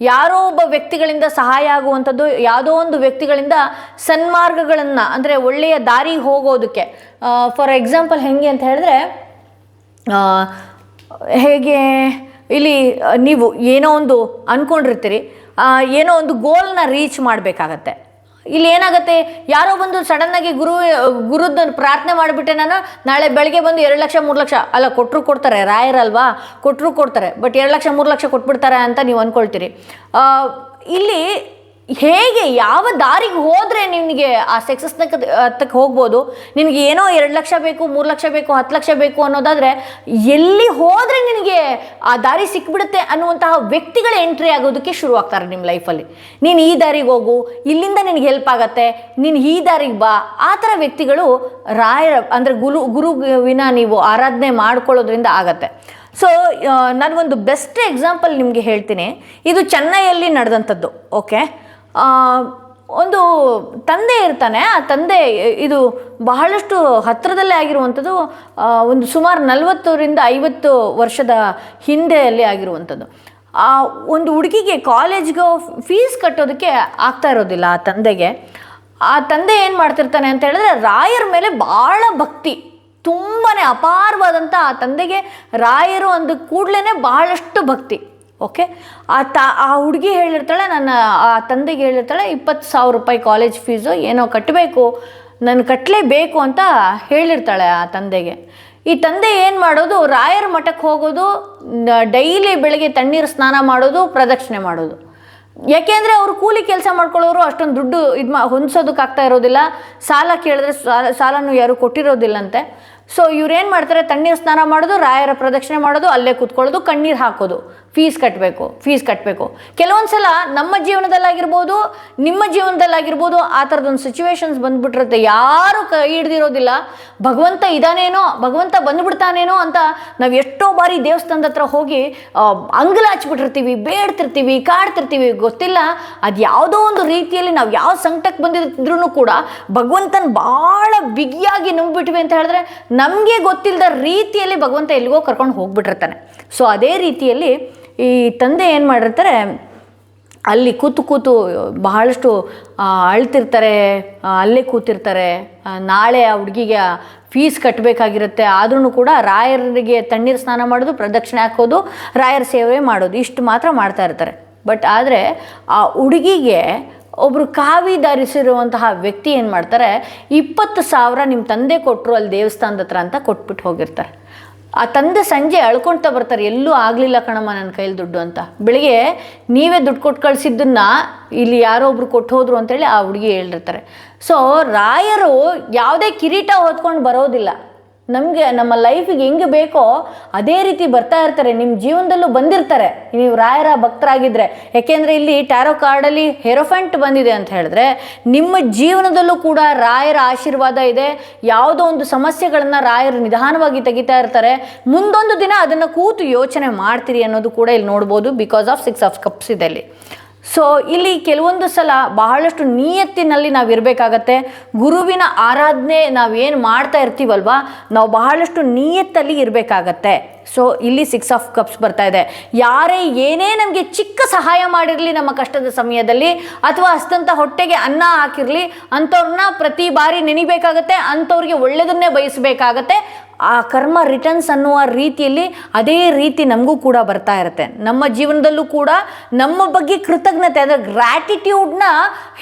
ಯಾರೋ ಒಬ್ಬ ವ್ಯಕ್ತಿಗಳಿಂದ ಸಹಾಯ ಆಗುವಂಥದ್ದು, ಯಾವುದೋ ಒಂದು ವ್ಯಕ್ತಿಗಳಿಂದ ಸನ್ಮಾರ್ಗಗಳನ್ನು ಅಂದರೆ ಒಳ್ಳೆಯ ದಾರಿಗೆ ಹೋಗೋದಕ್ಕೆ. ಫಾರ್ ಎಕ್ಸಾಂಪಲ್ ಹೆಂಗೆ ಅಂತ ಹೇಳಿದ್ರೆ, ಹೇಗೆ ಇಲ್ಲಿ ನೀವು ಏನೋ ಒಂದು ಅಂದ್ಕೊಂಡಿರ್ತೀರಿ, ಏನೋ ಒಂದು ಗೋಲ್ನ ರೀಚ್ ಮಾಡಬೇಕಾಗತ್ತೆ. ಇಲ್ಲಿ ಏನಾಗುತ್ತೆ, ಯಾರೋ ಬಂದು ಸಡನ್ನಾಗಿ ಗುರುದ ಪ್ರಾರ್ಥನೆ ಮಾಡಿಬಿಟ್ಟೆ, ನಾನು ನಾಳೆ ಬೆಳಗ್ಗೆ ಬಂದು 2 ಲಕ್ಷ 3 ಲಕ್ಷ ಅಲ್ಲ ಕೊಡ್ತಾರೆ, ರಾಯರಲ್ವಾ, ಕೊಡ್ತಾರೆ. ಬಟ್ 2 ಲಕ್ಷ 3 ಲಕ್ಷ ಕೊಟ್ಬಿಡ್ತಾರೆ ಅಂತ ನೀವು ಅಂದ್ಕೊಳ್ತೀರಿ. ಇಲ್ಲಿ ಹೇಗೆ ಯಾವ ದಾರಿಗೆ ಹೋದರೆ ನಿನಗೆ ಆ ಸಕ್ಸಸ್ನ ಹತ್ತಕ್ಕೆ ಹೋಗ್ಬೋದು. ನಿನಗೆ ಏನೋ 2 ಲಕ್ಷ ಬೇಕು, 3 ಲಕ್ಷ ಬೇಕು, 10 ಲಕ್ಷ ಬೇಕು ಅನ್ನೋದಾದರೆ ಎಲ್ಲಿ ಹೋದರೆ ನಿನಗೆ ಆ ದಾರಿ ಸಿಕ್ಬಿಡುತ್ತೆ ಅನ್ನುವಂತಹ ವ್ಯಕ್ತಿಗಳ ಎಂಟ್ರಿ ಆಗೋದಕ್ಕೆ ಶುರು ಆಗ್ತಾರೆ ನಿಮ್ಮ ಲೈಫಲ್ಲಿ. ನೀನು ಈ ದಾರಿಗೆ ಹೋಗು, ಇಲ್ಲಿಂದ ನಿನಗೆ ಹೆಲ್ಪ್ ಆಗತ್ತೆ, ನೀನು ಈ ದಾರಿಗೆ ಬಾ. ಆ ಥರ ವ್ಯಕ್ತಿಗಳು ರಾಯರ ಅಂದರೆ ಗುರುವಿನ ನೀವು ಆರಾಧನೆ ಮಾಡ್ಕೊಳ್ಳೋದ್ರಿಂದ ಆಗತ್ತೆ. ಸೊ ನನಗೊಂದು ಬೆಸ್ಟ್ ಎಕ್ಸಾಂಪಲ್ ನಿಮಗೆ ಹೇಳ್ತೀನಿ. ಇದು ಚೆನ್ನೈಯಲ್ಲಿ ನಡೆದಂಥದ್ದು. ಓಕೆ, ಒಂದು ತಂದೆ ಇರ್ತಾನೆ. ಆ ತಂದೆ ಇದು ಬಹಳಷ್ಟು ಹತ್ತಿರದಲ್ಲೇ ಆಗಿರುವಂಥದ್ದು, ಒಂದು ಸುಮಾರು 40ರಿಂದ 50 ವರ್ಷದ ಹಿಂದೆಯಲ್ಲಿ ಆಗಿರುವಂಥದ್ದು. ಆ ಒಂದು ಹುಡುಗಿಗೆ ಕಾಲೇಜ್ಗೆ ಫೀಸ್ ಕಟ್ಟೋದಕ್ಕೆ ಆಗ್ತಾ ಇರೋದಿಲ್ಲ ಆ ತಂದೆಗೆ. ಆ ತಂದೆ ಏನು ಮಾಡ್ತಿರ್ತಾನೆ ಅಂತ ಹೇಳಿದ್ರೆ, ರಾಯರ ಮೇಲೆ ಭಾಳ ಭಕ್ತಿ, ತುಂಬಾ ಅಪಾರವಾದಂಥ ಆ ತಂದೆಗೆ ರಾಯರು ಅಂದ ಕೂಡಲೇ ಬಹಳಷ್ಟು ಭಕ್ತಿ. ಓಕೆ, ಆ ಹುಡುಗಿ ಹೇಳಿರ್ತಾಳೆ, ಆ ತಂದೆಗೆ ಹೇಳಿರ್ತಾಳೆ 20,000 ರೂಪಾಯಿ ಕಾಲೇಜ್ ಫೀಸು ಏನೋ ಕಟ್ಟಬೇಕು, ನಾನು ಕಟ್ಟಲೇಬೇಕು ಅಂತ ಹೇಳಿರ್ತಾಳೆ ಆ ತಂದೆಗೆ. ಈ ತಂದೆ ಏನು ಮಾಡೋದು, ರಾಯರ ಮಠಕ್ಕೆ ಹೋಗೋದು, ಡೈಲಿ ಬೆಳಗ್ಗೆ ತಣ್ಣೀರು ಸ್ನಾನ ಮಾಡೋದು, ಪ್ರದಕ್ಷಿಣೆ ಮಾಡೋದು. ಯಾಕೆಂದರೆ ಅವರು ಕೂಲಿ ಕೆಲಸ ಮಾಡ್ಕೊಳ್ಳೋರು, ಅಷ್ಟೊಂದು ದುಡ್ಡು ಹೊಂದಿಸೋದಕ್ಕಾಗ್ತಾ ಇರೋದಿಲ್ಲ. ಸಾಲ ಕೇಳಿದ್ರೆ ಸಾಲನೂ ಯಾರು ಕೊಟ್ಟಿರೋದಿಲ್ಲಂತೆ. ಸೊ ಇವ್ರೇನು ಮಾಡ್ತಾರೆ, ತಣ್ಣೀರು ಸ್ನಾನ ಮಾಡೋದು, ರಾಯರ ಪ್ರದಕ್ಷಿಣೆ ಮಾಡೋದು, ಅಲ್ಲೇ ಕೂತ್ಕೊಳ್ಳೋದು, ಕಣ್ಣೀರು ಹಾಕೋದು, ಫೀಸ್ ಕಟ್ಟಬೇಕು. ಕೆಲವೊಂದು ಸಲ ನಮ್ಮ ಜೀವನದಲ್ಲಾಗಿರ್ಬೋದು, ನಿಮ್ಮ ಜೀವನದಲ್ಲಾಗಿರ್ಬೋದು, ಆ ಥರದೊಂದು ಸಿಚುವೇಶನ್ಸ್ ಬಂದುಬಿಟ್ಟಿರುತ್ತೆ. ಯಾರೂ ಕೈ ಹಿಡ್ದಿರೋದಿಲ್ಲ, ಭಗವಂತ ಇದಾನೇನೋ, ಭಗವಂತ ಬಂದುಬಿಡ್ತಾನೇನೋ ಅಂತ ನಾವು ಎಷ್ಟೋ ಬಾರಿ ದೇವಸ್ಥಾನದ ಹತ್ರ ಹೋಗಿ ಅಂಗಲಾಚ್ಬಿಟ್ಟಿರ್ತೀವಿ, ಬೇಡ್ತಿರ್ತೀವಿ, ಕಾಡ್ತಿರ್ತೀವಿ. ಗೊತ್ತಿಲ್ಲ ಅದು ಯಾವುದೋ ಒಂದು ರೀತಿಯಲ್ಲಿ ನಾವು ಯಾವ ಸಂಕಟಕ್ಕೆ ಬಂದಿದ್ರೂ ಕೂಡ ಭಗವಂತನ ಭಾಳ ಬಿಗಿಯಾಗಿ ನಂಬಿಬಿಟ್ವಿ ಅಂತ ಹೇಳಿದ್ರೆ ನಮಗೆ ಗೊತ್ತಿಲ್ಲದ ರೀತಿಯಲ್ಲಿ ಭಗವಂತ ಎಲ್ಲಿಗೋ ಕರ್ಕೊಂಡು ಹೋಗ್ಬಿಟ್ಟಿರ್ತಾನೆ. ಸೊ ಅದೇ ರೀತಿಯಲ್ಲಿ ಈ ತಂದೆ ಏನು ಮಾಡಿರ್ತಾರೆ, ಅಲ್ಲಿ ಕೂತು ಬಹಳಷ್ಟು ಅಳ್ತಿರ್ತಾರೆ, ಅಲ್ಲೇ ಕೂತಿರ್ತಾರೆ. ನಾಳೆ ಆ ಹುಡುಗಿಗೆ ಫೀಸ್ ಕಟ್ಟಬೇಕಾಗಿರುತ್ತೆ. ಆದ್ರೂ ಕೂಡ ರಾಯರಿಗೆ ತಣ್ಣೀರು ಸ್ನಾನ ಮಾಡೋದು, ಪ್ರದಕ್ಷಿಣೆ ಹಾಕೋದು, ರಾಯರ ಸೇವೆ ಮಾಡೋದು, ಇಷ್ಟು ಮಾತ್ರ ಮಾಡ್ತಾ ಇರ್ತಾರೆ. ಬಟ್ ಆದರೆ ಆ ಹುಡುಗಿಗೆ ಒಬ್ಬರು ಕಾವಿ ಧರಿಸಿರುವಂತಹ ವ್ಯಕ್ತಿ ಏನು ಮಾಡ್ತಾರೆ, 20,000 ನಿಮ್ಮ ತಂದೆ ಕೊಟ್ಟರು ಅಲ್ಲಿ ದೇವಸ್ಥಾನದ ಹತ್ರ ಅಂತ ಕೊಟ್ಬಿಟ್ಟು ಹೋಗಿರ್ತಾರೆ. ಆ ತಂದೆ ಸಂಜೆ ಅಳ್ಕೊಳ್ತಾ ಬರ್ತಾರೆ, ಎಲ್ಲೂ ಆಗಲಿಲ್ಲ ಕಣಮ್ಮ ನನ್ನ ಕೈಲಿ ದುಡ್ಡು ಅಂತ. ಬೆಳಿಗ್ಗೆ ನೀವೇ ದುಡ್ಡು ಕೊಟ್ಟು ಕಳಿಸಿದ್ದನ್ನು ಇಲ್ಲಿ ಯಾರೋ ಒಬ್ರು ಕೊಟ್ಟು ಹೋದ್ರು ಅಂತೇಳಿ ಆ ಹುಡುಗಿ ಹೇಳಿರ್ತಾರೆ. ಸೊ ರಾಯರು ಯಾವುದೇ ಕಿರೀಟ ಹೊತ್ಕೊಂಡು ಬರೋದಿಲ್ಲ. ನಮಗೆ ನಮ್ಮ ಲೈಫಿಗೆ ಹೆಂಗೆ ಬೇಕೋ ಅದೇ ರೀತಿ ಬರ್ತಾ ಇರ್ತಾರೆ. ನಿಮ್ಮ ಜೀವನದಲ್ಲೂ ಬಂದಿರ್ತಾರೆ ನೀವು ರಾಯರ ಭಕ್ತರಾಗಿದ್ದರೆ. ಯಾಕೆಂದರೆ ಇಲ್ಲಿ ಟ್ಯಾರೋ ಕಾರ್ಡಲ್ಲಿ ಹೆರೋಫೆಂಟ್ ಬಂದಿದೆ ಅಂತ ಹೇಳಿದ್ರೆ ನಿಮ್ಮ ಜೀವನದಲ್ಲೂ ಕೂಡ ರಾಯರ ಆಶೀರ್ವಾದ ಇದೆ. ಯಾವುದೋ ಒಂದು ಸಮಸ್ಯೆಗಳನ್ನು ರಾಯರು ನಿಧಾನವಾಗಿ ತೆಗಿತಾ ಇರ್ತಾರೆ. ಮುಂದೊಂದು ದಿನ ಅದನ್ನು ಕೂತು ಯೋಚನೆ ಮಾಡ್ತೀರಿ ಅನ್ನೋದು ಕೂಡ ಇಲ್ಲಿ ನೋಡ್ಬೋದು. ಬಿಕಾಸ್ ಆಫ್ 6 ಆಫ್ ಕಪ್ಸ್ ಇದೆ ಅಲ್ಲಿ. ಸೊ ಇಲ್ಲಿ ಕೆಲವೊಂದು ಸಲ ಬಹಳಷ್ಟು ನಿಯತ್ತಿನಲ್ಲಿ ನಾವು ಇರಬೇಕಾಗತ್ತೆ. ಗುರುವಿನ ಆರಾಧನೆ ನಾವೇನು ಮಾಡ್ತಾ ಇರ್ತೀವಲ್ವ, ನಾವು ಬಹಳಷ್ಟು ನಿಯತ್ತಲ್ಲಿ ಇರಬೇಕಾಗತ್ತೆ. ಸೊ ಇಲ್ಲಿ 6 ಆಫ್ ಕಪ್ಸ್ ಬರ್ತಾ ಇದೆ. ಯಾರೇ ಏನೇ ನಮಗೆ ಚಿಕ್ಕ ಸಹಾಯ ಮಾಡಿರಲಿ ನಮ್ಮ ಕಷ್ಟದ ಸಮಯದಲ್ಲಿ, ಅಥವಾ ಅಷ್ಟಂತ ಹೊಟ್ಟೆಗೆ ಅನ್ನ ಹಾಕಿರಲಿ, ಅಂಥವ್ರನ್ನ ಪ್ರತಿ ಬಾರಿ ನೆನಿಬೇಕಾಗತ್ತೆ, ಅಂಥವ್ರಿಗೆ ಒಳ್ಳೆಯದನ್ನೇ ಬಯಸಬೇಕಾಗತ್ತೆ. ಆ ಕರ್ಮ ರಿಟರ್ನ್ಸ್ ಅನ್ನುವ ರೀತಿಯಲ್ಲಿ ಅದೇ ರೀತಿ ನಮಗೂ ಕೂಡ ಬರ್ತಾ ಇರುತ್ತೆ. ನಮ್ಮ ಜೀವನದಲ್ಲೂ ಕೂಡ ನಮ್ಮ ಬಗ್ಗೆ ಕೃತಜ್ಞತೆ ಅಂದರೆ ಗ್ರ್ಯಾಟಿಟ್ಯೂಡ್ನ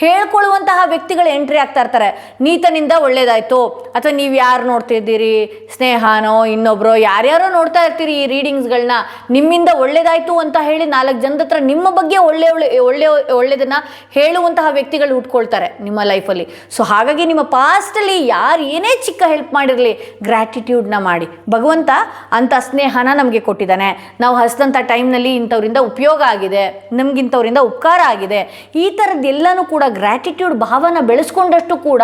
ಹೇಳ್ಕೊಳ್ಳುವಂತಹ ವ್ಯಕ್ತಿಗಳು ಎಂಟ್ರಿ ಆಗ್ತಾ ಇರ್ತಾರೆ. ನೀತನಿಂದ ಒಳ್ಳೇದಾಯಿತು, ಅಥವಾ ನೀವು ಯಾರು ನೋಡ್ತಿದ್ದೀರಿ, ಸ್ನೇಹನೋ ಇನ್ನೊಬ್ಬರೋ ಯಾರ್ಯಾರೋ ನೋಡ್ತಾ ಇರ್ತೀರಿ ಈ ರೀಡಿಂಗ್ಸ್ಗಳನ್ನ, ನಿಮ್ಮಿಂದ ಒಳ್ಳೇದಾಯಿತು ಅಂತ ಹೇಳಿ 4 ಜನದ ಹತ್ರ ನಿಮ್ಮ ಬಗ್ಗೆ ಒಳ್ಳೆಯದನ್ನು ಹೇಳುವಂತಹ ವ್ಯಕ್ತಿಗಳು ಹುಟ್ಕೊಳ್ತಾರೆ ನಿಮ್ಮ ಲೈಫಲ್ಲಿ. ಸೊ ಹಾಗಾಗಿ ನಿಮ್ಮ ಪಾಸ್ಟಲ್ಲಿ ಯಾರು ಏನೇ ಚಿಕ್ಕ ಹೆಲ್ಪ್ ಮಾಡಿರಲಿ, ಗ್ರ್ಯಾಟಿಟ್ಯೂಡ್ ಮಾಡಿ. ಭಗವಂತ ಅಂಥ ಸ್ನೇಹನ ನಮಗೆ ಕೊಟ್ಟಿದ್ದಾನೆ. ನಾವು ಹಸಿದಂಥ ಟೈಮ್ನಲ್ಲಿ ಇಂಥವ್ರಿಂದ ಉಪಯೋಗ ಆಗಿದೆ, ನಮಗಿಂಥವ್ರಿಂದ ಉಪಕಾರ ಆಗಿದೆ. ಈ ಥರದ್ದೆಲ್ಲನೂ ಕೂಡ ಗ್ರ್ಯಾಟಿಟ್ಯೂಡ್ ಭಾವನ ಬೆಳೆಸ್ಕೊಂಡಷ್ಟು ಕೂಡ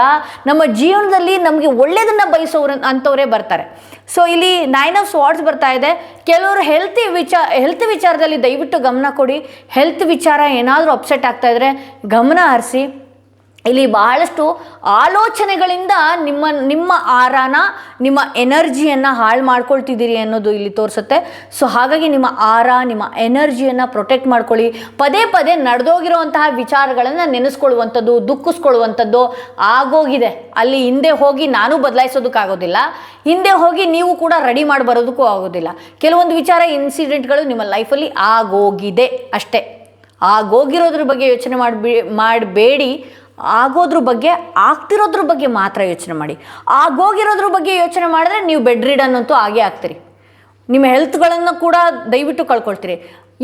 ನಮ್ಮ ಜೀವನದಲ್ಲಿ ನಮಗೆ ಒಳ್ಳೆಯದನ್ನು ಬಯಸೋರು ಅಂಥವರೇ ಬರ್ತಾರೆ. ಸೊ ಇಲ್ಲಿ 9 ಆಫ್ ಸ್ವಾರ್ಡ್ಸ್ ಬರ್ತಾ ಇದೆ. ಕೆಲವರು ಹೆಲ್ತ್ ವಿಚಾರದಲ್ಲಿ ದಯವಿಟ್ಟು ಗಮನ ಕೊಡಿ. ಹೆಲ್ತ್ ವಿಚಾರ ಏನಾದರೂ ಅಪ್ಸೆಟ್ ಆಗ್ತಾ ಇದ್ರೆ ಗಮನ ಹರಿಸಿ. ಇಲ್ಲಿ ಬಹಳಷ್ಟು ಆಲೋಚನೆಗಳಿಂದ ನಿಮ್ಮ ಆರಾನ, ನಿಮ್ಮ ಎನರ್ಜಿಯನ್ನು ಹಾಳು ಮಾಡ್ಕೊಳ್ತಿದ್ದೀರಿ ಅನ್ನೋದು ಇಲ್ಲಿ ತೋರಿಸುತ್ತೆ. ಸೊ ಹಾಗಾಗಿ ನಿಮ್ಮ ಆರ, ನಿಮ್ಮ ಎನರ್ಜಿಯನ್ನು ಪ್ರೊಟೆಕ್ಟ್ ಮಾಡ್ಕೊಳ್ಳಿ. ಪದೇ ಪದೇ ನಡೆದೋಗಿರುವಂತಹ ವಿಚಾರಗಳನ್ನು ನೆನೆಸ್ಕೊಳ್ಳುವಂಥದ್ದು, ದುಃಖಿಸ್ಕೊಳ್ಳುವಂಥದ್ದು ಆಗೋಗಿದೆ. ಅಲ್ಲಿ ಹಿಂದೆ ಹೋಗಿ ನಾನು ಬದಲಾಯಿಸೋದಕ್ಕಾಗೋದಿಲ್ಲ, ಹಿಂದೆ ಹೋಗಿ ನೀವು ಕೂಡ ರೆಡಿ ಮಾಡಿ ಬರೋದಕ್ಕೂ ಆಗೋದಿಲ್ಲ. ಕೆಲವೊಂದು ವಿಚಾರ ಇನ್ಸಿಡೆಂಟ್ಗಳು ನಿಮ್ಮ ಲೈಫಲ್ಲಿ ಆಗೋಗಿದೆ ಅಷ್ಟೇ. ಆಗೋಗಿರೋದ್ರ ಬಗ್ಗೆ ಯೋಚನೆ ಮಾಡಬೇಡಿ. ಆಗೋದ್ರ ಬಗ್ಗೆ, ಆಗ್ತಿರೋದ್ರ ಬಗ್ಗೆ ಮಾತ್ರ ಯೋಚನೆ ಮಾಡಿ. ಆಗೋಗಿರೋದ್ರ ಬಗ್ಗೆ ಯೋಚನೆ ಮಾಡಿದ್ರೆ ನೀವು ಬೆಡ್ ರಿಡನ್ ಅಂತೂ ಆಗೇ ಆಗ್ತೀರಿ. ನಿಮ್ಮ ಹೆಲ್ತ್ಗಳನ್ನು ಕೂಡ ದಯವಿಟ್ಟು ಕಳ್ಕೊಳ್ತೀರಿ.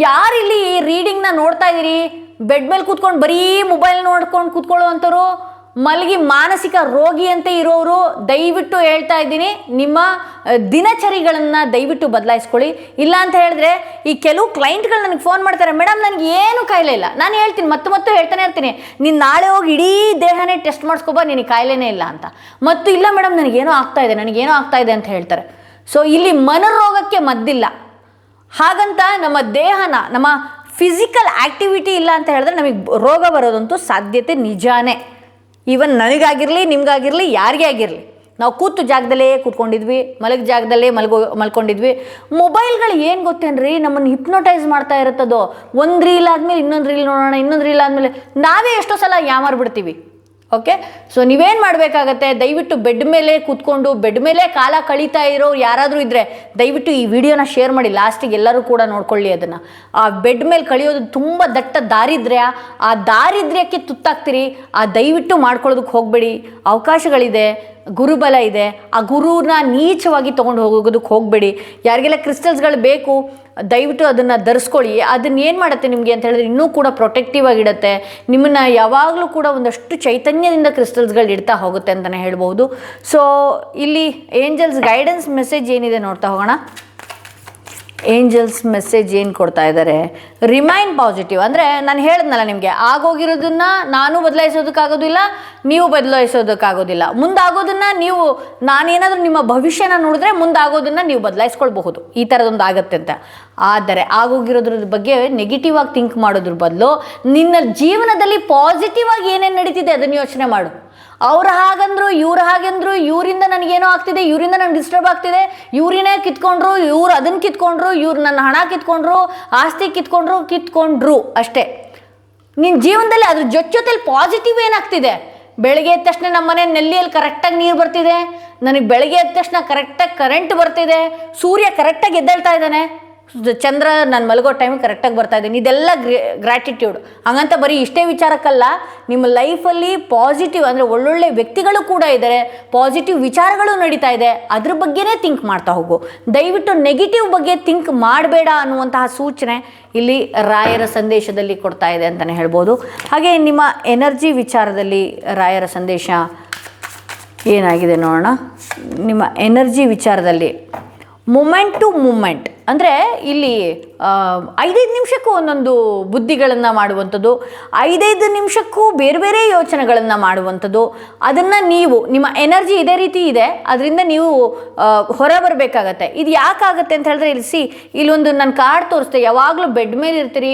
ಯಾರಿಲ್ಲಿ ಈ ರೀಡಿಂಗ್ನ ನೋಡ್ತಾ ಇದ್ದೀರಿ, ಬೆಡ್ ಮೇಲೆ ಕೂತ್ಕೊಂಡು ಬರೀ ಮೊಬೈಲ್ ನೋಡ್ಕೊಂಡು ಕೂತ್ಕೊಳ್ಳುವಂಥವ್ರು, ಮಲಗಿ ಮಾನಸಿಕ ರೋಗಿಯಂತೆ ಇರೋರು, ದಯವಿಟ್ಟು ಹೇಳ್ತಾ ಇದ್ದೀನಿ, ನಿಮ್ಮ ದಿನಚರಿಗಳನ್ನು ದಯವಿಟ್ಟು ಬದಲಾಯಿಸ್ಕೊಳ್ಳಿ. ಇಲ್ಲ ಅಂತ ಹೇಳಿದ್ರೆ ಈ ಕೆಲವು ಕ್ಲೈಂಟ್ಗಳು ನನಗೆ ಫೋನ್ ಮಾಡ್ತಾರೆ, ಮೇಡಮ್ ನನಗೆ ಏನು ಕಾಯಿಲೆ ಇಲ್ಲ. ನಾನು ಹೇಳ್ತೀನಿ, ಮತ್ತೆ ಹೇಳ್ತಾನೆ ಇರ್ತೀನಿ, ನೀನು ನಾಳೆ ಹೋಗಿ ಇಡೀ ದೇಹನೇ ಟೆಸ್ಟ್ ಮಾಡಿಸ್ಕೊಬಾ, ನಿನಗೆ ಕಾಯಿಲೆನೇ ಇಲ್ಲ ಅಂತ. ಮತ್ತು ಇಲ್ಲ ಮೇಡಮ್ ನನಗೇನೋ ಆಗ್ತಾ ಇದೆ ಅಂತ ಹೇಳ್ತಾರೆ. ಸೊ ಇಲ್ಲಿ ಮನೋರೋಗಕ್ಕೆ ಮದ್ದಿಲ್ಲ. ಹಾಗಂತ ನಮ್ಮ ದೇಹನ, ನಮ್ಮ ಫಿಸಿಕಲ್ ಆ್ಯಕ್ಟಿವಿಟಿ ಇಲ್ಲ ಅಂತ ಹೇಳಿದ್ರೆ ನಮಗೆ ರೋಗ ಬರೋದಂತೂ ಸಾಧ್ಯತೆ ನಿಜಾನೇ. ಈವನ್ ನನಗಾಗಿರಲಿ, ನಿಮಗಾಗಿರಲಿ, ಯಾರಿಗೇ ಆಗಿರಲಿ, ನಾವು ಕೂತು ಜಾಗದಲ್ಲೇ ಕೂತ್ಕೊಂಡಿದ್ವಿ, ಜಾಗದಲ್ಲೇ ಮಲ್ಕೊಂಡಿದ್ವಿ. ಮೊಬೈಲ್ಗಳು ಏನು ಗೊತ್ತೇನ್ರಿ, ನಮ್ಮನ್ನು ಹಿಪ್ನೋಟೈಸ್ ಮಾಡ್ತಾ ಇರುತ್ತದೋ. ಒಂದು ರೀಲ್ ಆದಮೇಲೆ ಇನ್ನೊಂದು ರೀಲ್ ನೋಡೋಣ, ಇನ್ನೊಂದು ರೀಲ್ ಆದಮೇಲೆ ನಾವೇ ಎಷ್ಟೋ ಸಲ ಯಾಮಾರ್ಬಿಡ್ತೀವಿ. ಓಕೆ, ಸೊ ನೀವೇನು ಮಾಡಬೇಕಾಗತ್ತೆ, ದಯವಿಟ್ಟು ಬೆಡ್ ಮೇಲೆ ಕೂತ್ಕೊಂಡು ಬೆಡ್ ಮೇಲೆ ಕಾಲ ಕಳೀತಾ ಇರೋ ಯಾರಾದರೂ ಇದ್ದರೆ ದಯವಿಟ್ಟು ಈ ವಿಡಿಯೋನ ಶೇರ್ ಮಾಡಿ. ಲಾಸ್ಟಿಗೆ ಎಲ್ಲರೂ ಕೂಡ ನೋಡ್ಕೊಳ್ಳಿ ಅದನ್ನು. ಆ ಬೆಡ್ ಮೇಲೆ ಕಳಿಯೋದು ತುಂಬ ದಟ್ಟ ದಾರಿದ್ರ್ಯ, ಆ ದಾರಿದ್ರ್ಯಕ್ಕೆ ತುತ್ತಾಗ್ತೀರಿ. ಆ ದಯವಿಟ್ಟು ಮಾಡ್ಕೊಳ್ಳೋದಕ್ಕೆ ಹೋಗಬೇಡಿ. ಅವಕಾಶಗಳಿದೆ, ಗುರುಬಲ ಇದೆ, ಆ ಗುರುನ ನೀಚವಾಗಿ ತೊಗೊಂಡು ಹೋಗೋದಕ್ಕೆ ಹೋಗಬೇಡಿ. ಯಾರಿಗೆಲ್ಲ ಕ್ರಿಸ್ಟಲ್ಸ್ಗಳು ಬೇಕು ದಯವಿಟ್ಟು ಅದನ್ನು ಧರಿಸ್ಕೊಳ್ಳಿ. ಅದನ್ನು ಏನು ಮಾಡುತ್ತೆ ನಿಮಗೆ ಅಂತ ಹೇಳಿದ್ರೆ ಇನ್ನೂ ಕೂಡ ಪ್ರೊಟೆಕ್ಟಿವ್ ಆಗಿಡುತ್ತೆ. ನಿಮ್ಮನ್ನು ಯಾವಾಗಲೂ ಕೂಡ ಒಂದಷ್ಟು ಚೈತನ್ಯದಿಂದ ಕ್ರಿಸ್ಟಲ್ಸ್ಗಳು ಇಡ್ತಾ ಹೋಗುತ್ತೆ ಅಂತಲೇ ಹೇಳ್ಬೋದು. ಸೊ ಇಲ್ಲಿ ಏಂಜಲ್ಸ್ ಗೈಡೆನ್ಸ್ ಮೆಸೇಜ್ ಏನಿದೆ ನೋಡ್ತಾ ಹೋಗೋಣ. ಏಂಜಲ್ಸ್ ಮೆಸೇಜ್ ಏನು ಕೊಡ್ತಾ ಇದ್ದಾರೆ, ರಿಮೈನ್ ಪಾಸಿಟಿವ್. ಅಂದರೆ ನಾನು ಹೇಳಿದ್ನಲ್ಲ ನಿಮಗೆ, ಆಗೋಗಿರೋದನ್ನು ನಾನು ಬದಲಾಯಿಸೋದಕ್ಕಾಗೋದಿಲ್ಲ, ನೀವು ಬದಲಾಯಿಸೋದಕ್ಕಾಗೋದಿಲ್ಲ. ಮುಂದಾಗೋದನ್ನು ನೀವು, ನಾನೇನಾದರೂ ನಿಮ್ಮ ಭವಿಷ್ಯನ ನೋಡಿದ್ರೆ ಮುಂದಾಗೋದನ್ನು ನೀವು ಬದಲಾಯಿಸ್ಕೊಳ್ಬಹುದು, ಈ ಥರದೊಂದು ಆಗುತ್ತೆ ಅಂತ. ಆದರೆ ಆಗೋಗಿರೋದ್ರ ಬಗ್ಗೆ ನೆಗೆಟಿವ್ ಆಗಿ ಥಿಂಕ್ ಮಾಡೋದ್ರ ಬದಲು ನಿನ್ನ ಜೀವನದಲ್ಲಿ ಪಾಸಿಟಿವ್ ಆಗಿ ಏನೇನು ನಡೀತಿದೆ ಅದನ್ನು ಯೋಚನೆ ಮಾಡು. ಅವ್ರು ಹಾಗಂದ್ರು, ಇವ್ರು ಹಾಗಂದ್ರು, ಇವರಿಂದ ನನಗೇನೋ ಆಗ್ತಿದೆ, ಇವರಿಂದ ನನಗೆ ಡಿಸ್ಟರ್ಬ್ ಆಗ್ತಿದೆ, ಇವರಿನೇ ಕಿತ್ಕೊಂಡ್ರು, ಇವ್ರು ಅದನ್ನು ಕಿತ್ಕೊಂಡ್ರು, ಇವ್ರು ನನ್ನ ಹಣ ಕಿತ್ಕೊಂಡ್ರು, ಆಸ್ತಿ ಕಿತ್ಕೊಂಡ್ರು ಅಷ್ಟೇ. ನಿನ್ನ ಜೀವನದಲ್ಲಿ ಅದ್ರ ಜೊತೆಲಿ ಪಾಸಿಟಿವ್ ಏನಾಗ್ತಿದೆ? ಬೆಳಗ್ಗೆ ಎದ್ದ ತಕ್ಷಣ ನಮ್ಮ ಮನೆ ನೆಲ್ಲಿಯಲ್ಲಿ ಕರೆಕ್ಟಾಗಿ ನೀರು ಬರ್ತಿದೆ, ನನಗೆ ಬೆಳಗ್ಗೆ ಎದ್ದ ತಕ್ಷಣ ಕರೆಕ್ಟಾಗಿ ಕರೆಂಟ್ ಬರ್ತಿದೆ, ಸೂರ್ಯ ಕರೆಕ್ಟಾಗಿ ಎದ್ದೇಳ್ತಾ ಇದ್ದಾನೆ, ಚಂದ್ರ ನಾನು ಮಲಗೋ ಟೈಮಿಗೆ ಕರೆಕ್ಟಾಗಿ ಬರ್ತಾ ಇದ್ದೀನಿ. ಇದೆಲ್ಲ ಗ್ರ್ಯಾಟಿಟ್ಯೂಡ್. ಹಾಗಂತ ಬರೀ ಇಷ್ಟೇ ವಿಚಾರಕ್ಕಲ್ಲ, ನಿಮ್ಮ ಲೈಫಲ್ಲಿ ಪಾಸಿಟಿವ್ ಅಂದರೆ ಒಳ್ಳೊಳ್ಳೆ ವ್ಯಕ್ತಿಗಳು ಕೂಡ ಇದ್ದಾರೆ, ಪಾಸಿಟಿವ್ ವಿಚಾರಗಳು ನಡೀತಾ ಇದೆ, ಅದ್ರ ಬಗ್ಗೆನೇ ಥಿಂಕ್ ಮಾಡ್ತಾ ಹೋಗು. ದಯವಿಟ್ಟು ನೆಗೆಟಿವ್ ಬಗ್ಗೆ ಥಿಂಕ್ ಮಾಡಬೇಡ ಅನ್ನುವಂತಹ ಸೂಚನೆ ಇಲ್ಲಿ ರಾಯರ ಸಂದೇಶದಲ್ಲಿ ಕೊಡ್ತಾ ಇದೆ ಅಂತಲೇ ಹೇಳ್ಬೋದು. ಹಾಗೆ ನಿಮ್ಮ ಎನರ್ಜಿ ವಿಚಾರದಲ್ಲಿ ರಾಯರ ಸಂದೇಶ ಏನಾಗಿದೆ ನೋಡೋಣ. ನಿಮ್ಮ ಎನರ್ಜಿ ವಿಚಾರದಲ್ಲಿ ಮೂಮೆಂಟ್ ಟು ಮೂಮೆಂಟ್ ಅಂದರೆ ಇಲ್ಲಿ 5-5 ನಿಮಿಷಕ್ಕೂ ಒಂದೊಂದು ಬುದ್ಧಿಗಳನ್ನು ಮಾಡುವಂಥದ್ದು, 5-5 ನಿಮಿಷಕ್ಕೂ ಬೇರೆ ಬೇರೆ ಯೋಚನೆಗಳನ್ನು ಮಾಡುವಂಥದ್ದು. ಅದನ್ನು ನೀವು ನಿಮ್ಮ ಎನರ್ಜಿ ಇದೇ ರೀತಿ ಇದೆ, ಅದರಿಂದ ನೀವು ಹೊರ ಬರಬೇಕಾಗತ್ತೆ. ಇದು ಯಾಕಾಗತ್ತೆ ಅಂತ ಹೇಳಿದ್ರೆ ಇಲ್ಲೊಂದು ನನ್ನ ಕಾರ್ಡ್ ತೋರಿಸ್ತೆ. ಯಾವಾಗಲೂ ಬೆಡ್ ಮೇಲೆ ಇರ್ತೀರಿ,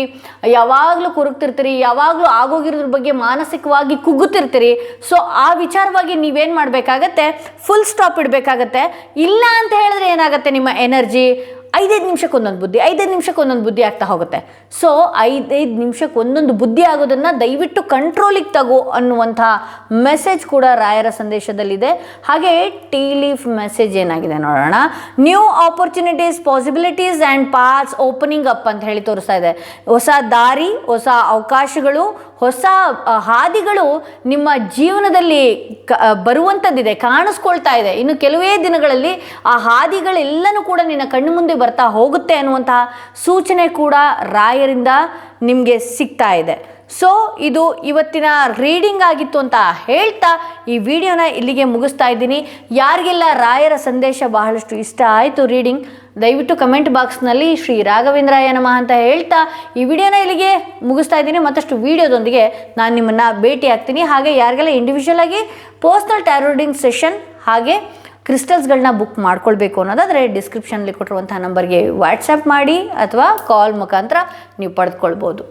ಯಾವಾಗಲೂ ಕೊರಗ್ತಿರ್ತೀರಿ, ಯಾವಾಗಲೂ ಆಗೋಗಿರೋದ್ರ ಬಗ್ಗೆ ಮಾನಸಿಕವಾಗಿ ಕುಗ್ಗುತ್ತಿರ್ತೀರಿ. ಸೊ ಆ ವಿಚಾರವಾಗಿ ನೀವೇನು ಮಾಡಬೇಕಾಗತ್ತೆ, ಫುಲ್ ಸ್ಟಾಪ್ ಇಡಬೇಕಾಗತ್ತೆ. ಇಲ್ಲ ಅಂತ ಹೇಳಿದ್ರೆ ಏನಾಗುತ್ತೆ, ನಿಮ್ಮ ಎನರ್ಜಿ 5-5 ನಿಮಿಷಕ್ಕೆ ಒಂದೊಂದು ಬುದ್ಧಿ, 5-5 ನಿಮಿಷಕ್ಕೆ ಒಂದೊಂದು ಬುದ್ಧಿ ಆಗ್ತಾ ಹೋಗುತ್ತೆ. ಸೊ 5-5 ನಿಮಿಷಕ್ಕೆ ಒಂದೊಂದು ಬುದ್ಧಿ ಆಗೋದನ್ನು ದಯವಿಟ್ಟು ಕಂಟ್ರೋಲಿಗೆ ತಗೋ ಅನ್ನುವಂಥ ಮೆಸೇಜ್ ಕೂಡ ರಾಯರ ಸಂದೇಶದಲ್ಲಿದೆ. ಹಾಗೆ ಟೀ ಲೀಫ್ ಮೆಸೇಜ್ ಏನಾಗಿದೆ ನೋಡೋಣ. New opportunities, possibilities and paths opening up ಅಂತ ಹೇಳಿ ತೋರಿಸ್ತಾ ಇದೆ. ಹೊಸ ದಾರಿ, ಹೊಸ ಅವಕಾಶಗಳು, ಹೊಸ ಹಾದಿಗಳು ನಿಮ್ಮ ಜೀವನದಲ್ಲಿ ಬರುವಂಥದ್ದಿದೆ, ಕಾಣಿಸ್ಕೊಳ್ತಾ ಇದೆ. ಇನ್ನು ಕೆಲವೇ ದಿನಗಳಲ್ಲಿ ಆ ಹಾದಿಗಳೆಲ್ಲನೂ ಕೂಡ ನಿನ್ನ ಕಣ್ಣು ಮುಂದೆ ಬರ್ತಾ ಹೋಗುತ್ತೆ ಅನ್ನುವಂತಹ ಸೂಚನೆ ಕೂಡ ರಾಯರಿಂದ ನಿಮಗೆ ಸಿಗ್ತಾ ಇದೆ. ಸೊ ಇದು ಇವತ್ತಿನ ರೀಡಿಂಗ್ ಆಗಿತ್ತು ಅಂತ ಹೇಳ್ತಾ ಈ ವಿಡಿಯೋನ ಇಲ್ಲಿಗೆ ಮುಗಿಸ್ತಾ ಇದ್ದೀನಿ. ಯಾರಿಗೆಲ್ಲ ರಾಯರ ಸಂದೇಶ ಬಹಳಷ್ಟು ಇಷ್ಟ ಆಯಿತು ರೀಡಿಂಗ್, ದಯವಿಟ್ಟು ಕಮೆಂಟ್ ಬಾಕ್ಸ್ನಲ್ಲಿ ಶ್ರೀ ರಾಘವೇಂದ್ರಾಯ ನಮಃ ಅಂತ ಹೇಳ್ತಾ ಈ ವಿಡಿಯೋನ ಇಲ್ಲಿಗೆ ಮುಗಿಸ್ತಾ ಇದ್ದೀನಿ. ಮತ್ತಷ್ಟು ವಿಡಿಯೋದೊಂದಿಗೆ ನಾನು ನಿಮ್ಮನ್ನು ಭೇಟಿ ಆಗ್ತೀನಿ. ಹಾಗೆ ಯಾರಿಗೆಲ್ಲ ಇಂಡಿವಿಜುವಲ್ ಆಗಿ ಪರ್ಸ್ನಲ್ ಟ್ಯಾರೋ ರೀಡಿಂಗ್ ಸೆಷನ್ ಹಾಗೆ ಕ್ರಿಸ್ಟಲ್ಸ್ಗಳನ್ನ ಬುಕ್ ಮಾಡ್ಕೊಳ್ಬೇಕು ಅನ್ನೋದಾದರೆ ಡಿಸ್ಕ್ರಿಪ್ಷನಲ್ಲಿ ಕೊಟ್ಟಿರುವಂಥ ನಂಬರ್ಗೆ ವಾಟ್ಸಪ್ ಮಾಡಿ ಅಥವಾ ಕಾಲ್ ಮುಖಾಂತರ ನೀವು ಪಡೆದುಕೊಳ್ಬೋದು.